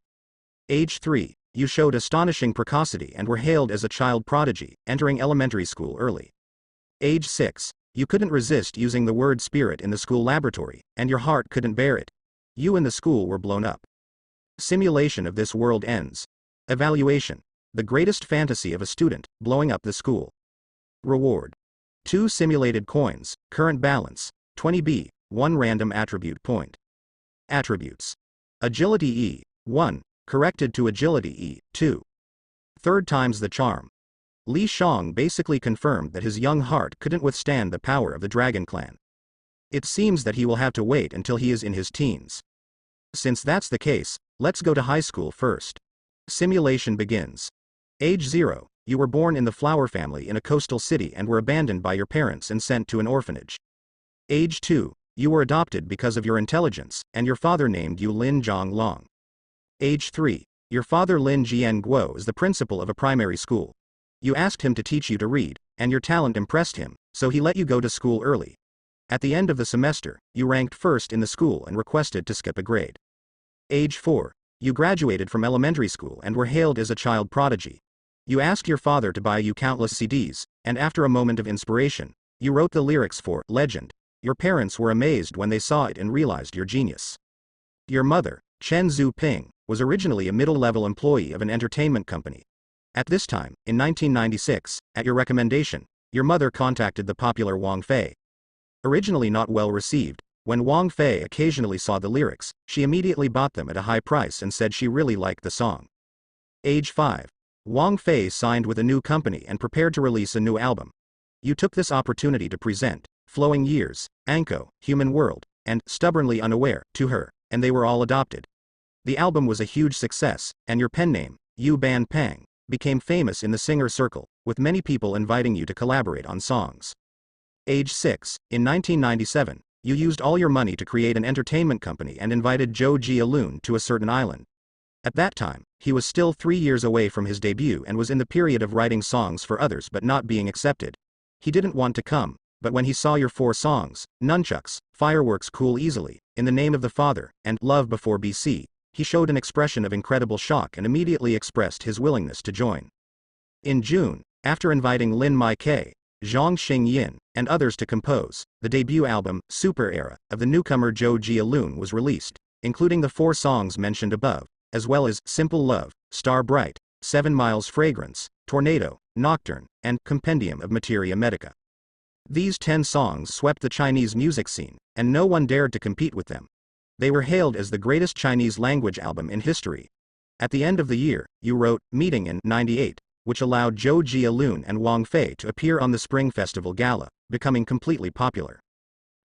Age 3, you showed astonishing precocity and were hailed as a child prodigy, entering elementary school early. Age 6, you couldn't resist using the word spirit in the school laboratory, and your heart couldn't bear it. You and the school were blown up. Simulation of this world ends. Evaluation. The greatest fantasy of a student, blowing up the school. Reward. 2 simulated coins, current balance, 20B, 1 random attribute point. Attributes. Agility E, 1, corrected to Agility E, 2. 3rd times the charm. Li Shang basically confirmed that his young heart couldn't withstand the power of the Dragon Clan. It seems that he will have to wait until he is in his teens. Since that's the case, let's go to high school first. Simulation begins. Age 0, you were born in the flower family in a coastal city and were abandoned by your parents and sent to an orphanage. Age 2, you were adopted because of your intelligence, and your father named you Lin Zhonglong. Age 3, your father Lin Jian Guo is the principal of a primary school. You asked him to teach you to read, and your talent impressed him, so he let you go to school early. At the end of the semester, you ranked first in the school and requested to skip a grade. Age 4, you graduated from elementary school and were hailed as a child prodigy. You asked your father to buy you countless CDs, and after a moment of inspiration, you wrote the lyrics for Legend. Your parents were amazed when they saw it and realized your genius. Your mother, Chen Zhu Ping, was originally a middle-level employee of an entertainment company. At this time, in 1996, at your recommendation, your mother contacted the popular Wang Fei. Originally not well received, when Wang Fei occasionally saw the lyrics, she immediately bought them at a high price and said she really liked the song. Age 5. Wang Fei signed with a new company and prepared to release a new album. You took this opportunity to present Flowing Years, Anko, Human World, and Stubbornly Unaware to her, and they were all adopted. The album was a huge success, and your pen name, Yu Ban Pang, became famous in the singer circle, with many people inviting you to collaborate on songs. Age 6, in 1997, you used all your money to create an entertainment company and invited Zhou Jialun to a certain island. At that time, he was still 3 years away from his debut and was in the period of writing songs for others but not being accepted. He didn't want to come, but when he saw your 4 songs, Nunchucks, Fireworks Cool Easily, In the Name of the Father, and Love Before BC, he showed an expression of incredible shock and immediately expressed his willingness to join. In June, after inviting Lin Mai-kei, Zhang Xingyin, and others to compose, the debut album, Super Era, of the newcomer Zhou Jialun was released, including the 4 songs mentioned above, as well as Simple Love, Star Bright, 7 Miles Fragrance, Tornado, Nocturne, and Compendium of Materia Medica. These 10 songs swept the Chinese music scene, and no one dared to compete with them. They were hailed as the greatest Chinese language album in history. At the end of the year, you wrote Meeting in '98, which allowed Zhou Jialun and Wang Fei to appear on the Spring Festival Gala, becoming completely popular.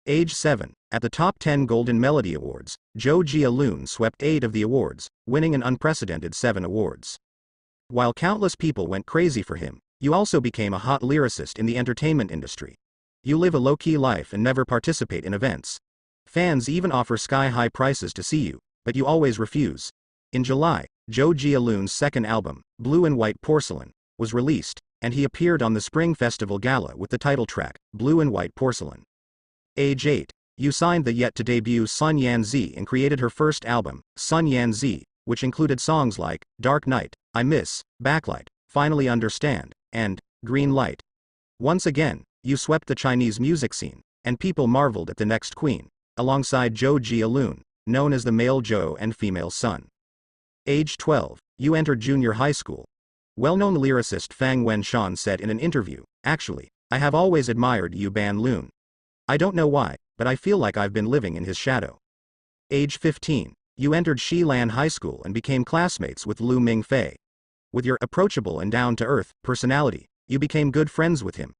Age 7, at the top 10 Golden Melody Awards, Zhou Jialun swept 8 of the awards, winning an unprecedented 7 awards. While countless people went crazy for him, You also became a hot lyricist in the entertainment industry. You live a low-key life and never participate in events. Fans even offer sky-high prices to see you, but you always refuse. In July, Jo Ji-Alun's second album, Blue and White Porcelain, was released, and he appeared on the Spring Festival Gala with the title track, Blue and White Porcelain. Age 8. You signed the yet-to-debut Sun Yan Z and created her first album, Sun Yan Z, which included songs like, Dark Night, I Miss, Backlight, Finally Understand, and, Green Light. Once again, you swept the Chinese music scene, and people marveled at the next queen, alongside Jo Ji-Alun, known as the male Jo and female Sun. Age 12. You entered junior high school. Well-known lyricist Fang Wenshan said in an interview, actually, I have always admired Yu Ban Lun. I don't know why, but I feel like I've been living in his shadow. Age 15. You entered Xilan High School and became classmates with Lu Mingfei. With your approachable and down-to-earth personality, you became good friends with him.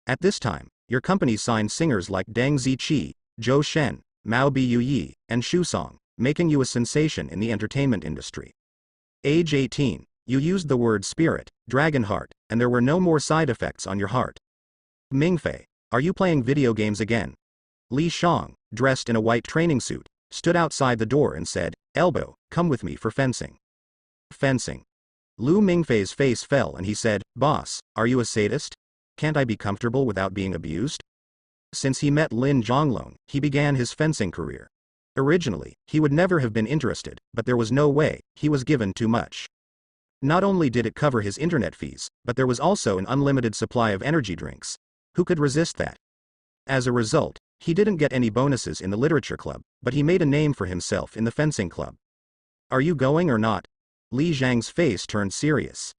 At this time, your company signed singers like Deng Ziqi, Zhou Shen, Mao Biuyi, and Xu Song, making you a sensation in the entertainment industry. Age 18. You used the word spirit, dragon heart, and there were no more side effects on your heart. Mingfei, are you playing video games again? Li Shang, dressed in a white training suit, stood outside the door and said, Elbow, come with me for fencing. Fencing. Lu Mingfei's face fell and he said, Boss, are you a sadist? Can't I be comfortable without being abused? Since he met Lin Zhonglong, he began his fencing career. Originally, he would never have been interested, but there was no way, he was given too much. Not only did it cover his internet fees, but there was also an unlimited supply of energy drinks. Who could resist that? As a result, he didn't get any bonuses in the literature club, but he made a name for himself in the fencing club. Are you going or not? Li Zhang's face turned serious.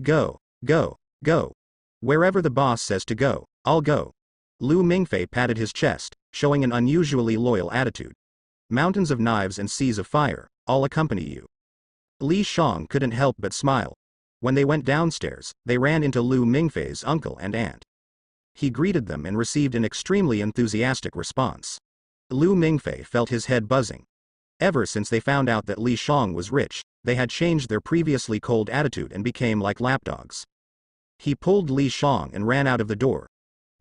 Go, go, go. Wherever the boss says to go, I'll go. Lu Mingfei patted his chest, showing an unusually loyal attitude. Mountains of knives and seas of fire, I'll accompany you. Li Shang couldn't help but smile. When they went downstairs, they ran into Lu Mingfei's uncle and aunt. He greeted them and received an extremely enthusiastic response. Lu Mingfei felt his head buzzing. Ever since they found out that Li Shang was rich, they had changed their previously cold attitude and became like lapdogs. He pulled Li Shang and ran out of the door.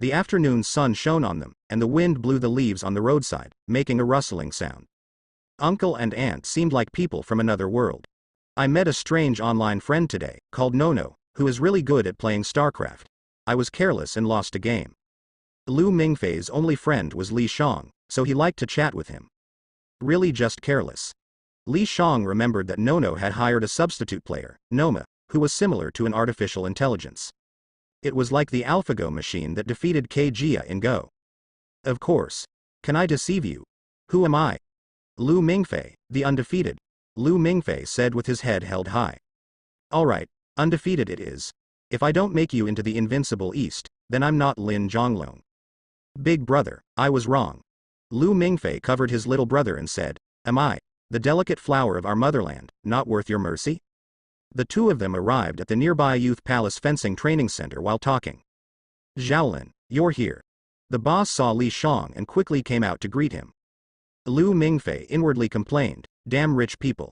The afternoon sun shone on them, and the wind blew the leaves on the roadside, making a rustling sound. Uncle and aunt seemed like people from another world. I met a strange online friend today, called Nono, who is really good at playing StarCraft. I was careless and lost a game. Lu Mingfei's only friend was Li Shang, so he liked to chat with him. Really just careless. Li Shang remembered that Nono had hired a substitute player, Noma, who was similar to an artificial intelligence. It was like the AlphaGo machine that defeated Jia in Go. Of course. Can I deceive you? Who am I? Lu Mingfei, the undefeated. Lu Mingfei said with his head held high. Alright, undefeated it is. If I don't make you into the invincible East, then I'm not Lin Zhonglong. Big brother, I was wrong. Lu Mingfei covered his little brother and said, Am I, the delicate flower of our motherland, not worth your mercy? The two of them arrived at the nearby Youth Palace Fencing Training Center while talking. Zhaolin, you're here. The boss saw Li Shang and quickly came out to greet him. Lu Mingfei inwardly complained, damn rich people.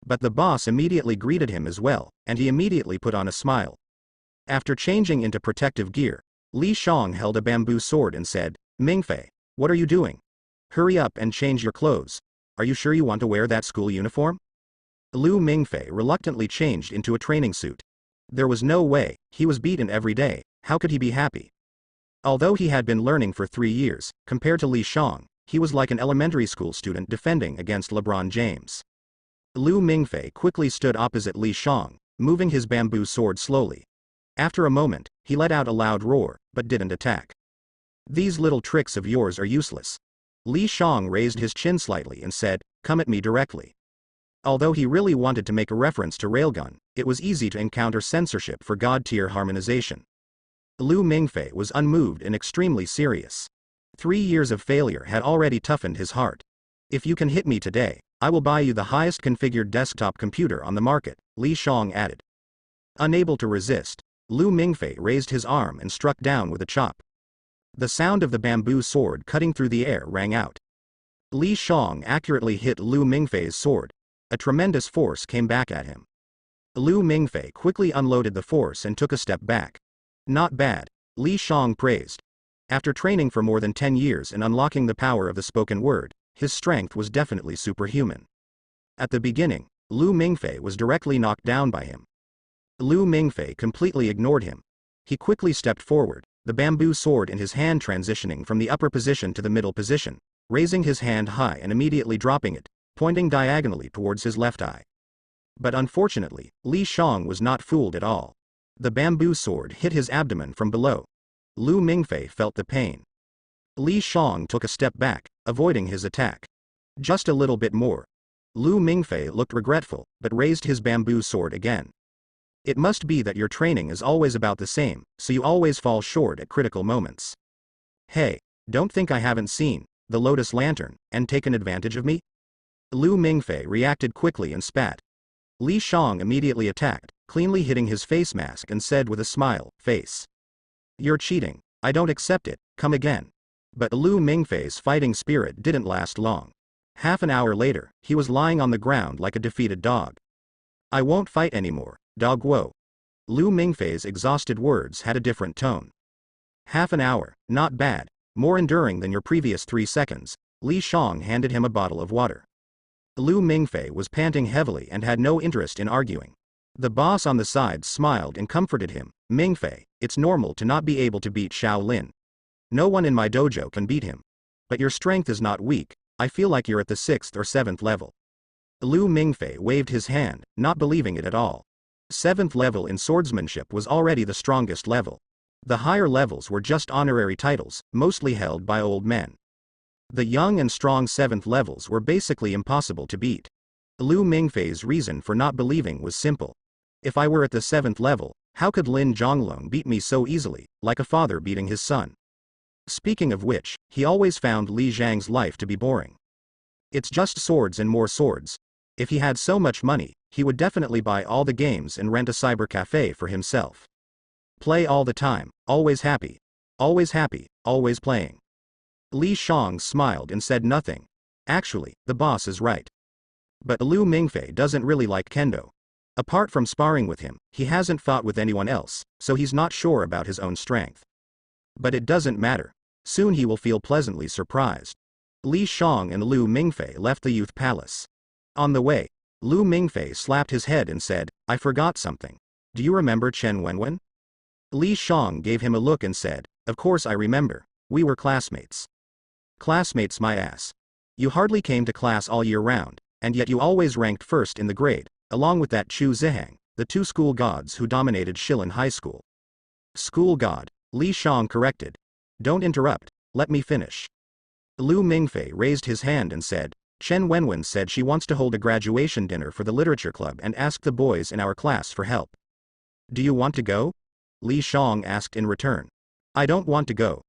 But the boss immediately greeted him as well, and he immediately put on a smile. After changing into protective gear, Li Shang held a bamboo sword and said, Mingfei, what are you doing? Hurry up and change your clothes. Are you sure you want to wear that school uniform? Lu Mingfei reluctantly changed into a training suit. There was no way, he was beaten every day, how could he be happy? Although he had been learning for 3 years, compared to Li Shang, he was like an elementary school student defending against LeBron James. Lu Mingfei quickly stood opposite Li Shang, moving his bamboo sword slowly. After a moment, he let out a loud roar, but didn't attack. These little tricks of yours are useless. Li Shang raised his chin slightly and said, Come at me directly. Although he really wanted to make a reference to Railgun, it was easy to encounter censorship for God-tier harmonization. Lu Mingfei was unmoved and extremely serious. 3 years of failure had already toughened his heart. If you can hit me today, I will buy you the highest configured desktop computer on the market, Li Shang added. Unable to resist, Lu Mingfei raised his arm and struck down with a chop. The sound of the bamboo sword cutting through the air rang out. Li Shang accurately hit Lu Mingfei's sword. A tremendous force came back at him. Lu Mingfei quickly unloaded the force and took a step back. Not bad, Li Shang praised. After training for more than 10 years and unlocking the power of the spoken word, his strength was definitely superhuman. At the beginning, Lu Mingfei was directly knocked down by him. Lu Mingfei completely ignored him. He quickly stepped forward, the bamboo sword in his hand transitioning from the upper position to the middle position, raising his hand high and immediately dropping it, pointing diagonally towards his left eye. But unfortunately, Li Shang was not fooled at all. The bamboo sword hit his abdomen from below. Lu Mingfei felt the pain. Li Shang took a step back, avoiding his attack. Just a little bit more. Lu Mingfei looked regretful, but raised his bamboo sword again. It must be that your training is always about the same, so you always fall short at critical moments. Hey, don't think I haven't seen the Lotus Lantern and taken advantage of me? Lu Mingfei reacted quickly and spat. Li Shang immediately attacked, cleanly hitting his face mask and said with a smile, "Face. You're cheating, I don't accept it, come again." But Lu Mingfei's fighting spirit didn't last long. Half an hour later, he was lying on the ground like a defeated dog. "I won't fight anymore, dog wo." Lu Mingfei's exhausted words had a different tone. "Half an hour, not bad, more enduring than your previous 3 seconds, Li Shang handed him a bottle of water. Lu Mingfei was panting heavily and had no interest in arguing. The boss on the side smiled and comforted him. "Mingfei, it's normal to not be able to beat Xiao Lin. No one in my dojo can beat him. But your strength is not weak, I feel like you're at the 6th or 7th level." Lu Mingfei waved his hand, not believing it at all. 7th level in swordsmanship was already the strongest level. The higher levels were just honorary titles, mostly held by old men. The young and strong 7th levels were basically impossible to beat. Lu Mingfei's reason for not believing was simple. "If I were at the 7th level, how could Lin Zhonglong beat me so easily, like a father beating his son?" Speaking of which, he always found Li Zhang's life to be boring. It's just swords and more swords. If he had so much money, he would definitely buy all the games and rent a cyber cafe for himself. Play all the time, always happy, always playing. Li Shang smiled and said nothing. Actually, the boss is right. But Lu Mingfei doesn't really like kendo. Apart from sparring with him, he hasn't fought with anyone else, so he's not sure about his own strength. But it doesn't matter. Soon he will feel pleasantly surprised. Li Shang and Lu Mingfei left the youth palace. On the way, Lu Mingfei slapped his head and said, "I forgot something. Do you remember Chen Wenwen?" Li Shang gave him a look and said, "Of course I remember. We were classmates." "Classmates my ass. You hardly came to class all year round, and yet you always ranked first in the grade, along with that Chu Zihang, the 2 school gods who dominated Shilin High School." "School god," Li Shang corrected. "Don't interrupt, let me finish." Lu Mingfei raised his hand and said, "Chen Wenwen said she wants to hold a graduation dinner for the literature club and ask the boys in our class for help. Do you want to go?" Li Shang asked in return. "I don't want to go."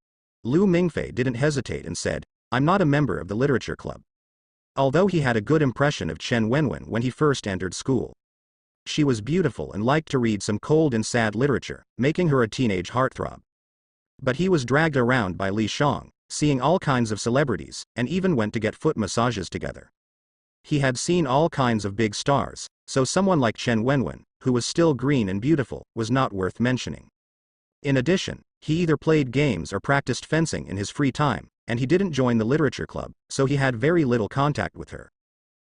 Lu Mingfei didn't hesitate and said, "I'm not a member of the literature club." Although he had a good impression of Chen Wenwen when he first entered school. She was beautiful and liked to read some cold and sad literature, making her a teenage heartthrob. But he was dragged around by Li Shang, seeing all kinds of celebrities, and even went to get foot massages together. He had seen all kinds of big stars, so someone like Chen Wenwen, who was still green and beautiful, was not worth mentioning. In addition, he either played games or practiced fencing in his free time, and he didn't join the literature club, so he had very little contact with her.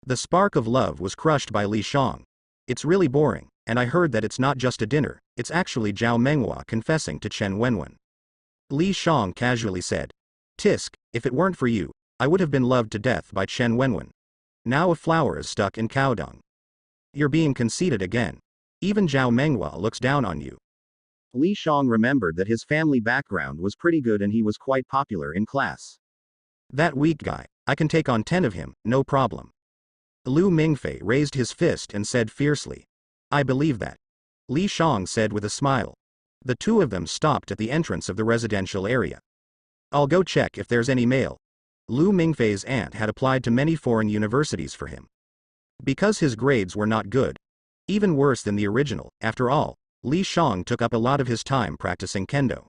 The spark of love was crushed by Li Shang. "It's really boring, and I heard that it's not just a dinner, it's actually Zhao Menghua confessing to Chen Wenwen." Li Shang casually said, "Tisk, if it weren't for you, I would have been loved to death by Chen Wenwen. Now a flower is stuck in cow dung. You're being conceited again. Even Zhao Menghua looks down on you." Li Shang remembered that his family background was pretty good and he was quite popular in class. "That weak guy, I can take on 10 of him, no problem." Lu Mingfei raised his fist and said fiercely, "I believe that." Li Shang said with a smile. The two of them stopped at the entrance of the residential area. "I'll go check if there's any mail." Lu Mingfei's aunt had applied to many foreign universities for him. Because his grades were not good. Even worse than the original, after all, Li Shang took up a lot of his time practicing kendo.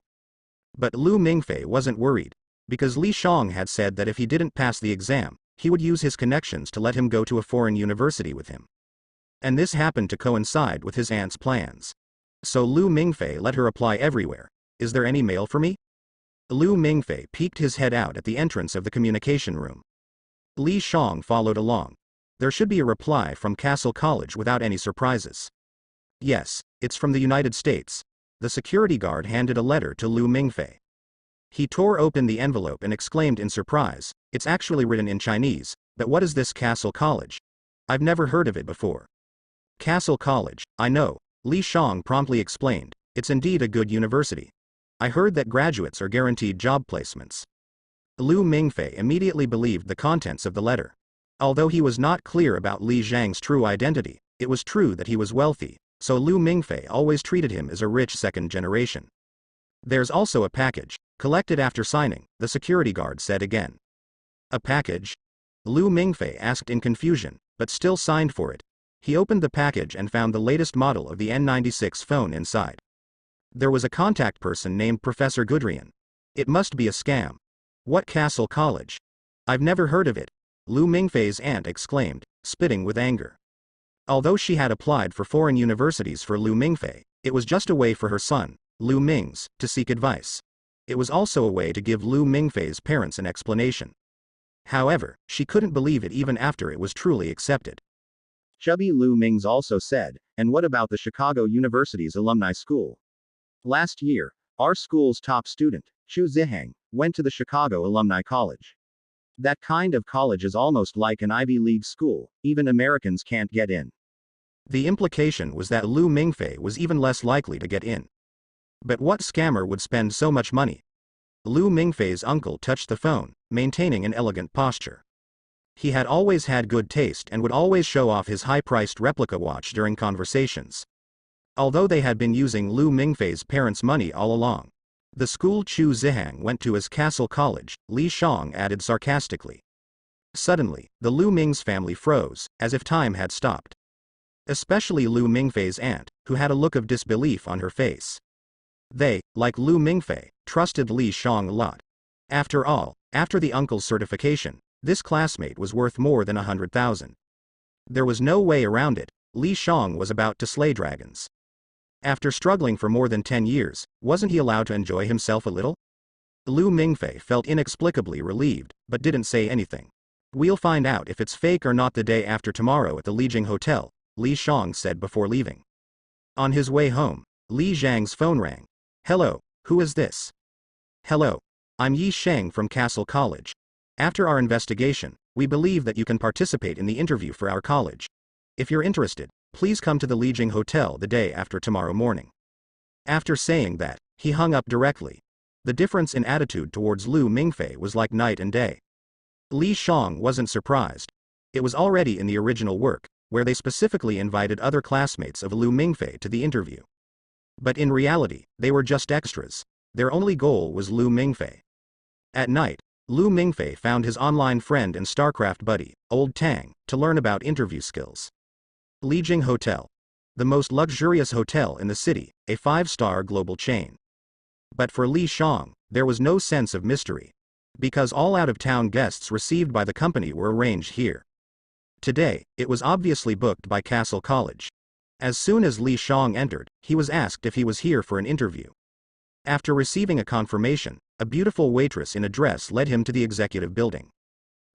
But Lu Mingfei wasn't worried, because Li Shang had said that if he didn't pass the exam, he would use his connections to let him go to a foreign university with him. And this happened to coincide with his aunt's plans. So Lu Mingfei let her apply everywhere. Is there any mail for me? Lu Mingfei peeked his head out at the entrance of the communication room. Li Shang followed along. There should be a reply from Castle College without any surprises. Yes, it's from the United States. The security guard handed a letter to Lu Mingfei. He tore open the envelope and exclaimed in surprise, "It's actually written in Chinese, but what is this Castle College? I've never heard of it before." Castle College, I know, Li Shang promptly explained. It's indeed a good university. I heard that graduates are guaranteed job placements. Lu Mingfei immediately believed the contents of the letter. Although he was not clear about Li Zhang's true identity, it was true that he was wealthy, so Lu Mingfei always treated him as a rich second generation. There's also a package, collected after signing, the security guard said again. A package? Lu Mingfei asked in confusion, but still signed for it. He opened the package and found the latest model of the N96 phone inside. There was a contact person named Professor Gudrian. It must be a scam. What Castle College? I've never heard of it, Lu Mingfei's aunt exclaimed, spitting with anger. Although she had applied for foreign universities for Lu Mingfei, it was just a way for her son, Lu Ming's, to seek advice. It was also a way to give Lu Mingfei's parents an explanation. However, she couldn't believe it even after it was truly accepted. Chubby Lu Ming's also said, and what about the Chicago University's alumni school? Last year, our school's top student, Chu Zihang, went to the Chicago Alumni College. That kind of college is almost like an Ivy League school, even Americans can't get in. The implication was that Lu Mingfei was even less likely to get in. But what scammer would spend so much money? Lu Mingfei's uncle touched the phone, maintaining an elegant posture. He had always had good taste and would always show off his high-priced replica watch during conversations. Although they had been using Lu Mingfei's parents' money all along. The school Chu Zihang went to as Castle College, Li Shang added sarcastically. Suddenly, the Lu Ming's family froze, as if time had stopped. Especially Lu Mingfei's aunt, who had a look of disbelief on her face. They, like Lu Mingfei, trusted Li Shang a lot. After all, after the uncle's certification, this classmate was worth more than 100,000. There was no way around it, Li Shang was about to slay dragons. After struggling for more than 10 years, wasn't he allowed to enjoy himself a little? Lu Mingfei felt inexplicably relieved, but didn't say anything. We'll find out if it's fake or not the day after tomorrow at the Lijing Hotel, Li Shang said before leaving. On his way home, Li Zhang's phone rang. Hello, who is this? Hello. I'm Yi Sheng from Castle College. After our investigation, we believe that you can participate in the interview for our college. If you're interested, please come to the Lijing Hotel the day after tomorrow morning. After saying that, he hung up directly. The difference in attitude towards Lu Mingfei was like night and day. Li Shang wasn't surprised. It was already in the original work, where they specifically invited other classmates of Lu Mingfei to the interview. But in reality, they were just extras. Their only goal was Lu Mingfei. At night, Lu Mingfei found his online friend and StarCraft buddy, Old Tang, to learn about interview skills. Lijing Hotel. The most luxurious hotel in the city, a 5-star global chain. But for Li Shang, there was no sense of mystery. Because all out-of-town guests received by the company were arranged here. Today, it was obviously booked by Castle College. As soon as Li Shang entered, he was asked if he was here for an interview. After receiving a confirmation, a beautiful waitress in a dress led him to the executive building.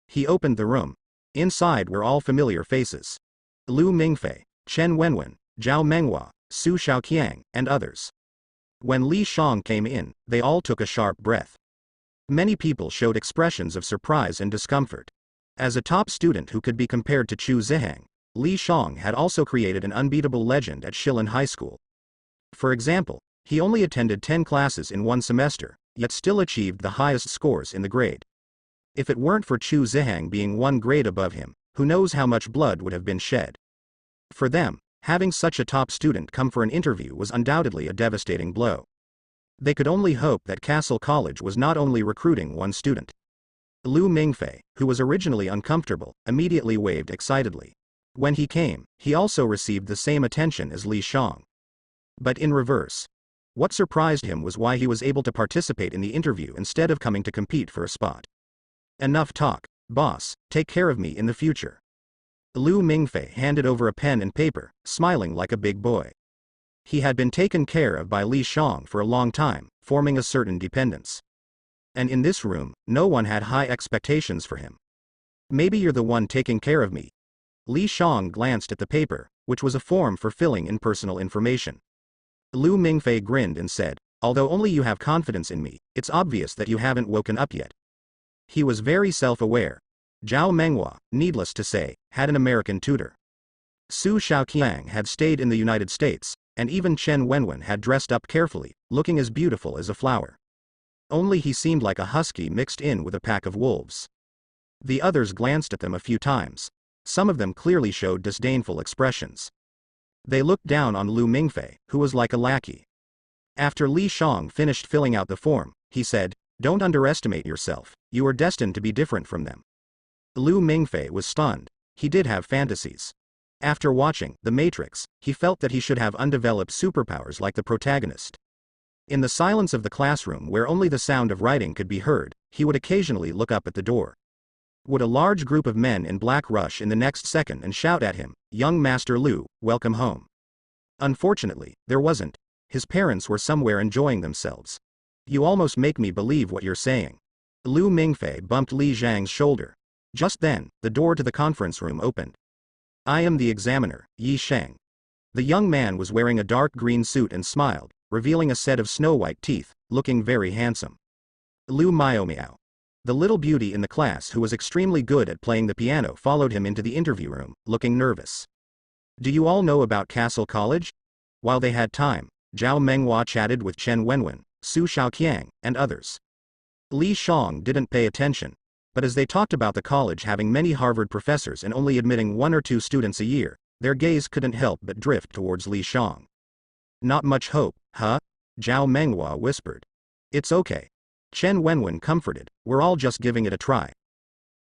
He opened the room. Inside were all familiar faces. Lu Mingfei, Chen Wenwen, Zhao Menghua, Su Shaoqiang, and others. When Li Shang came in, they all took a sharp breath. Many people showed expressions of surprise and discomfort. As a top student who could be compared to Chu Zihang, Li Shang had also created an unbeatable legend at Shilin High School. For example, he only attended 10 classes in one semester, yet still achieved the highest scores in the grade. If it weren't for Chu Zihang being one grade above him, who knows how much blood would have been shed. For them, having such a top student come for an interview was undoubtedly a devastating blow. They could only hope that Castle College was not only recruiting one student. Lu Mingfei, who was originally uncomfortable, immediately waved excitedly. When he came, he also received the same attention as Li Shang. But in reverse. What surprised him was why he was able to participate in the interview instead of coming to compete for a spot. Enough talk, boss, take care of me in the future. Lu Mingfei handed over a pen and paper, smiling like a big boy. He had been taken care of by Li Shang for a long time, forming a certain dependence. And in this room, no one had high expectations for him. Maybe you're the one taking care of me. Li Shang glanced at the paper, which was a form for filling in personal information. Lu Mingfei grinned and said, although only you have confidence in me, it's obvious that you haven't woken up yet. He was very self-aware. Zhao Menghua, needless to say, had an American tutor. Su Shaoqiang had stayed in the United States, and even Chen Wenwen had dressed up carefully, looking as beautiful as a flower. Only he seemed like a husky mixed in with a pack of wolves. The others glanced at them a few times. Some of them clearly showed disdainful expressions. They looked down on Lu Mingfei, who was like a lackey. After Li Shang finished filling out the form, he said, don't underestimate yourself, you are destined to be different from them. Lu Mingfei was stunned. He did have fantasies. After watching The Matrix, he felt that he should have undeveloped superpowers like the protagonist. In the silence of the classroom where only the sound of writing could be heard, he would occasionally look up at the door. Would a large group of men in black rush in the next second and shout at him, young Master Lu, welcome home? Unfortunately, there wasn't. His parents were somewhere enjoying themselves. You almost make me believe what you're saying. Lu Mingfei bumped Li Zhang's shoulder. Just then, the door to the conference room opened. I am the examiner, Yi Sheng. The young man was wearing a dark green suit and smiled, revealing a set of snow-white teeth, looking very handsome. Lu Miao. The little beauty in the class who was extremely good at playing the piano followed him into the interview room, looking nervous. Do you all know about Castle College? While they had time, Zhao Menghua chatted with Chen Wenwen, Su Shaoqiang, and others. Li Shang didn't pay attention, but as they talked about the college having many Harvard professors and only admitting 1 or 2 students a year, their gaze couldn't help but drift towards Li Shang. Not much hope, huh? Zhao Menghua whispered. It's okay. Chen Wenwen comforted, we're all just giving it a try.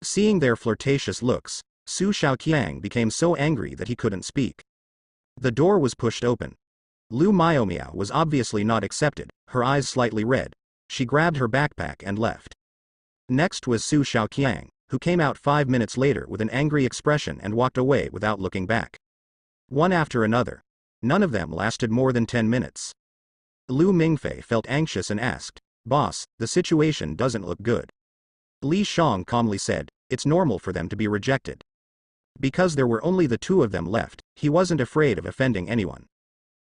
Seeing their flirtatious looks, Su Shaoqiang became so angry that he couldn't speak. The door was pushed open. Lu Miao was obviously not accepted, her eyes slightly red. She grabbed her backpack and left. Next was Su Shaoqiang, who came out 5 minutes later with an angry expression and walked away without looking back. One after another. None of them lasted more than 10 minutes. Lu Mingfei felt anxious and asked, Boss, the situation doesn't look good. Li Shang calmly said, it's normal for them to be rejected. Because there were only the 2 of them left, he wasn't afraid of offending anyone.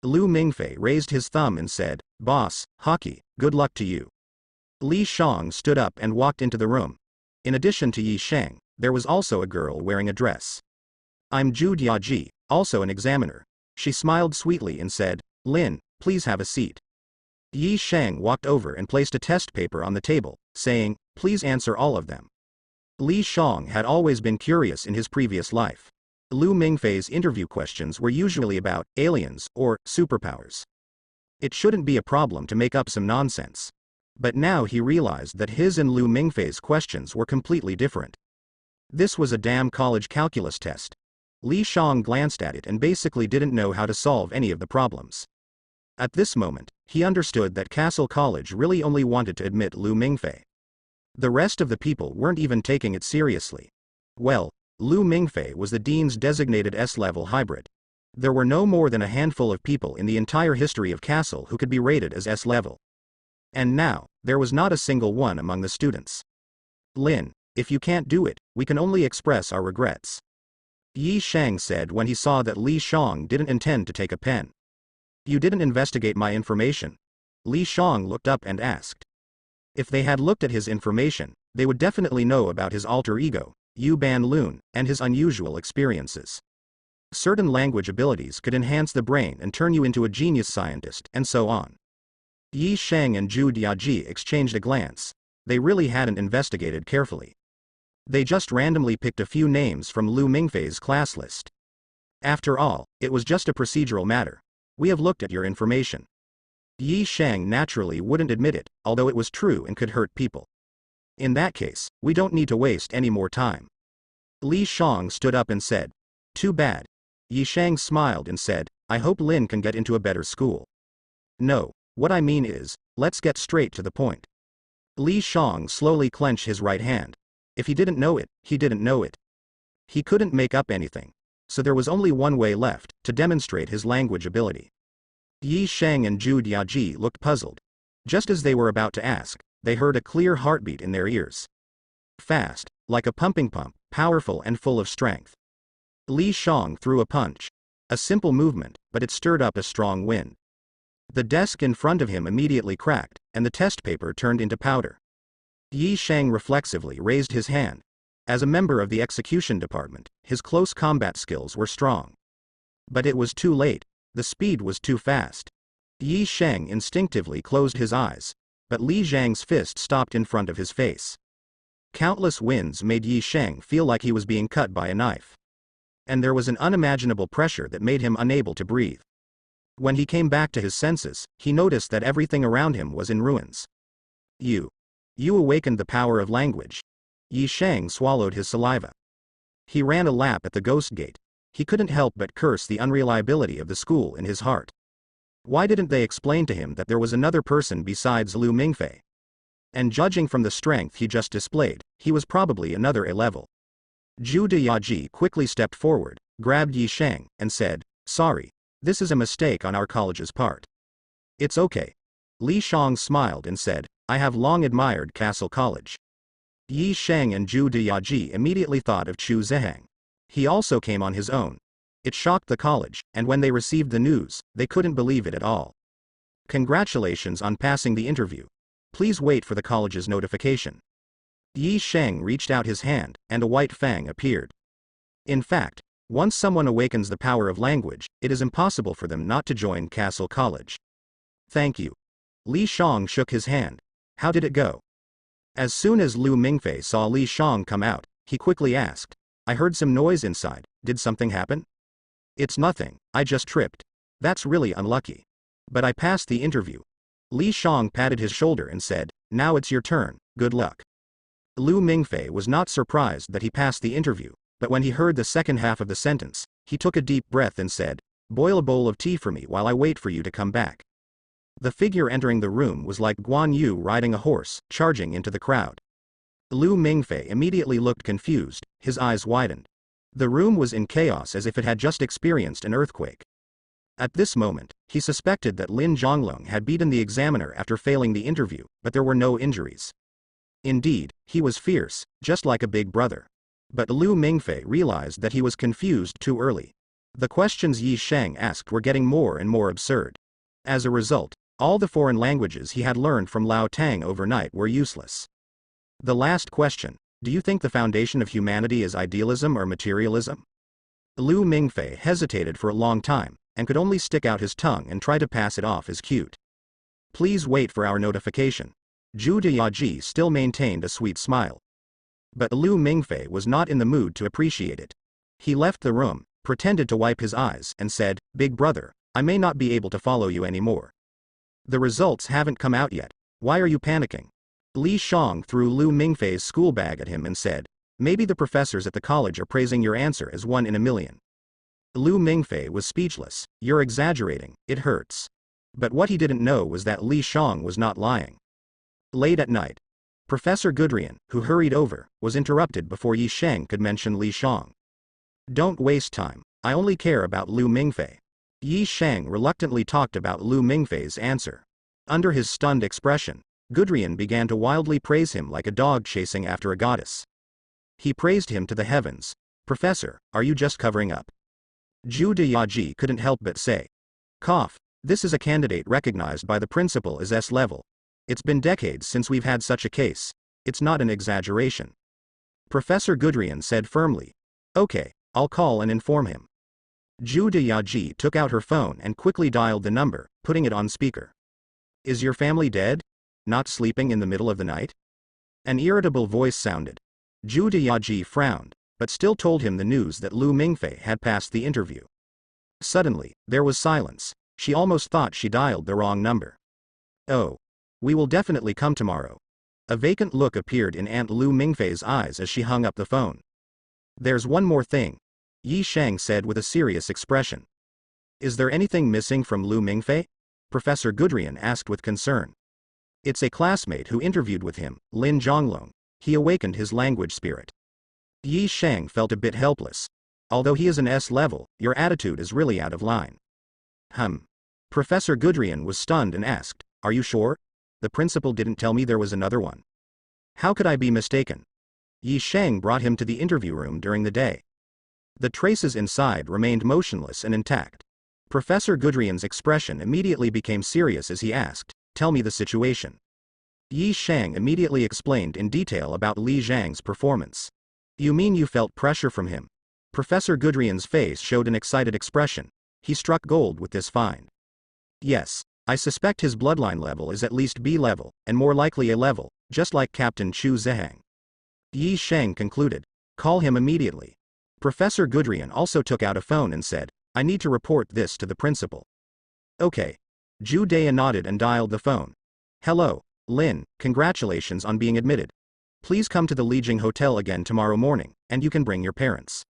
Lu Mingfei raised his thumb and said, Boss, hockey, good luck to you. Li Shang stood up and walked into the room. In addition to Yi Sheng, there was also a girl wearing a dress. I'm Zhu Diaji, also an examiner. She smiled sweetly and said, Lin, please have a seat. Yi Sheng walked over and placed a test paper on the table, saying, please answer all of them. Li Shang had always been curious in his previous life. Lu Mingfei's interview questions were usually about aliens or superpowers. It shouldn't be a problem to make up some nonsense. But now he realized that his and Lu Mingfei's questions were completely different. This was a damn college calculus test. Li Shang glanced at it and basically didn't know how to solve any of the problems. At this moment, he understood that Castle College really only wanted to admit Lu Mingfei. The rest of the people weren't even taking it seriously. Well, Lu Mingfei was the dean's designated S-level hybrid. There were no more than a handful of people in the entire history of Castle who could be rated as S-level. And now, there was not a single one among the students. Lin, if you can't do it, we can only express our regrets. Yi Sheng said when he saw that Li Shang didn't intend to take a pen. You didn't investigate my information? Li Shang looked up and asked. If they had looked at his information, they would definitely know about his alter ego, Yu Ban Lun, and his unusual experiences. Certain language abilities could enhance the brain and turn you into a genius scientist, and so on. Yi Sheng and Zhu Diaji exchanged a glance. They really hadn't investigated carefully. They just randomly picked a few names from Lu Mingfei's class list. After all, it was just a procedural matter. We have looked at your information. Yi Sheng naturally wouldn't admit it, although it was true and could hurt people. In that case, we don't need to waste any more time. Li Shang stood up and said, too bad. Yi Sheng smiled and said, I hope Lin can get into a better school. No, what I mean is, let's get straight to the point. Li Shang slowly clenched his right hand. If he didn't know it, he didn't know it. He couldn't make up anything. So there was only one way left, to demonstrate his language ability. Yi Sheng and Zhu Diaji looked puzzled. Just as they were about to ask, they heard a clear heartbeat in their ears. Fast, like a pumping pump, powerful and full of strength. Li Shang threw a punch. A simple movement, but it stirred up a strong wind. The desk in front of him immediately cracked, and the test paper turned into powder. Yi Shang reflexively raised his hand. As a member of the execution department, his close combat skills were strong. But it was too late. The speed was too fast. Yi Shang instinctively closed his eyes, but Li Zhang's fist stopped in front of his face. Countless winds made Yi Shang feel like he was being cut by a knife. And there was an unimaginable pressure that made him unable to breathe. When he came back to his senses, he noticed that everything around him was in ruins. You awakened the power of language. Yi Shang swallowed his saliva. He ran a lap at the ghost gate. He couldn't help but curse the unreliability of the school in his heart. Why didn't they explain to him that there was another person besides Lu Mingfei? And judging from the strength he just displayed, he was probably another A-level. Zhu Diaji quickly stepped forward, grabbed Yi Shang, and said, "Sorry, this is a mistake on our college's part." "It's okay." Li Shang smiled and said, "I have long admired Castle College." Yi Shang and Zhu Diaji immediately thought of Chu Zehang. He also came on his own. It shocked the college, and when they received the news, they couldn't believe it at all. "Congratulations on passing the interview. Please wait for the college's notification." Yi Shang reached out his hand, and a white fang appeared. In fact, once someone awakens the power of language, it is impossible for them not to join Castle College. "Thank you." Li Shang shook his hand. "How did it go?" As soon as Lu Mingfei saw Li Shang come out, he quickly asked, "I heard some noise inside, did something happen?" "It's nothing, I just tripped. That's really unlucky. But I passed the interview." Li Shang patted his shoulder and said, "Now it's your turn, good luck." Lu Mingfei was not surprised that he passed the interview, but when he heard the second half of the sentence, he took a deep breath and said, "Boil a bowl of tea for me while I wait for you to come back." The figure entering the room was like Guan Yu riding a horse, charging into the crowd. Lu Mingfei immediately looked confused, his eyes widened. The room was in chaos as if it had just experienced an earthquake. At this moment, he suspected that Lin Zhonglong had beaten the examiner after failing the interview, but there were no injuries. Indeed, he was fierce, just like a big brother. But Lu Mingfei realized that he was confused too early. The questions Yi Shang asked were getting more and more absurd. As a result, all the foreign languages he had learned from Lao Tang overnight were useless. The last question, "Do you think the foundation of humanity is idealism or materialism?" Lu Mingfei hesitated for a long time, and could only stick out his tongue and try to pass it off as cute. "Please wait for our notification." Zhu Diaji still maintained a sweet smile. But Lu Mingfei was not in the mood to appreciate it. He left the room, pretended to wipe his eyes, and said, "Big brother, I may not be able to follow you anymore. The results haven't come out yet. Why are you panicking?" Li Shang threw Lu Mingfei's school bag at him and said, "Maybe the professors at the college are praising your answer as 1 in a million." Lu Mingfei was speechless. "You're exaggerating, it hurts." But what he didn't know was that Li Shang was not lying. Late at night, Professor Gudrian, who hurried over, was interrupted before Yi Shang could mention Li Shang. "Don't waste time, I only care about Lu Mingfei." Yi Shang reluctantly talked about Lu Mingfei's answer. Under his stunned expression, Gudrian began to wildly praise him like a dog chasing after a goddess. He praised him to the heavens. "Professor, are you just covering up?" Zhu Diaji couldn't help but say. "Cough, this is a candidate recognized by the principal as S-level. It's been decades since we've had such a case. It's not an exaggeration." Professor Gudrian said firmly. "Okay, I'll call and inform him." Zhu Diaji took out her phone and quickly dialed the number, putting it on speaker. "Is your family dead? Not sleeping in the middle of the night?" An irritable voice sounded. Zhu Diaji frowned, but still told him the news that Lu Mingfei had passed the interview. Suddenly, there was silence. She almost thought she dialed the wrong number. "Oh. We will definitely come tomorrow." A vacant look appeared in Aunt Lu Mingfei's eyes as she hung up the phone. "There's one more thing," Yi Shang said with a serious expression. "Is there anything missing from Lu Mingfei?" Professor Gudrian asked with concern. "It's a classmate who interviewed with him, Lin Zhonglong. He awakened his language spirit." Yi Shang felt a bit helpless. "Although he is an S-level, your attitude is really out of line." Professor Gudrian was stunned and asked, "Are you sure? The principal didn't tell me there was another one. How could I be mistaken?" Yi Sheng brought him to the interview room during the day. The traces inside remained motionless and intact. Professor Gudrian's expression immediately became serious as he asked, "Tell me the situation." Yi Sheng immediately explained in detail about Li Zhang's performance. "You mean you felt pressure from him?" Professor Gudrian's face showed an excited expression. He struck gold with this find. "Yes, I suspect his bloodline level is at least B level, and more likely A level, just like Captain Chu Zehang." Yi Sheng concluded. "Call him immediately." Professor Gudrian also took out a phone and said, "I need to report this to the principal." "Okay." Zhu Daya nodded and dialed the phone. "Hello, Lin, congratulations on being admitted. Please come to the Lijing Hotel again tomorrow morning, and you can bring your parents."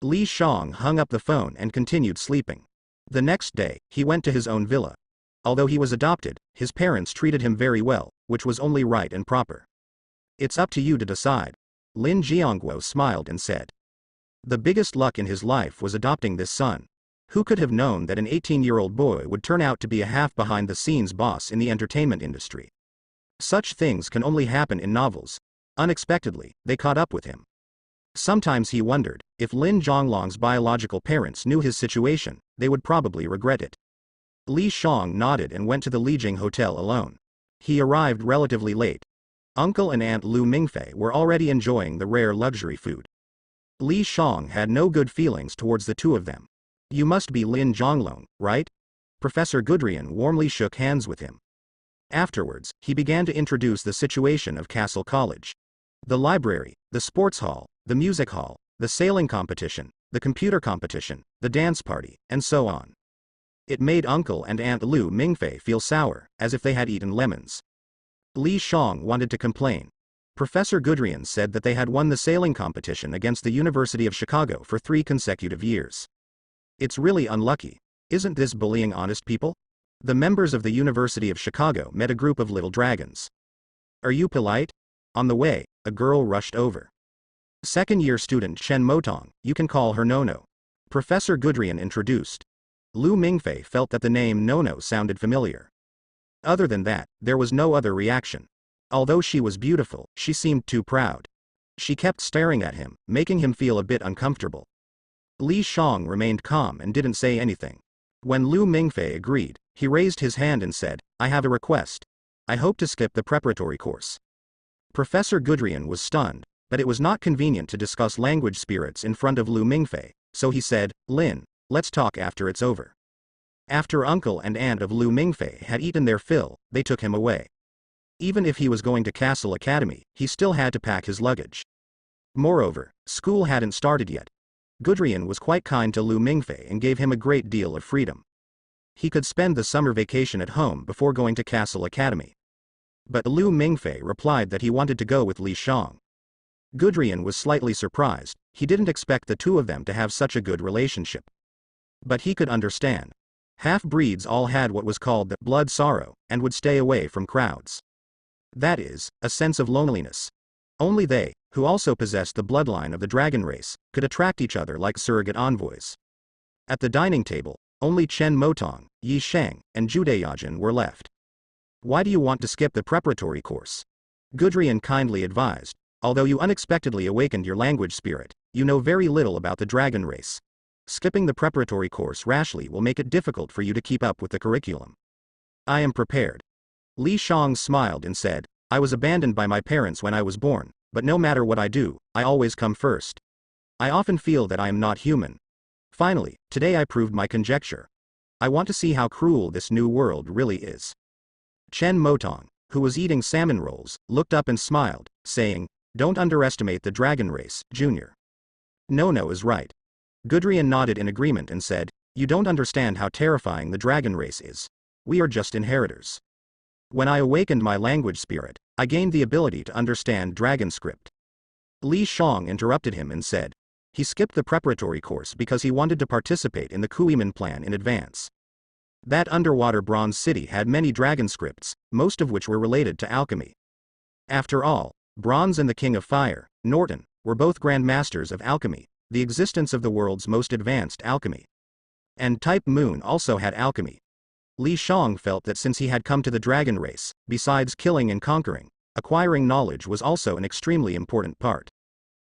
Li Shang hung up the phone and continued sleeping. The next day, he went to his own villa. Although he was adopted, his parents treated him very well, which was only right and proper. "It's up to you to decide." Lin Jiangguo smiled and said. The biggest luck in his life was adopting this son. Who could have known that an 18-year-old boy would turn out to be a half behind-the-scenes boss in the entertainment industry? Such things can only happen in novels. Unexpectedly, they caught up with him. Sometimes he wondered, if Lin Zhonglong's biological parents knew his situation, they would probably regret it. Li Shang nodded and went to the Lijing Hotel alone. He arrived relatively late. Uncle and Aunt Lu Mingfei were already enjoying the rare luxury food. Li Shang had no good feelings towards the two of them. "You must be Lin Zhonglong, right?" Professor Gudrian warmly shook hands with him. Afterwards, he began to introduce the situation of Castle College. The library, the sports hall, the music hall, the sailing competition, the computer competition, the dance party, and so on. It made Uncle and Aunt Lu Mingfei feel sour, as if they had eaten lemons. Li Shang wanted to complain. Professor Gudrian said that they had won the sailing competition against the University of Chicago for 3 consecutive years. "It's really unlucky. Isn't this bullying honest people?" The members of the University of Chicago met a group of little dragons. "Are you polite?" On the way, a girl rushed over. "Second-year student Chen Motong, you can call her Nono." Professor Gudrian introduced. Lu Mingfei felt that the name Nono sounded familiar. Other than that, there was no other reaction. Although she was beautiful, she seemed too proud. She kept staring at him, making him feel a bit uncomfortable. Li Shang remained calm and didn't say anything. When Lu Mingfei agreed, he raised his hand and said, "I have a request. I hope to skip the preparatory course." Professor Gudrian was stunned, but it was not convenient to discuss language spirits in front of Lu Mingfei, so he said, "Lin, let's talk after it's over." After Uncle and Aunt of Lu Mingfei had eaten their fill, they took him away. Even if he was going to Castle Academy, he still had to pack his luggage. Moreover, school hadn't started yet. Gudrian was quite kind to Lu Mingfei and gave him a great deal of freedom. He could spend the summer vacation at home before going to Castle Academy. But Lu Mingfei replied that he wanted to go with Li Shang. Gudrian was slightly surprised. He didn't expect the two of them to have such a good relationship. But he could understand. Half-breeds all had what was called the blood sorrow, and would stay away from crowds. That is, a sense of loneliness. Only they, who also possessed the bloodline of the dragon race, could attract each other like surrogate envoys. At the dining table, only Chen Motong, Yi Sheng, and Zhu Dayajin were left. "Why do you want to skip the preparatory course?" Gudrian kindly advised. "Although you unexpectedly awakened your language spirit, you know very little about the dragon race. Skipping the preparatory course rashly will make it difficult for you to keep up with the curriculum." "I am prepared." Li Shang smiled and said, "I was abandoned by my parents when I was born, but no matter what I do, I always come first. I often feel that I am not human. Finally, today I proved my conjecture. I want to see how cruel this new world really is." Chen Motong, who was eating salmon rolls, looked up and smiled, saying, "Don't underestimate the dragon race, Junior." Nono is right. Gudrian nodded in agreement and said, "You don't understand how terrifying the dragon race is. We are just inheritors. When I awakened my language spirit, I gained the ability to understand dragon script." Li Shang interrupted him and said, he skipped the preparatory course because he wanted to participate in the Kuiman plan in advance. That underwater bronze city had many dragon scripts, most of which were related to alchemy. After all, Bronze and the King of Fire, Norton, were both Grand Masters of alchemy, the existence of the world's most advanced alchemy. And Type Moon also had alchemy. Li Shang felt that since he had come to the dragon race, besides killing and conquering, acquiring knowledge was also an extremely important part.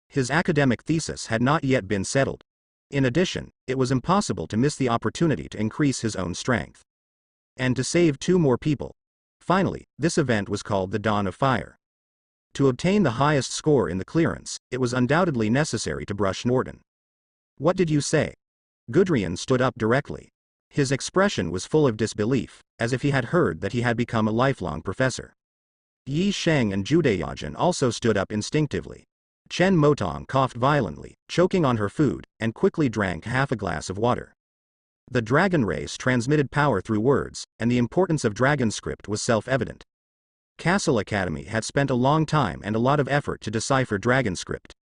His academic thesis had not yet been settled. In addition, it was impossible to miss the opportunity to increase his own strength. And to save 2 more people. Finally, this event was called the Dawn of Fire. To obtain the highest score in the clearance, it was undoubtedly necessary to brush Norton. What did you say? Gudrian stood up directly. His expression was full of disbelief, as if he had heard that he had become a lifelong professor. Yi Sheng and Judeyajan also stood up instinctively. Chen Motong coughed violently, choking on her food, and quickly drank half a glass of water. The dragon race transmitted power through words, and the importance of dragon script was self-evident. Castle Academy had spent a long time and a lot of effort to decipher dragon script.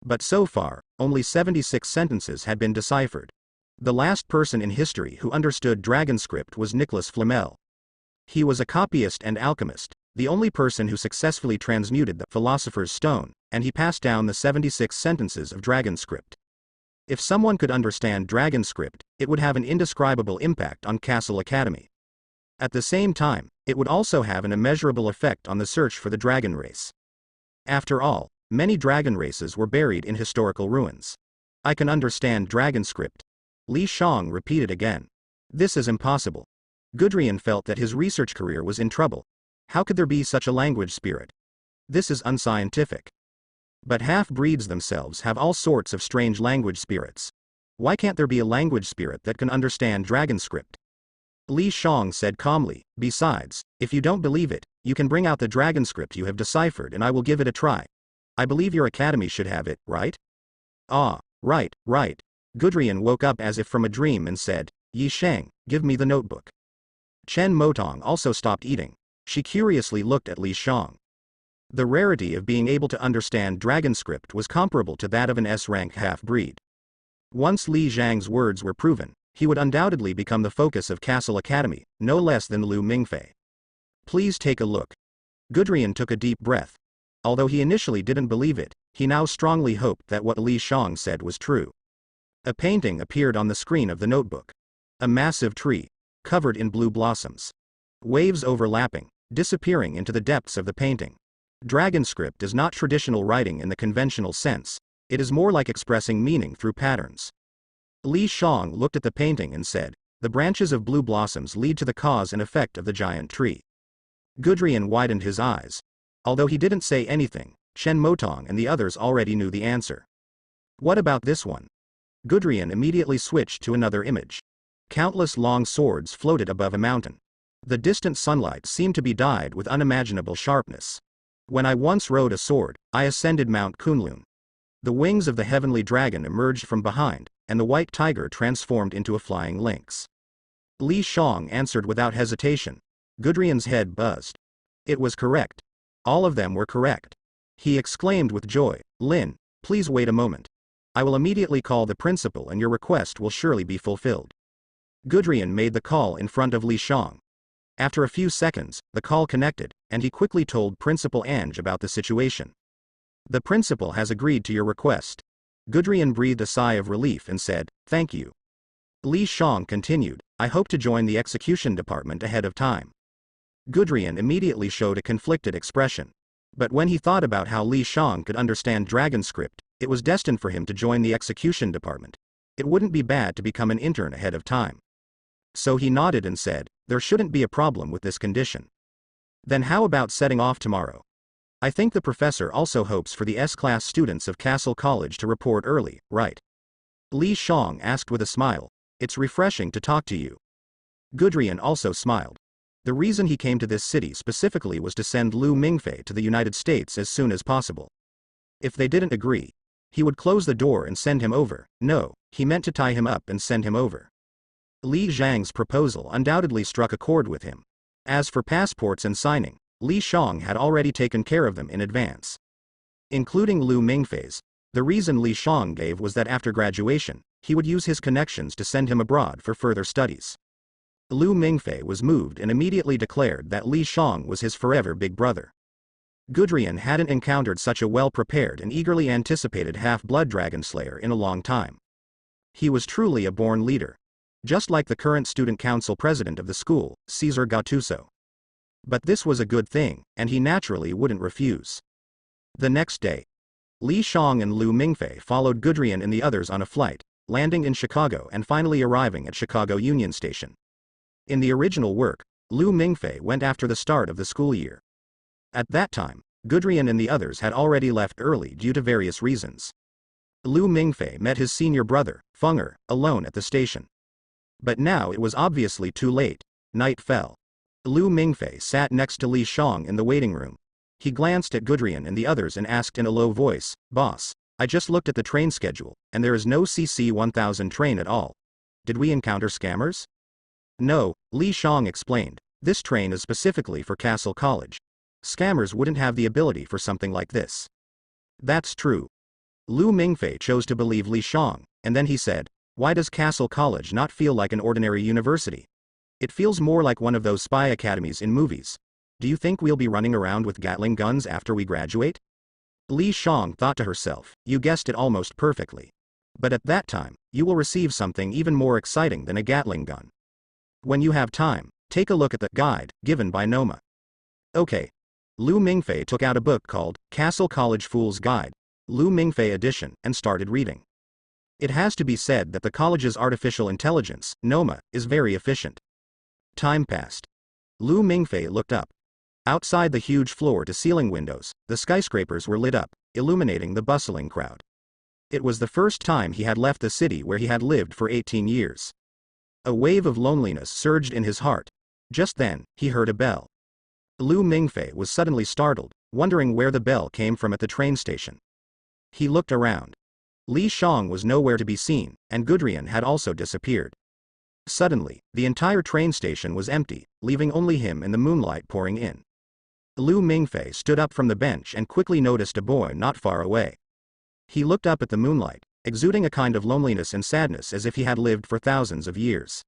But so far, only 76 sentences had been deciphered. The last person in history who understood dragon script was Nicholas Flamel. He was a copyist and alchemist, the only person who successfully transmuted the Philosopher's Stone, and he passed down the 76 sentences of dragon script. If someone could understand dragon script, it would have an indescribable impact on Castle Academy. At the same time, it would also have an immeasurable effect on the search for the dragon race. After all, many dragon races were buried in historical ruins. I can understand dragon script. Li Shang repeated again. This is impossible. Gudrian felt that his research career was in trouble. How could there be such a language spirit? This is unscientific. But half-breeds themselves have all sorts of strange language spirits. Why can't there be a language spirit that can understand dragon script? Li Shang said calmly, besides, if you don't believe it, you can bring out the dragon script you have deciphered and I will give it a try. I believe your academy should have it, right? Ah, right. Gudrian woke up as if from a dream and said, Yi Shang, give me the notebook. Chen Motong also stopped eating. She curiously looked at Li Shang. The rarity of being able to understand dragon script was comparable to that of an S-rank half-breed. Once Li Zhang's words were proven, he would undoubtedly become the focus of Castle Academy, no less than Lu Mingfei. Please take a look. Gudrian took a deep breath. Although he initially didn't believe it, he now strongly hoped that what Li Shang said was true. A painting appeared on the screen of the notebook. A massive tree, covered in blue blossoms. Waves overlapping, disappearing into the depths of the painting. Dragon script is not traditional writing in the conventional sense, it is more like expressing meaning through patterns. Li Shang looked at the painting and said, the branches of blue blossoms lead to the cause and effect of the giant tree. Gudrian widened his eyes. Although he didn't say anything, Chen Motong and the others already knew the answer. What about this one? Gudrian immediately switched to another image. Countless long swords floated above a mountain. The distant sunlight seemed to be dyed with unimaginable sharpness. When I once rode a sword, I ascended Mount Kunlun. The wings of the heavenly dragon emerged from behind, and the white tiger transformed into a flying lynx. Li Shang answered without hesitation. Gudrian's head buzzed. It was correct. All of them were correct. He exclaimed with joy, Lin, please wait a moment. I will immediately call the principal and your request will surely be fulfilled. Gudrian made the call in front of Li Shang. After a few seconds, the call connected, and he quickly told Principal Ange about the situation. The principal has agreed to your request. Gudrian breathed a sigh of relief and said, thank you. Li Shang continued, I hope to join the execution department ahead of time. Gudrian immediately showed a conflicted expression. But when he thought about how Li Shang could understand dragon script, it was destined for him to join the execution department. It wouldn't be bad to become an intern ahead of time. So he nodded and said, there shouldn't be a problem with this condition. Then how about setting off tomorrow? I think the professor also hopes for the S-class students of Castle College to report early, right? Li Shang asked with a smile. It's refreshing to talk to you. Gudrian also smiled. The reason he came to this city specifically was to send Lu Mingfei to the United States as soon as possible. If they didn't agree, he would close the door and send him over. No, he meant to tie him up and send him over. Li Zhang's proposal undoubtedly struck a chord with him. As for passports and signing, Li Shang had already taken care of them in advance. Including Lu Mingfei's, the reason Li Shang gave was that after graduation, he would use his connections to send him abroad for further studies. Lu Mingfei was moved and immediately declared that Li Shang was his forever big brother. Gudrian hadn't encountered such a well-prepared and eagerly anticipated half-blood dragon slayer in a long time. He was truly a born leader. just like the current student council president of the school, Caesar Gattuso. But this was a good thing, and he naturally wouldn't refuse. The next day, Li Shang and Lu Mingfei followed Gudrian and the others on a flight, landing in Chicago and finally arriving at Chicago Union Station. In the original work, Lu Mingfei went after the start of the school year. At that time, Gudrian and the others had already left early due to various reasons. Lu Mingfei met his senior brother, Fenger, alone at the station. But now it was obviously too late. Night fell. Lu Mingfei sat next to Li Shang in the waiting room. He glanced at Gudrian and the others and asked in a low voice, "Boss, I just looked at the train schedule, and there is no CC-1000 train at all. Did we encounter scammers?" "No," Li Shang explained. "This train is specifically for Castle College. Scammers wouldn't have the ability for something like this." "That's true." Lu Mingfei chose to believe Li Shang, and then he said, "Why does Castle College not feel like an ordinary university? It feels more like one of those spy academies in movies. Do you think we'll be running around with Gatling guns after we graduate?" Li Shang thought to herself, "You guessed it almost perfectly. But at that time, you will receive something even more exciting than a Gatling gun. When you have time, take a look at the guide given by Noma." "Okay." Lu Mingfei took out a book called Castle College Fool's Guide, Lu Mingfei edition, and started reading. It has to be said that the college's artificial intelligence, Noma, is very efficient. Time passed. Lu Mingfei looked up. Outside the huge floor-to-ceiling windows, the skyscrapers were lit up, illuminating the bustling crowd. It was the first time he had left the city where he had lived for 18 years. A wave of loneliness surged in his heart. Just then, he heard a bell. Lu Mingfei was suddenly startled, wondering where the bell came from at the train station. He looked around. Li Shang was nowhere to be seen, and Gudrian had also disappeared. Suddenly, the entire train station was empty, leaving only him and the moonlight pouring in. Lu Mingfei stood up from the bench and quickly noticed a boy not far away. He looked up at the moonlight, exuding a kind of loneliness and sadness as if he had lived for thousands of years.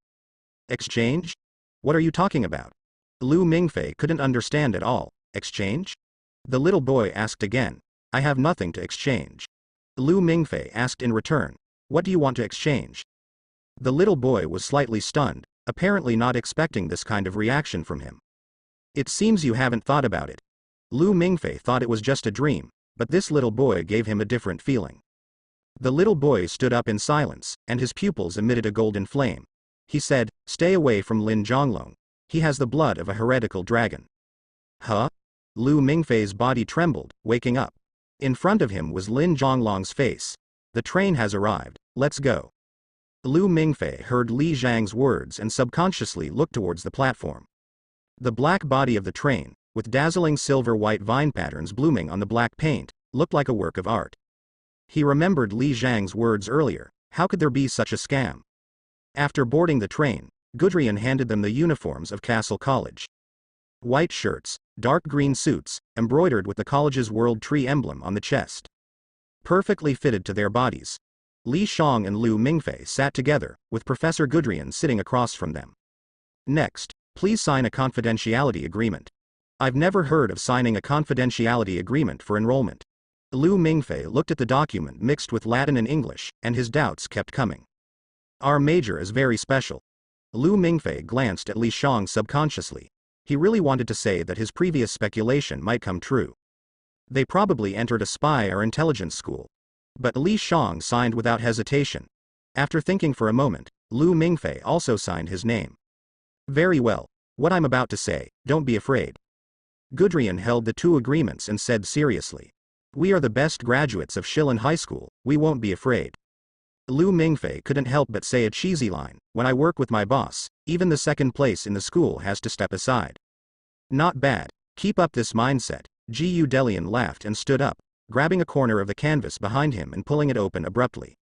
"Exchange? What are you talking about?" Lu Mingfei couldn't understand at all. "Exchange?" The little boy asked again. "I have nothing to exchange." Lu Mingfei asked in return, "What do you want to exchange?" The little boy was slightly stunned, apparently not expecting this kind of reaction from him. "It seems you haven't thought about it." Lu Mingfei thought it was just a dream, but this little boy gave him a different feeling. The little boy stood up in silence, and his pupils emitted a golden flame. He said, "Stay away from Lin Zhonglong. He has the blood of a heretical dragon." "Huh?" Lu Mingfei's body trembled, waking up. In front of him was Lin Zhonglong's face. "The train has arrived, let's go." Lu Mingfei heard Li Zhang's words and subconsciously looked towards the platform. The black body of the train, with dazzling silver-white vine patterns blooming on the black paint, looked like a work of art. He remembered Li Zhang's words earlier. How could there be such a scam? After boarding the train, Gudrian handed them the uniforms of Castle College. White shirts, dark green suits, embroidered with the college's World Tree emblem on the chest. Perfectly fitted to their bodies. Li Shang and Lu Mingfei sat together, with Professor Gudrian sitting across from them. "Next, please sign a confidentiality agreement." "I've never heard of signing a confidentiality agreement for enrollment." Lu Mingfei looked at the document mixed with Latin and English, and his doubts kept coming. "Our major is very special." Lu Mingfei glanced at Li Shang subconsciously. He really wanted to say that his previous speculation might come true. They probably entered a spy or intelligence school. But Li Shang signed without hesitation. After thinking for a moment, Lu Mingfei also signed his name. "Very well. What I'm about to say, don't be afraid." Gudrian held the two agreements and said seriously, "We are the best graduates of Shilin High School, we won't be afraid." Lu Mingfei couldn't help but say a cheesy line, "When I work with my boss, even the second place in the school has to step aside." "Not bad. Keep up this mindset." Gu Delian laughed and stood up, grabbing a corner of the canvas behind him and pulling it open abruptly.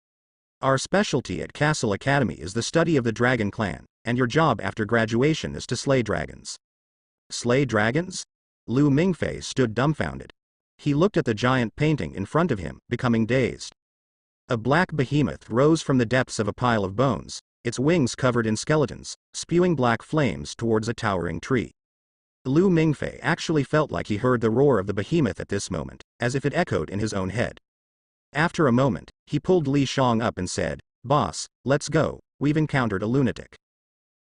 "Our specialty at Castle Academy is the study of the Dragon Clan, and your job after graduation is to slay dragons." "Slay dragons?" Lu Mingfei stood dumbfounded. He looked at the giant painting in front of him, becoming dazed. A black behemoth rose from the depths of a pile of bones, its wings covered in skeletons, spewing black flames towards a towering tree. Lu Mingfei actually felt like he heard the roar of the behemoth at this moment, as if it echoed in his own head. After a moment, he pulled Li Shang up and said, "Boss, let's go, we've encountered a lunatic.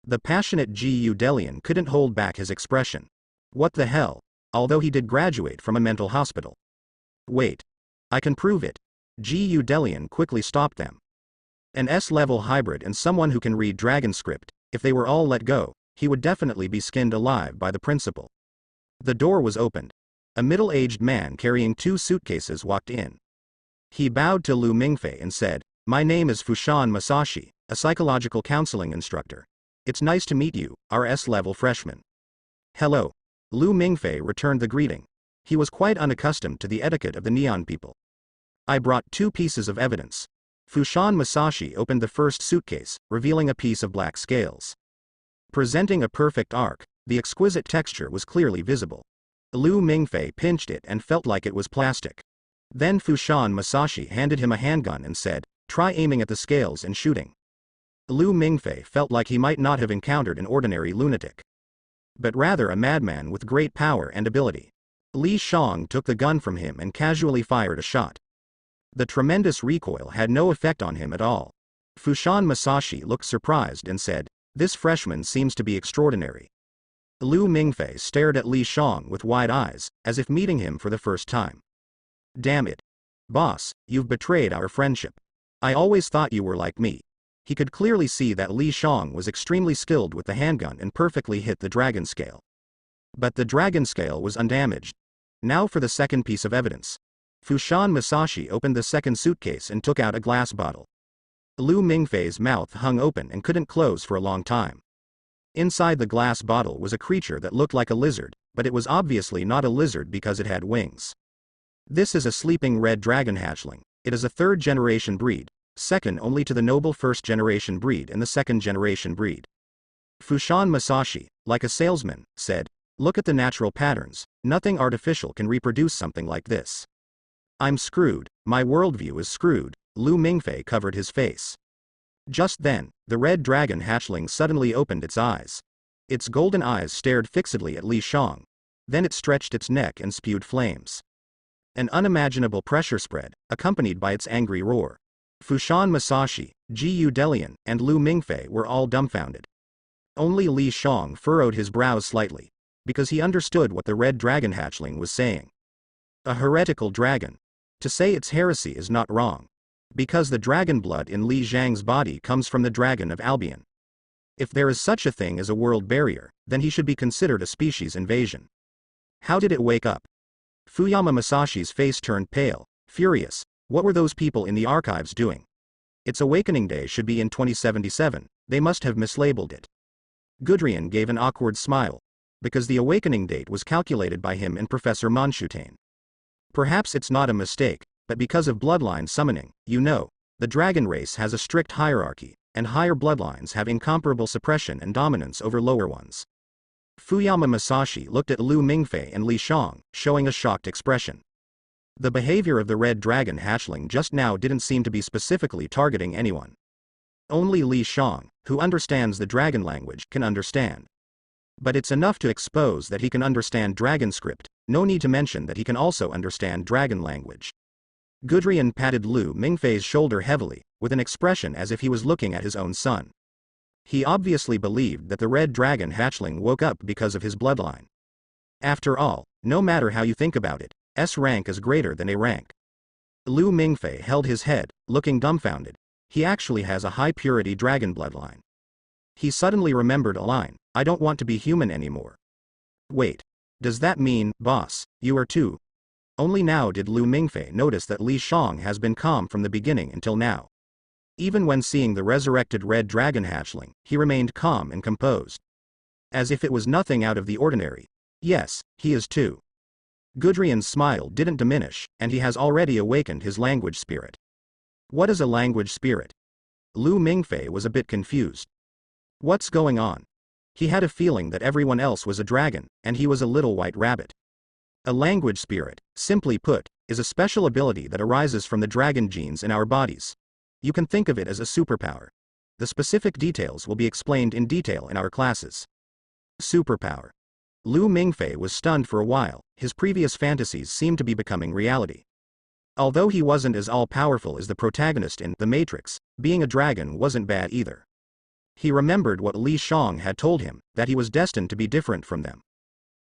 The passionate Gu Delian couldn't hold back his expression. What the hell? Although he did graduate from a mental hospital. Wait. I can prove it. Gu Delian quickly stopped them. An S-level hybrid and someone who can read dragon script, if they were all let go, he would definitely be skinned alive by the principal. The door was opened. A middle-aged man carrying 2 suitcases walked in. He bowed to Lu Mingfei and said, "My name is Fushan Masashi, a psychological counseling instructor. It's nice to meet you, our S-level freshman." "Hello." Lu Mingfei returned the greeting. He was quite unaccustomed to the etiquette of the Neon people. "I brought 2 pieces of evidence." Fushan Masashi opened the first suitcase, revealing a piece of black scales. Presenting a perfect arc, the exquisite texture was clearly visible. Lu Mingfei pinched it and felt like it was plastic. Then Fushan Masashi handed him a handgun and said, "Try aiming at the scales and shooting." Lu Mingfei felt like he might not have encountered an ordinary lunatic, but rather a madman with great power and ability. Li Shang took the gun from him and casually fired a shot. The tremendous recoil had no effect on him at all. Fushan Masashi looked surprised and said, "This freshman seems to be extraordinary." Lu Mingfei stared at Li Shang with wide eyes, as if meeting him for the first time. "Damn it. Boss, you've betrayed our friendship. I always thought you were like me." He could clearly see that Li Shang was extremely skilled with the handgun and perfectly hit the dragon scale. But the dragon scale was undamaged. Now for the second piece of evidence. Fushan Masashi opened the second suitcase and took out a glass bottle. Lu Mingfei's mouth hung open and couldn't close for a long time. Inside the glass bottle was a creature that looked like a lizard, but it was obviously not a lizard because it had wings. This is a sleeping red dragon hatchling. It is a 3rd-generation breed, second only to the noble 1st-generation breed and the 2nd-generation breed. Fushan Masashi, like a salesman, said, "Look at the natural patterns, nothing artificial can reproduce something like this." "I'm screwed, my worldview is screwed." Lu Mingfei covered his face. Just then, the red dragon hatchling suddenly opened its eyes. Its golden eyes stared fixedly at Li Shang. Then it stretched its neck and spewed flames. An unimaginable pressure spread, accompanied by its angry roar. Fushan Masashi, Gu Delian, and Lu Mingfei were all dumbfounded. Only Li Shang furrowed his brows slightly, because he understood what the red dragon hatchling was saying. A heretical dragon. To say it's heresy is not wrong. Because the dragon blood in Li Zhang's body comes from the dragon of Albion. If there is such a thing as a world barrier, then he should be considered a species invasion. How did it wake up? Fuyama Masashi's face turned pale, furious. What were those people in the archives doing? Its awakening day should be in 2077, they must have mislabeled it. Gudrian gave an awkward smile, because the awakening date was calculated by him and Professor Manshutane. Perhaps it's not a mistake, but because of bloodline summoning, the dragon race has a strict hierarchy, and higher bloodlines have incomparable suppression and dominance over lower ones. Fuyama Masashi looked at Lu Mingfei and Li Shang, showing a shocked expression. The behavior of the red dragon hatchling just now didn't seem to be specifically targeting anyone. Only Li Shang, who understands the dragon language, can understand. But it's enough to expose that he can understand dragon script, no need to mention that he can also understand dragon language. Gudrian patted Lu Mingfei's shoulder heavily, with an expression as if he was looking at his own son. He obviously believed that the red dragon hatchling woke up because of his bloodline. After all, no matter how you think about it, S rank is greater than A rank. Lu Mingfei held his head, looking dumbfounded. He actually has a high-purity dragon bloodline. He suddenly remembered a line, "I don't want to be human anymore." Wait. Does that mean, boss, you are too? Only now did Lu Mingfei notice that Li Shang has been calm from the beginning until now. Even when seeing the resurrected red dragon hatchling, he remained calm and composed. As if it was nothing out of the ordinary. Yes, he is too. Gudrian's smile didn't diminish, and he has already awakened his language spirit. What is a language spirit? Lu Mingfei was a bit confused. What's going on? He had a feeling that everyone else was a dragon, and he was a little white rabbit. A language spirit, simply put, is a special ability that arises from the dragon genes in our bodies. You can think of it as a superpower. The specific details will be explained in detail in our classes. Superpower. Lu Mingfei was stunned for a while, his previous fantasies seemed to be becoming reality. Although he wasn't as all-powerful as the protagonist in The Matrix, being a dragon wasn't bad either. He remembered what Li Shang had told him, that he was destined to be different from them.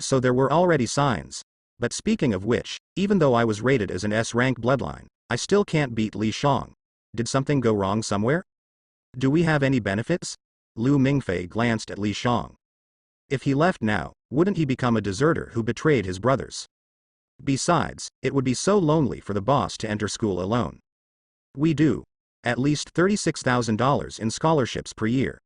So there were already signs. But speaking of which, even though I was rated as an S-rank bloodline, I still can't beat Li Shang. Did something go wrong somewhere? Do we have any benefits? Lu Mingfei glanced at Li Shang. If he left now, wouldn't he become a deserter who betrayed his brothers? Besides, it would be so lonely for the boss to enter school alone. We do. At least $36,000 in scholarships per year.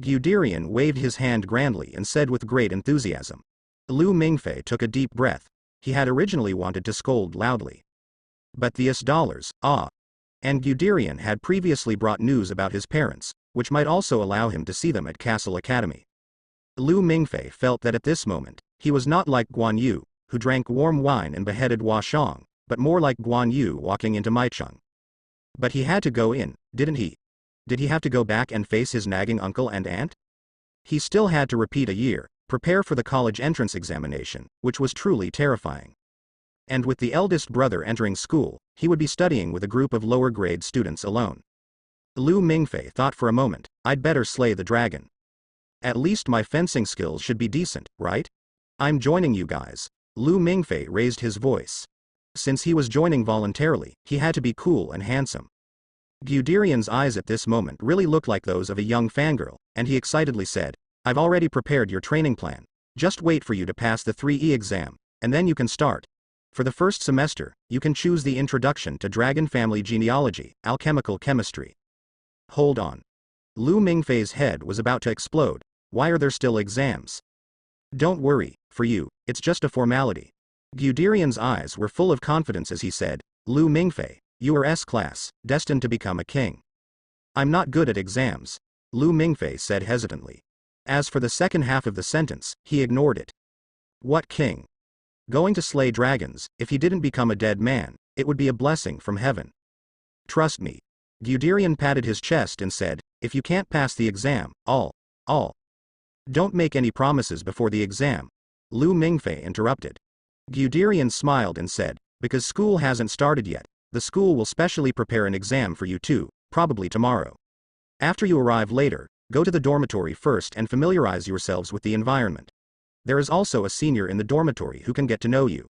Guderian waved his hand grandly and said with great enthusiasm. Lu Mingfei took a deep breath. He had originally wanted to scold loudly. But the $, and Guderian had previously brought news about his parents, which might also allow him to see them at Castle Academy. Lu Mingfei felt that at this moment, he was not like Guan Yu, who drank warm wine and beheaded Hua Shang, but more like Guan Yu walking into Maicheng. But he had to go in, didn't he? Did he have to go back and face his nagging uncle and aunt? He still had to repeat a year, prepare for the college entrance examination, which was truly terrifying. And with the eldest brother entering school, he would be studying with a group of lower-grade students alone. Lu Mingfei thought for a moment, I'd better slay the dragon. At least my fencing skills should be decent, right? I'm joining you guys. Lu Mingfei raised his voice. Since he was joining voluntarily, he had to be cool and handsome. Guderian's eyes at this moment really looked like those of a young fangirl, and he excitedly said, I've already prepared your training plan. Just wait for you to pass the 3E exam, and then you can start. For the first semester, you can choose the Introduction to Dragon Family Genealogy, Alchemical Chemistry. Hold on. Lu Mingfei's head was about to explode. Why are there still exams? Don't worry, for you, it's just a formality. Guderian's eyes were full of confidence as he said, Lu Mingfei, you are S-class, destined to become a king. I'm not good at exams. Lu Mingfei said hesitantly. As for the second half of the sentence, he ignored it. What king? Going to slay dragons, if he didn't become a dead man, it would be a blessing from heaven. Trust me. Guderian patted his chest and said, if you can't pass the exam, all. Don't make any promises before the exam. Lu Mingfei interrupted. Guderian smiled and said, because school hasn't started yet, the school will specially prepare an exam for you too, probably tomorrow. After you arrive later, go to the dormitory first and familiarize yourselves with the environment. There is also a senior in the dormitory who can get to know you.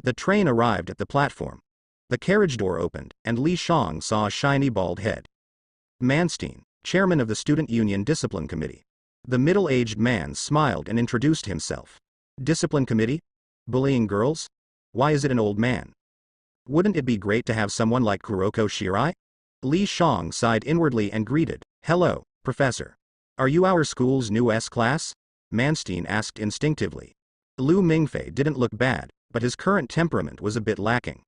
The train arrived at the platform. The carriage door opened, and Li Shang saw a shiny bald head. Manstein, chairman of the Student Union Discipline Committee. The middle-aged man smiled and introduced himself. Discipline Committee? Bullying girls? Why is it an old man? Wouldn't it be great to have someone like Kuroko Shirai? Li Shang sighed inwardly and greeted, hello, Professor. Are you our school's new S-class? Manstein asked instinctively. Lu Mingfei didn't look bad, but his current temperament was a bit lacking.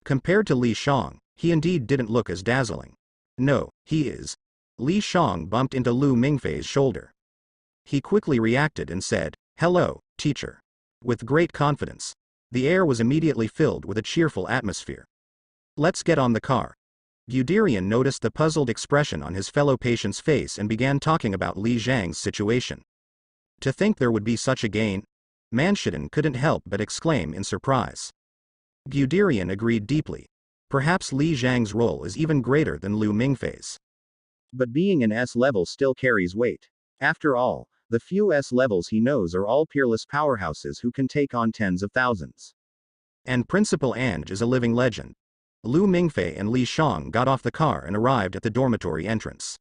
Compared to Li Shang, he indeed didn't look as dazzling. No, he is. Li Shang bumped into Lu Mingfei's shoulder. He quickly reacted and said, hello, teacher. With great confidence. The air was immediately filled with a cheerful atmosphere. Let's get on the car. Guderian noticed the puzzled expression on his fellow patient's face and began talking about Li Zhang's situation. To think there would be such a gain? Manshiden couldn't help but exclaim in surprise. Guderian agreed deeply. Perhaps Li Zhang's role is even greater than Lu Mingfei's. But being an S-level still carries weight. After all, the few S-levels he knows are all peerless powerhouses who can take on tens of thousands. And Principal Ange is a living legend. Lu Mingfei and Li Shang got off the car and arrived at the dormitory entrance.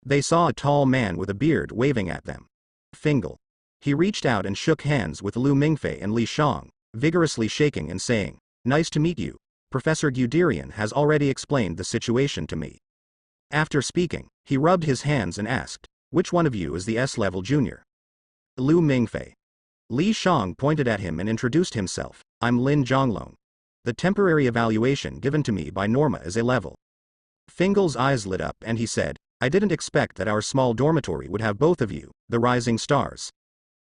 They saw a tall man with a beard waving at them. Fingal. He reached out and shook hands with Lu Mingfei and Li Shang, vigorously shaking and saying, nice to meet you. Professor Guderian has already explained the situation to me. After speaking, he rubbed his hands and asked, which one of you is the S-level junior? Lu Mingfei. Li Shang pointed at him and introduced himself, I'm Lin Zhonglong. The temporary evaluation given to me by Norma is a level. Fingal's eyes lit up and he said, I didn't expect that our small dormitory would have both of you, the rising stars.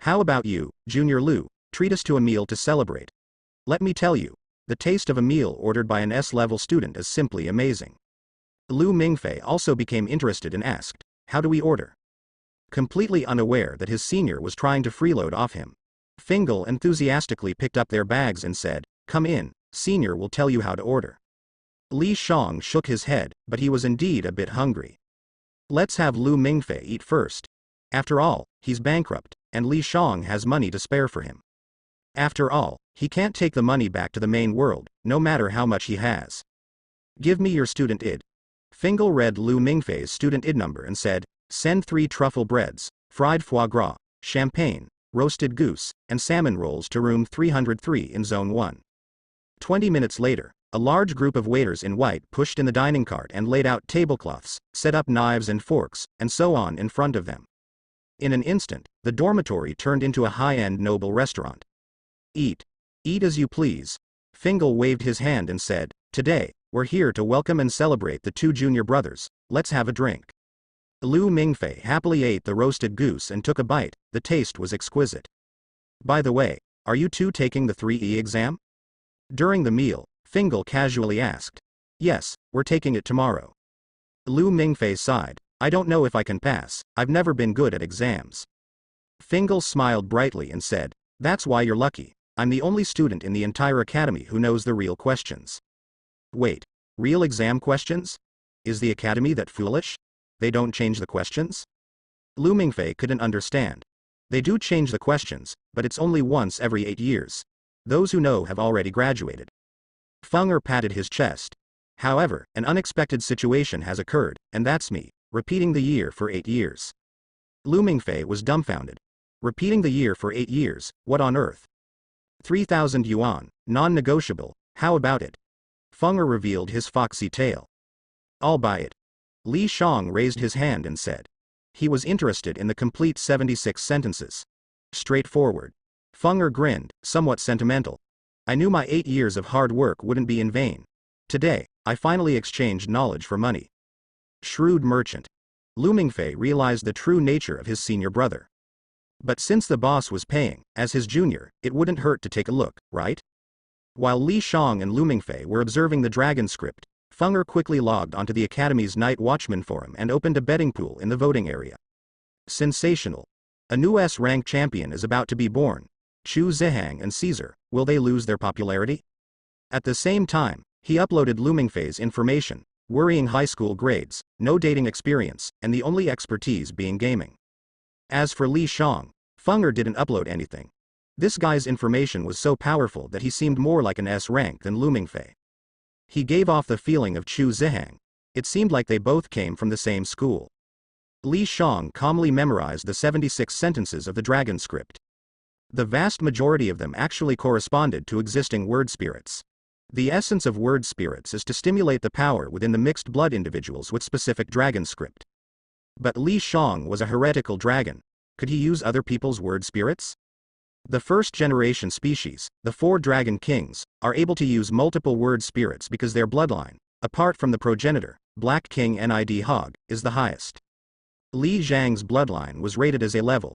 How about you, Junior Lu, treat us to a meal to celebrate. Let me tell you, the taste of a meal ordered by an S-level student is simply amazing. Lu Mingfei also became interested and asked, how do we order? Completely unaware that his senior was trying to freeload off him. Fingal enthusiastically picked up their bags and said, come in, senior will tell you how to order. Li Shang shook his head, but he was indeed a bit hungry. Let's have Lu Mingfei eat first. After all, he's bankrupt, and Li Shang has money to spare for him. After all, he can't take the money back to the main world, no matter how much he has. Give me your student ID. Fingal read Lu Mingfei's student ID number and said, send 3 truffle breads, fried foie gras, champagne, roasted goose, and salmon rolls to room 303 in Zone 1. 20 minutes later, a large group of waiters in white pushed in the dining cart and laid out tablecloths, set up knives and forks, and so on in front of them. In an instant, the dormitory turned into a high-end noble restaurant. Eat. Eat as you please. Fingal waved his hand and said, today, we're here to welcome and celebrate the 2 junior brothers, let's have a drink. Lu Mingfei happily ate the roasted goose and took a bite, the taste was exquisite. By the way, are you 2 taking the 3E exam? During the meal, Fingal casually asked. Yes, we're taking it tomorrow. Lu Mingfei sighed, I don't know if I can pass, I've never been good at exams. Fingal smiled brightly and said, that's why you're lucky, I'm the only student in the entire academy who knows the real questions. Wait, real exam questions? Is the academy that foolish? They don't change the questions? Lu Mingfei couldn't understand. They do change the questions, but it's only once every 8 years. Those who know have already graduated. Fenger patted his chest. However, an unexpected situation has occurred, and that's me, repeating the year for 8 years. Lu Mingfei was dumbfounded. Repeating the year for 8 years, what on earth? 3,000 yuan, non-negotiable, how about it? Fenger revealed his foxy tail. I'll buy it. Li Shang raised his hand and said. He was interested in the complete 76 sentences. Straightforward. Fenger grinned, somewhat sentimental. I knew my 8 years of hard work wouldn't be in vain. Today, I finally exchanged knowledge for money. Shrewd merchant. Lu Mingfei realized the true nature of his senior brother. But since the boss was paying, as his junior, it wouldn't hurt to take a look, right? While Li Shang and Lu Mingfei were observing the dragon script, Fenger quickly logged onto the Academy's Night Watchman forum and opened a betting pool in the voting area. Sensational. A new S-rank champion is about to be born. Chu Zihang and Caesar, will they lose their popularity? At the same time, he uploaded Lu Mingfei's information, worrying high school grades, no dating experience, and the only expertise being gaming. As for Li Shang, Fenger didn't upload anything. This guy's information was so powerful that he seemed more like an S rank than Lu Mingfei. He gave off the feeling of Chu Zihang. It seemed like they both came from the same school. Li Shang calmly memorized the 76 sentences of the dragon script. The vast majority of them actually corresponded to existing word spirits. The essence of word spirits is to stimulate the power within the mixed blood individuals with specific dragon script. But Li Shang was a heretical dragon. Could he use other people's word spirits? The first generation species, the 4 dragon kings, are able to use multiple word spirits because their bloodline, apart from the progenitor, Black King Nid Hog, is the highest. Li Zhang's bloodline was rated as A level.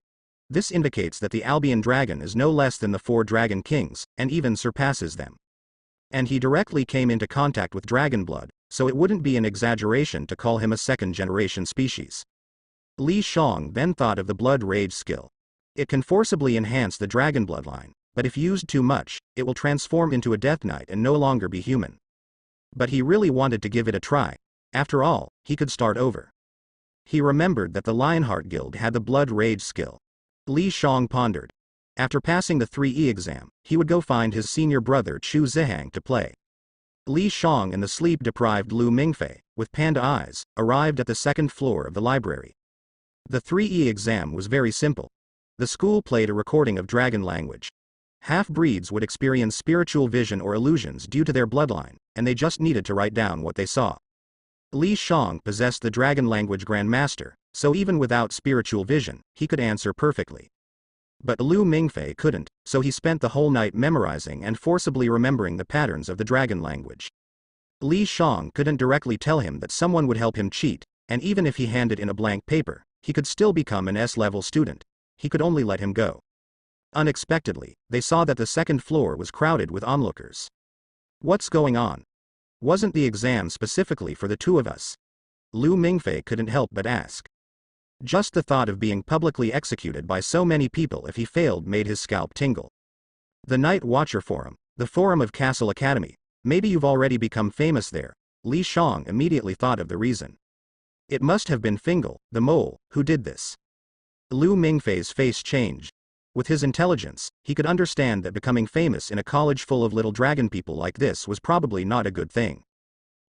This indicates that the Albion dragon is no less than the 4 dragon kings, and even surpasses them. And he directly came into contact with dragon blood, so it wouldn't be an exaggeration to call him a second-generation species. Li Shang then thought of the blood rage skill. It can forcibly enhance the dragon bloodline, but if used too much, it will transform into a death knight and no longer be human. But he really wanted to give it a try. After all, he could start over. He remembered that the Lionheart Guild had the blood rage skill. Li Shang pondered. After passing the 3E exam, he would go find his senior brother Chu Zihang to play. Li Shang and the sleep-deprived Lu Mingfei, with panda eyes, arrived at the 2nd floor of the library. The 3E exam was very simple. The school played a recording of dragon language. Half-breeds would experience spiritual vision or illusions due to their bloodline, and they just needed to write down what they saw. Li Shang possessed the dragon language grandmaster, so even without spiritual vision, he could answer perfectly. But Lu Mingfei couldn't, so he spent the whole night memorizing and forcibly remembering the patterns of the dragon language. Li Shang couldn't directly tell him that someone would help him cheat, and even if he handed in a blank paper, he could still become an S-level student. He could only let him go. Unexpectedly, they saw that the 2nd floor was crowded with onlookers. What's going on? Wasn't the exam specifically for the 2 of us? Lu Mingfei couldn't help but ask. Just the thought of being publicly executed by so many people if he failed made his scalp tingle. The Night Watcher Forum, the forum of Castle Academy, maybe you've already become famous there. Li Shang immediately thought of the reason. It must have been Fingal, the mole, who did this. Lu Mingfei's face changed. With his intelligence, he could understand that becoming famous in a college full of little dragon people like this was probably not a good thing.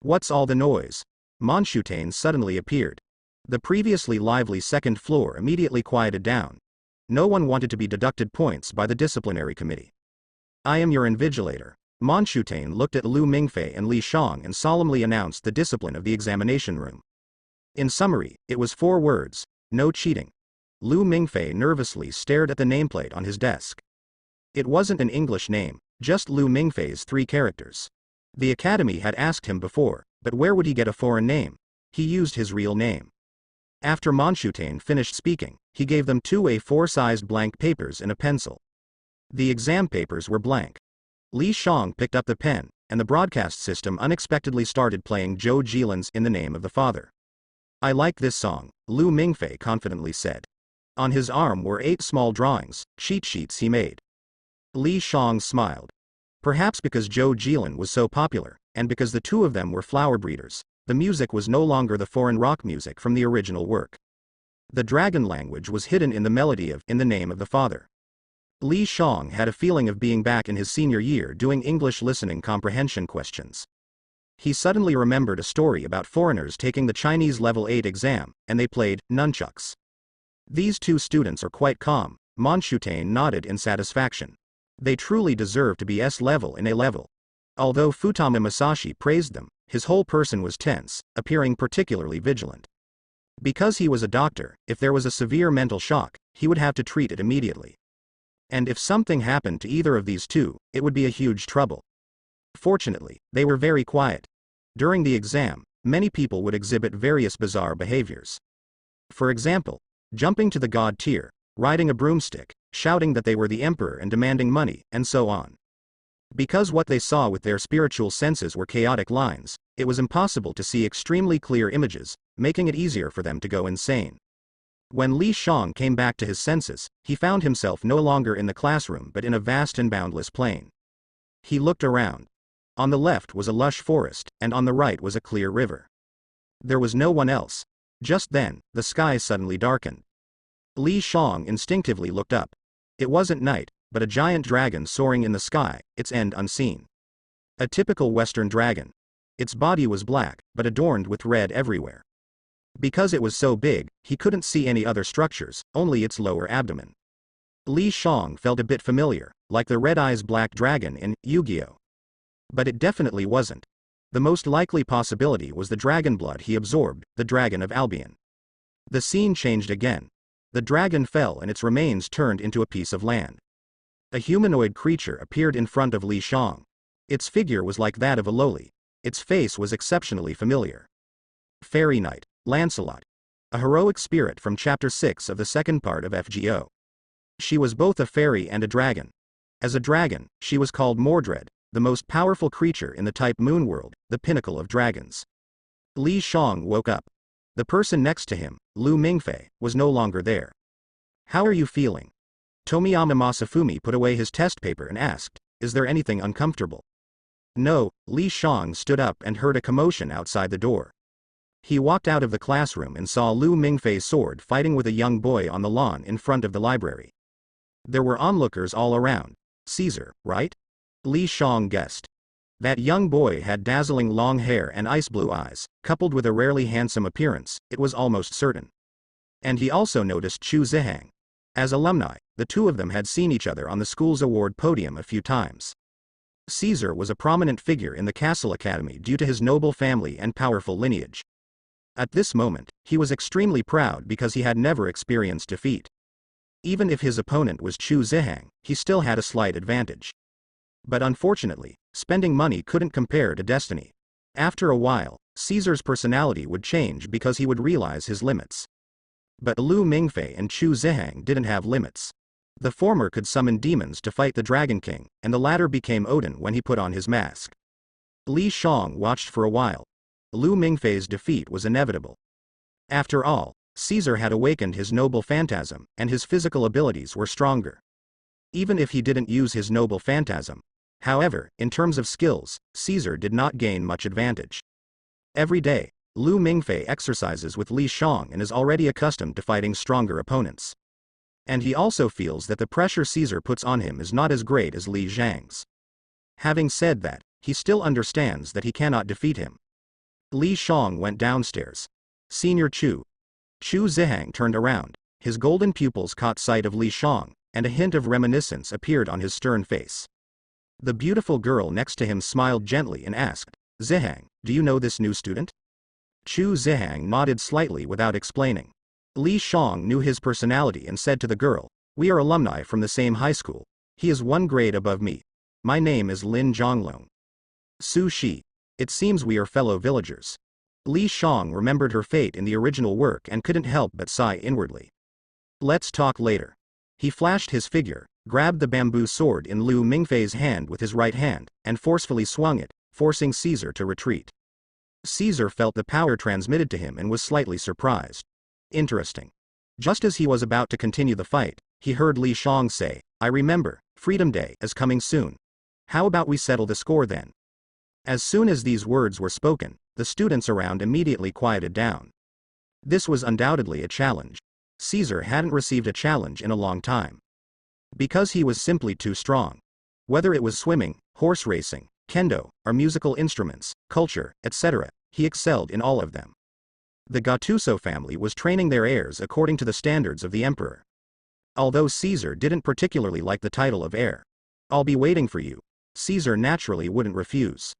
What's all the noise? Monshutane suddenly appeared. The previously lively second floor immediately quieted down. No one wanted to be deducted points by the disciplinary committee. I am your invigilator. Monshutane looked at Lu Mingfei and Li Shang and solemnly announced the discipline of the examination room. In summary, it was 4 words: no cheating. Lu Mingfei nervously stared at the nameplate on his desk. It wasn't an English name, just Lu Mingfei's 3 characters. The academy had asked him before, but where would he get a foreign name? He used his real name. After Monshutane finished speaking, he gave them 2 A4-sized blank papers and a pencil. The exam papers were blank. Li Shang picked up the pen, and the broadcast system unexpectedly started playing Zhou Jilan's In the Name of the Father. I like this song, Lu Mingfei confidently said. On his arm were 8 small drawings, cheat sheets he made. Li Shang smiled. Perhaps because Zhou Jilan was so popular, and because the 2 of them were flower breeders, the music was no longer the foreign rock music from the original work. The dragon language was hidden in the melody of In the Name of the Father. Li Shang had a feeling of being back in his senior year doing English listening comprehension questions. He suddenly remembered a story about foreigners taking the Chinese level 8 exam, and they played nunchucks. These 2 students are quite calm. Monshutane nodded in satisfaction. They truly deserve to be S-level in A-level. Although Futama Masashi praised them, his whole person was tense, appearing particularly vigilant. Because he was a doctor, if there was a severe mental shock, he would have to treat it immediately. And if something happened to either of these 2, it would be a huge trouble. Fortunately, they were very quiet. During the exam, many people would exhibit various bizarre behaviors. For example, jumping to the god tier, riding a broomstick, shouting that they were the emperor and demanding money, and so on. Because what they saw with their spiritual senses were chaotic lines, it was impossible to see extremely clear images, making it easier for them to go insane. When Li Shang came back to his senses, he found himself no longer in the classroom but in a vast and boundless plain. He looked around. On the left was a lush forest, and on the right was a clear river. There was no one else. Just then, the sky suddenly darkened. Li Shang instinctively looked up. It wasn't night, but a giant dragon soaring in the sky, its end unseen. A typical Western dragon. Its body was black, but adorned with red everywhere. Because it was so big, he couldn't see any other structures, only its lower abdomen. Li Shang felt a bit familiar, like the Red Eyes Black Dragon in Yu-Gi-Oh! But it definitely wasn't. The most likely possibility was the dragon blood he absorbed, the Dragon of Albion. The scene changed again. The dragon fell and its remains turned into a piece of land. A humanoid creature appeared in front of Li Shang. Its figure was like that of a loli. Its face was exceptionally familiar. Fairy Knight, Lancelot. A heroic spirit from Chapter 6 of the second part of FGO. She was both a fairy and a dragon. As a dragon, she was called Mordred, the most powerful creature in the type Moonworld, the pinnacle of dragons. Li Shang woke up. The person next to him, Lu Mingfei, was no longer there. How are you feeling? Tomiyama Masafumi put away his test paper and asked, is there anything uncomfortable? No, Li Shang stood up and heard a commotion outside the door. He walked out of the classroom and saw Lu Mingfei's sword fighting with a young boy on the lawn in front of the library. There were onlookers all around. Caesar, right? Li Shang guessed. That young boy had dazzling long hair and ice blue eyes, coupled with a rarely handsome appearance, it was almost certain. And he also noticed Chu Zihang. As alumni, the 2 of them had seen each other on the school's award podium a few times. Caesar was a prominent figure in the Castle Academy due to his noble family and powerful lineage. At this moment, he was extremely proud because he had never experienced defeat. Even if his opponent was Chu Zihang, he still had a slight advantage. But unfortunately, spending money couldn't compare to destiny. After a while, Caesar's personality would change because he would realize his limits. But Lu Mingfei and Chu Zihang didn't have limits. The former could summon demons to fight the Dragon King, and the latter became Odin when he put on his mask. Li Shang watched for a while. Lu Mingfei's defeat was inevitable. After all, Caesar had awakened his noble phantasm, and his physical abilities were stronger. Even if he didn't use his noble phantasm. However, in terms of skills, Caesar did not gain much advantage. Every day, Lu Mingfei exercises with Li Shang and is already accustomed to fighting stronger opponents. And he also feels that the pressure Caesar puts on him is not as great as Li Zhang's. Having said that, he still understands that he cannot defeat him. Li Shang went downstairs. Senior Chu. Chu Zihang turned around. His golden pupils caught sight of Li Shang, and a hint of reminiscence appeared on his stern face. The beautiful girl next to him smiled gently and asked, "Zihang, do you know this new student?" Chu Zihang nodded slightly without explaining. Li Shang knew his personality and said to the girl, "We are alumni from the same high school. He is 1 grade above me. My name is Lin Zhonglong." Su Shi. It seems we are fellow villagers. Li Shang remembered her fate in the original work and couldn't help but sigh inwardly. Let's talk later. He flashed his figure, grabbed the bamboo sword in Lu Mingfei's hand with his right hand, and forcefully swung it, forcing Caesar to retreat. Caesar felt the power transmitted to him and was slightly surprised. Interesting. Just as he was about to continue the fight, he heard Li Shang say, "I remember, Freedom Day is coming soon. How about we settle the score then?" As soon as these words were spoken, the students around immediately quieted down. This was undoubtedly a challenge. Caesar hadn't received a challenge in a long time. Because he was simply too strong. Whether it was swimming, horse racing, kendo, or musical instruments, culture, etc., he excelled in all of them. The Gattuso family was training their heirs according to the standards of the emperor. Although Caesar didn't particularly like the title of heir. "I'll be waiting for you." Caesar naturally wouldn't refuse.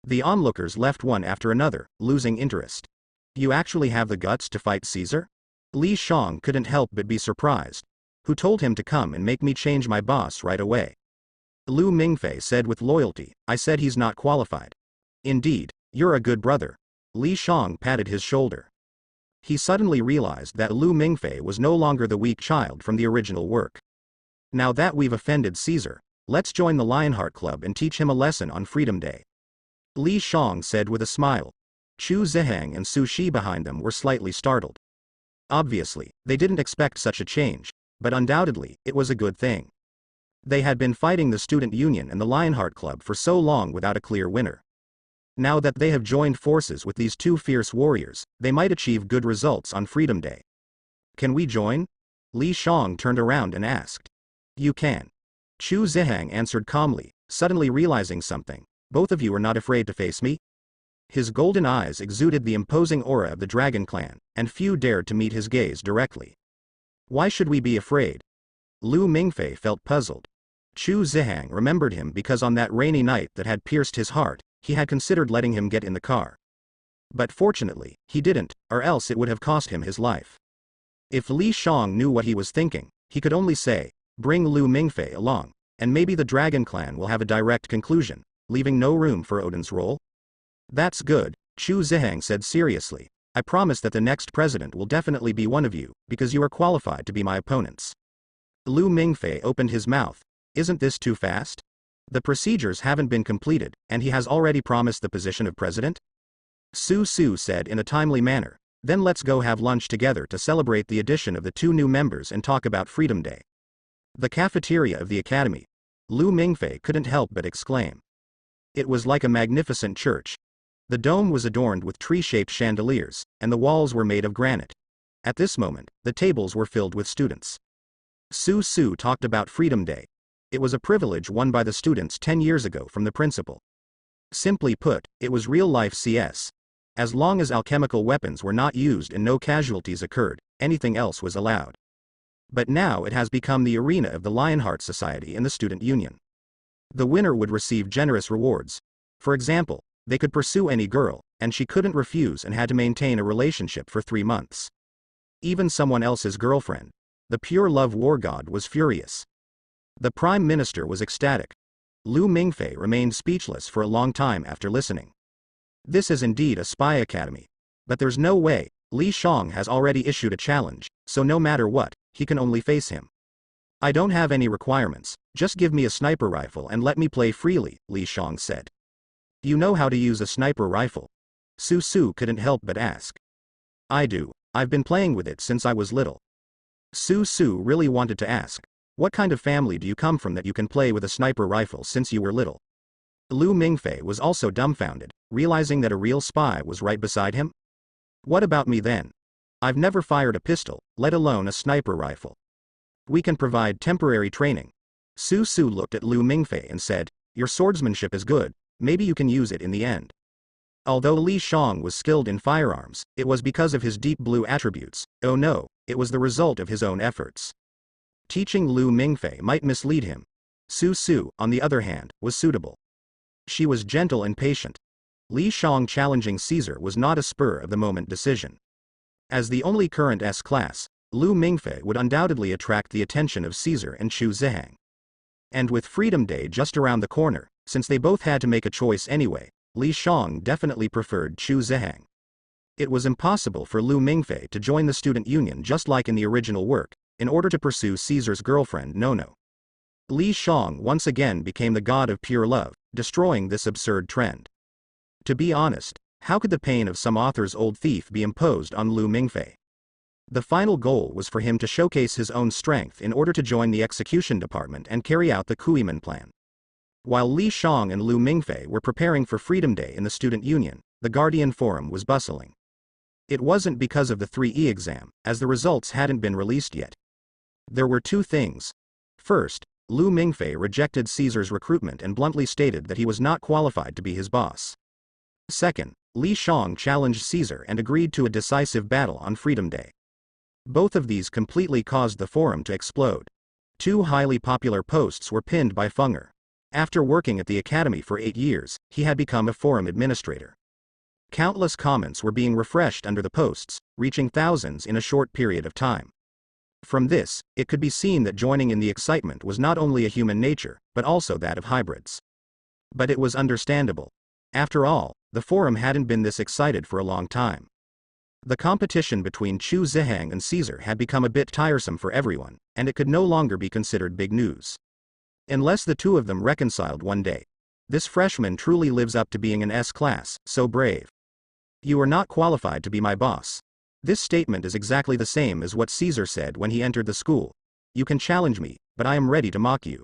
The onlookers left one after another, losing interest. "You actually have the guts to fight Caesar?" Li Shang couldn't help but be surprised. "Who told him to come and make me change my boss right away?" Lu Mingfei said with loyalty, "I said he's not qualified." "Indeed, you're a good brother." Li Shang patted his shoulder. He suddenly realized that Lu Mingfei was no longer the weak child from the original work. "Now that we've offended Caesar, let's join the Lionheart Club and teach him a lesson on Freedom Day." Li Shang said with a smile. Chu Zihang and Su Shi behind them were slightly startled. Obviously, they didn't expect such a change, but undoubtedly, it was a good thing. They had been fighting the Student Union and the Lionheart Club for so long without a clear winner. Now that they have joined forces with these two fierce warriors, they might achieve good results on Freedom Day. "Can we join?" Li Shang turned around and asked. "You can." Chu Zihang answered calmly, suddenly realizing something. "Both of you are not afraid to face me?" His golden eyes exuded the imposing aura of the Dragon Clan, and few dared to meet his gaze directly. "Why should we be afraid?" Lu Mingfei felt puzzled. Chu Zihang remembered him because on that rainy night that had pierced his heart, he had considered letting him get in the car. But fortunately, he didn't, or else it would have cost him his life. If Li Shang knew what he was thinking, he could only say, "Bring Lu Mingfei along, and maybe the Dragon Clan will have a direct conclusion, leaving no room for Odin's role." "That's good," Chu Zihang said seriously. "I promise that the next president will definitely be one of you, because you are qualified to be my opponents." Lu Mingfei opened his mouth. "Isn't this too fast? The procedures haven't been completed, and he has already promised the position of president?" Su Su said in a timely manner. "Then let's go have lunch together to celebrate the addition of the 2 new members and talk about Freedom Day." The cafeteria of the academy. Lu Mingfei couldn't help but exclaim. It was like a magnificent church. The dome was adorned with tree-shaped chandeliers, and the walls were made of granite. At this moment, the tables were filled with students. Su Su talked about Freedom Day. It was a privilege won by the students 10 years ago from the principal. Simply put, it was real-life CS. As long as alchemical weapons were not used and no casualties occurred, anything else was allowed. But now it has become the arena of the Lionheart Society and the Student Union. The winner would receive generous rewards. For example, they could pursue any girl, and she couldn't refuse and had to maintain a relationship for 3 months. Even someone else's girlfriend. The pure love war god was furious. The Prime Minister was ecstatic. Lu Mingfei remained speechless for a long time after listening. This is indeed a spy academy. But there's no way, Li Shang has already issued a challenge, so no matter what, he can only face him. "I don't have any requirements, just give me a sniper rifle and let me play freely," Li Shang said. "You know how to use a sniper rifle?" Su Su couldn't help but ask. "I do, I've been playing with it since I was little." Su Su really wanted to ask, "What kind of family do you come from that you can play with a sniper rifle since you were little?" Lu Mingfei was also dumbfounded, realizing that a real spy was right beside him. What about me then? I've never fired a pistol, let alone a sniper rifle. We can provide temporary training. Su Su looked at Lu Mingfei and said, your swordsmanship is good, maybe you can use it in the end. Although Li Shang was skilled in firearms, it was because of his deep blue attributes. Oh no, it was the result of his own efforts. Teaching Lu Mingfei might mislead him. Su Su, on the other hand, was suitable. She was gentle and patient. Li Shang challenging Caesar was not a spur-of-the-moment decision. As the only current S-class, Lu Mingfei would undoubtedly attract the attention of Caesar and Chu Zihang. And with Freedom Day just around the corner, since they both had to make a choice anyway, Li Shang definitely preferred Chu Zihang. It was impossible for Lu Mingfei to join the student union just like in the original work, in order to pursue Caesar's girlfriend Nono. Li Shang once again became the god of pure love, destroying this absurd trend. To be honest, how could the pain of some author's old thief be imposed on Lu Mingfei? The final goal was for him to showcase his own strength in order to join the execution department and carry out the Kuiman plan. While Li Shang and Lu Mingfei were preparing for Freedom Day in the student union, the Guardian Forum was bustling. It wasn't because of the 3E exam, as the results hadn't been released yet. There were two things. First, Lu Mingfei rejected Caesar's recruitment and bluntly stated that he was not qualified to be his boss. Second, Li Shang challenged Caesar and agreed to a decisive battle on Freedom Day. Both of these completely caused the forum to explode. Two highly popular posts were pinned by Fenger. After working at the academy for 8 years, he had become a forum administrator. Countless comments were being refreshed under the posts, reaching thousands in a short period of time. From this, it could be seen that joining in the excitement was not only a human nature, but also that of hybrids. But it was understandable. After all, the forum hadn't been this excited for a long time. The competition between Chu Zihang and Caesar had become a bit tiresome for everyone, and it could no longer be considered big news. Unless the two of them reconciled one day. This freshman truly lives up to being an S-class, so brave. You are not qualified to be my boss. This statement is exactly the same as what Caesar said when he entered the school. You can challenge me, but I am ready to mock you.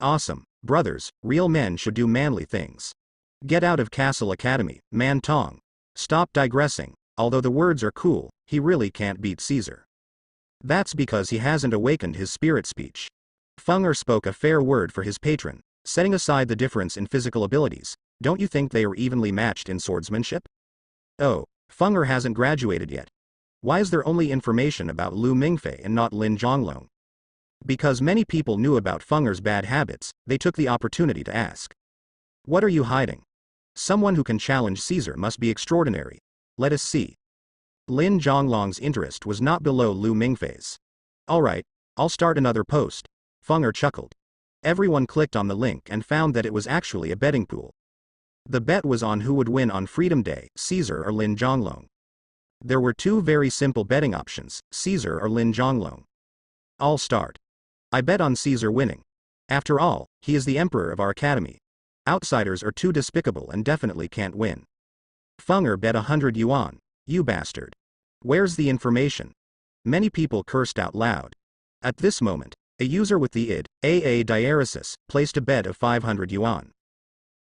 Awesome, brothers, real men should do manly things. Get out of Castle Academy, Man Tong. Stop digressing, although the words are cool, he really can't beat Caesar. That's because he hasn't awakened his spirit speech. Fenger spoke a fair word for his patron, setting aside the difference in physical abilities. Don't you think they are evenly matched in swordsmanship? Oh, Fenger hasn't graduated yet. Why is there only information about Lu Mingfei and not Lin Zhonglong? Because many people knew about Fenger's bad habits, they took the opportunity to ask. What are you hiding? Someone who can challenge Caesar must be extraordinary. Let us see. Lin Zhonglong's interest was not below Lu Mingfei's. Alright, I'll start another post. Fenger chuckled. Everyone clicked on the link and found that it was actually a betting pool. The bet was on who would win on Freedom Day, Caesar or Lin Zhonglong. There were two very simple betting options, Caesar or Lin Zhonglong. I'll start. I bet on Caesar winning. After all, he is the emperor of our academy. Outsiders are too despicable and definitely can't win. Fenger bet 100 yuan. You bastard. Where's the information? Many people cursed out loud. At this moment, a user with the id, AA diaresis, placed a bet of 500 yuan.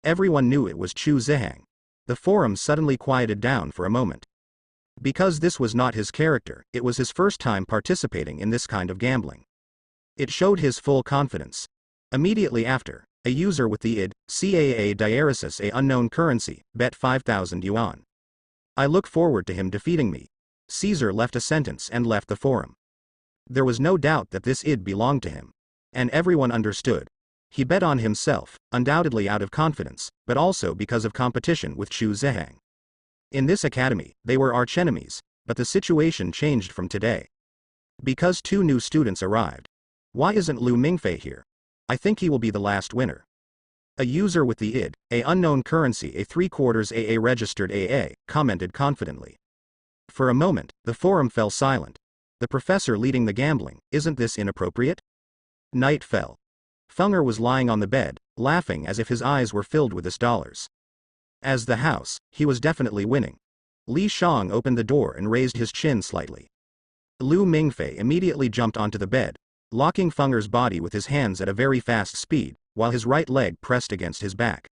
Everyone knew it was Chu Zihang. The forum suddenly quieted down for a moment. Because this was not his character, it was his first time participating in this kind of gambling. It showed his full confidence. Immediately after, a user with the id, CAA diaresis a unknown currency, bet 5,000 yuan. I look forward to him defeating me. Caesar left a sentence and left the forum. There was no doubt that this id belonged to him. And everyone understood. He bet on himself, undoubtedly out of confidence, but also because of competition with Chu Zihang. In this academy, they were archenemies, but the situation changed from today. Because two new students arrived. Why isn't Lu Mingfei here? I think he will be the last winner. A user with the id, a unknown currency a 3/4 AA registered AA, commented confidently. For a moment, the forum fell silent. The professor leading the gambling, isn't this inappropriate? Night fell. Fenger was lying on the bed, laughing as if his eyes were filled with his dollars. As the house, he was definitely winning. Li Shang opened the door and raised his chin slightly. Lu Mingfei immediately jumped onto the bed, locking Fenger's body with his hands at a very fast speed, while his right leg pressed against his back.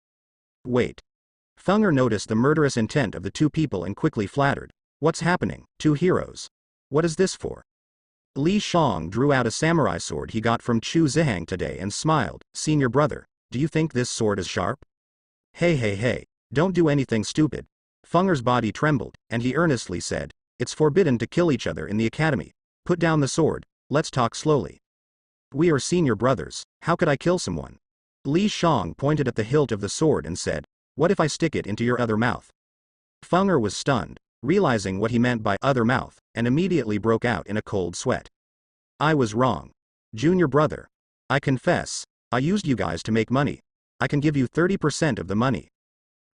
Wait. Fenger noticed the murderous intent of the two people and quickly flattered. What's happening? Two heroes. What is this for? Li Shang drew out a samurai sword he got from Chu Zihang today and smiled. Senior brother, do you think this sword is sharp? Hey, don't do anything stupid. Funger's body trembled, and he earnestly said, it's forbidden to kill each other in the academy. Put down the sword, let's talk slowly. We are senior brothers, how could I kill someone? Li Shang pointed at the hilt of the sword and said, what if I stick it into your other mouth? Funger was stunned, realizing what he meant by other mouth, and immediately broke out in a cold sweat. I was wrong. Junior brother. I confess, I used you guys to make money. I can give you 30% of the money.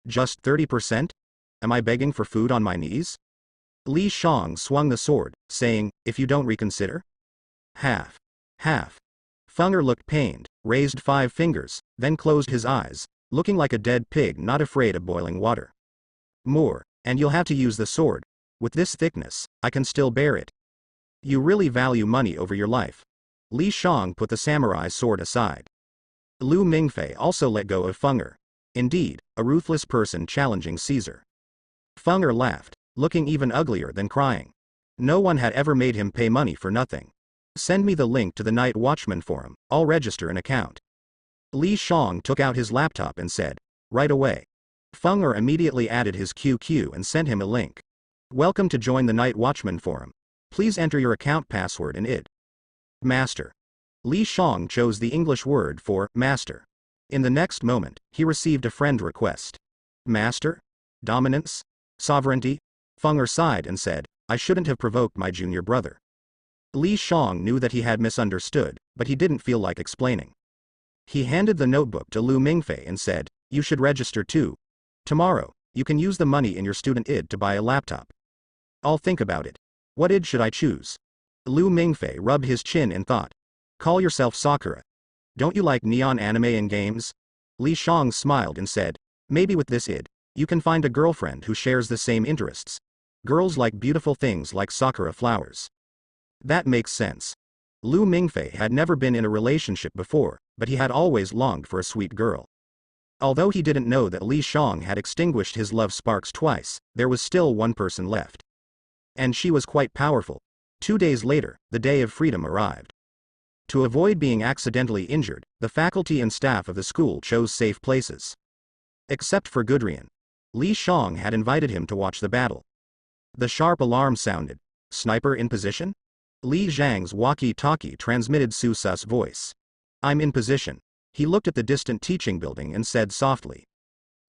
Just 30%? Am I begging for food on my knees? Li Shang swung the sword, saying, if you don't reconsider? Half. Funger looked pained, raised 5 fingers, then closed his eyes, looking like a dead pig not afraid of boiling water. More, and you'll have to use the sword. With this thickness, I can still bear it. You really value money over your life. Li Shang put the samurai sword aside. Lu Mingfei also let go of Funger. Indeed, a ruthless person challenging Caesar. Funger laughed, looking even uglier than crying. No one had ever made him pay money for nothing. Send me the link to the Night Watchman forum, I'll register an account. Li Shang took out his laptop and said, right away. Funger immediately added his QQ and sent him a link. Welcome to join the Night Watchman forum. Please enter your account password and ID. Master. Li Shang chose the English word for master. In the next moment, he received a friend request. Master? Dominance? Sovereignty? Funger sighed and said, I shouldn't have provoked my junior brother. Li Shang knew that he had misunderstood, but he didn't feel like explaining. He handed the notebook to Lu Mingfei and said, you should register too. Tomorrow, you can use the money in your student ID to buy a laptop. I'll think about it. What ID should I choose? Lu Mingfei rubbed his chin in thought. Call yourself Sakura. Don't you like neon anime and games? Li Shang smiled and said, maybe with this ID, you can find a girlfriend who shares the same interests. Girls like beautiful things like sakura flowers. That makes sense. Lu Mingfei had never been in a relationship before, but he had always longed for a sweet girl. Although he didn't know that Li Shang had extinguished his love sparks twice, there was still one person left. And she was quite powerful. 2 days later, the day of freedom arrived. To avoid being accidentally injured, the faculty and staff of the school chose safe places. Except for Gudrian. Li Shang had invited him to watch the battle. The sharp alarm sounded. Sniper in position? Li Zhang's walkie-talkie transmitted Su Su's voice. I'm in position. He looked at the distant teaching building and said softly.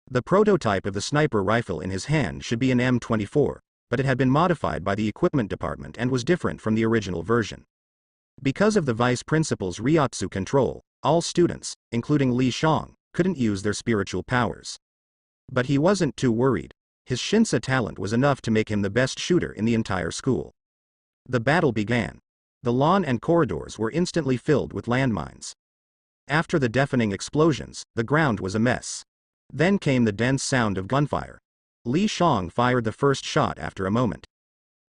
The prototype of the sniper rifle in his hand should be an M24, but it had been modified by the equipment department and was different from the original version. Because of the vice principal's Ryotsu control, all students, including Li Shang, couldn't use their spiritual powers. But he wasn't too worried. His Shinsa talent was enough to make him the best shooter in the entire school. The battle began. The lawn and corridors were instantly filled with landmines. After the deafening explosions, the ground was a mess. Then came the dense sound of gunfire. Li Shang fired the first shot after a moment.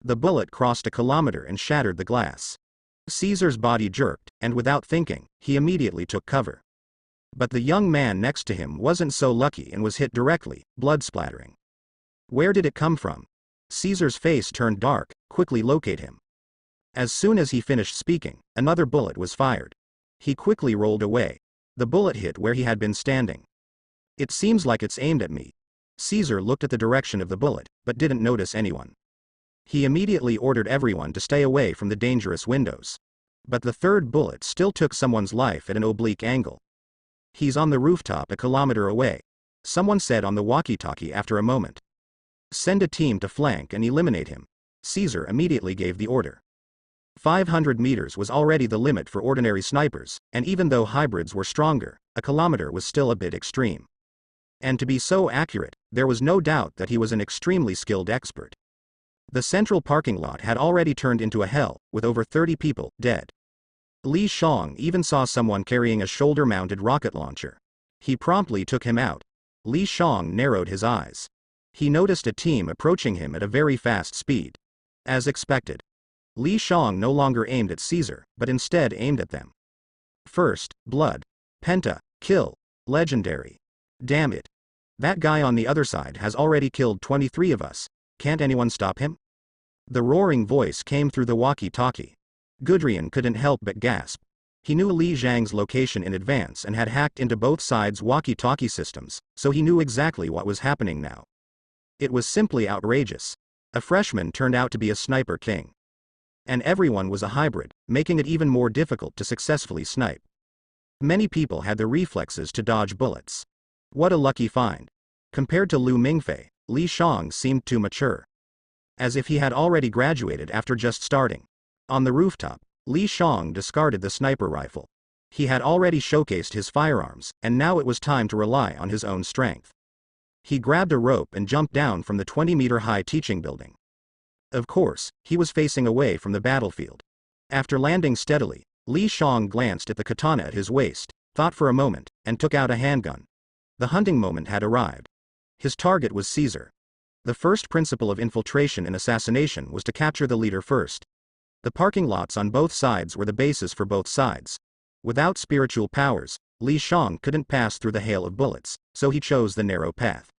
The bullet crossed a kilometer and shattered the glass. Caesar's body jerked, and without thinking, he immediately took cover. But the young man next to him wasn't so lucky and was hit directly, blood splattering. Where did it come from? Caesar's face turned dark. Quickly locate him. As soon as he finished speaking, another bullet was fired. He quickly rolled away. The bullet hit where he had been standing. It seems like it's aimed at me. Caesar looked at the direction of the bullet, but didn't notice anyone. He immediately ordered everyone to stay away from the dangerous windows. But the third bullet still took someone's life at an oblique angle. He's on the rooftop a kilometer away. Someone said on the walkie-talkie after a moment. Send a team to flank and eliminate him. Caesar immediately gave the order. 500 meters was already the limit for ordinary snipers, and even though hybrids were stronger, a kilometer was still a bit extreme. And to be so accurate, there was no doubt that he was an extremely skilled expert. The central parking lot had already turned into a hell, with over 30 people dead. Li Shang even saw someone carrying a shoulder-mounted rocket launcher. He promptly took him out. Li Shang narrowed his eyes. He noticed a team approaching him at a very fast speed. As expected. Li Shang no longer aimed at Caesar, but instead aimed at them. First, blood. Penta, kill. Legendary. Damn it. That guy on the other side has already killed 23 of us. Can't anyone stop him? The roaring voice came through the walkie-talkie. Gudrian couldn't help but gasp. He knew Li Zhang's location in advance and had hacked into both sides' walkie-talkie systems, so he knew exactly what was happening now. It was simply outrageous. A freshman turned out to be a sniper king. And everyone was a hybrid, making it even more difficult to successfully snipe. Many people had the reflexes to dodge bullets. What a lucky find. Compared to Lu Mingfei, Li Shang seemed too mature. As if he had already graduated after just starting. On the rooftop, Li Shang discarded the sniper rifle. He had already showcased his firearms, and now it was time to rely on his own strength. He grabbed a rope and jumped down from the 20-meter-high teaching building. Of course, he was facing away from the battlefield. After landing steadily, Li Shang glanced at the katana at his waist, thought for a moment, and took out a handgun. The hunting moment had arrived. His target was Caesar. The first principle of infiltration and assassination was to capture the leader first. The parking lots on both sides were the basis for both sides. Without spiritual powers, Li Shang couldn't pass through the hail of bullets, so he chose the narrow path.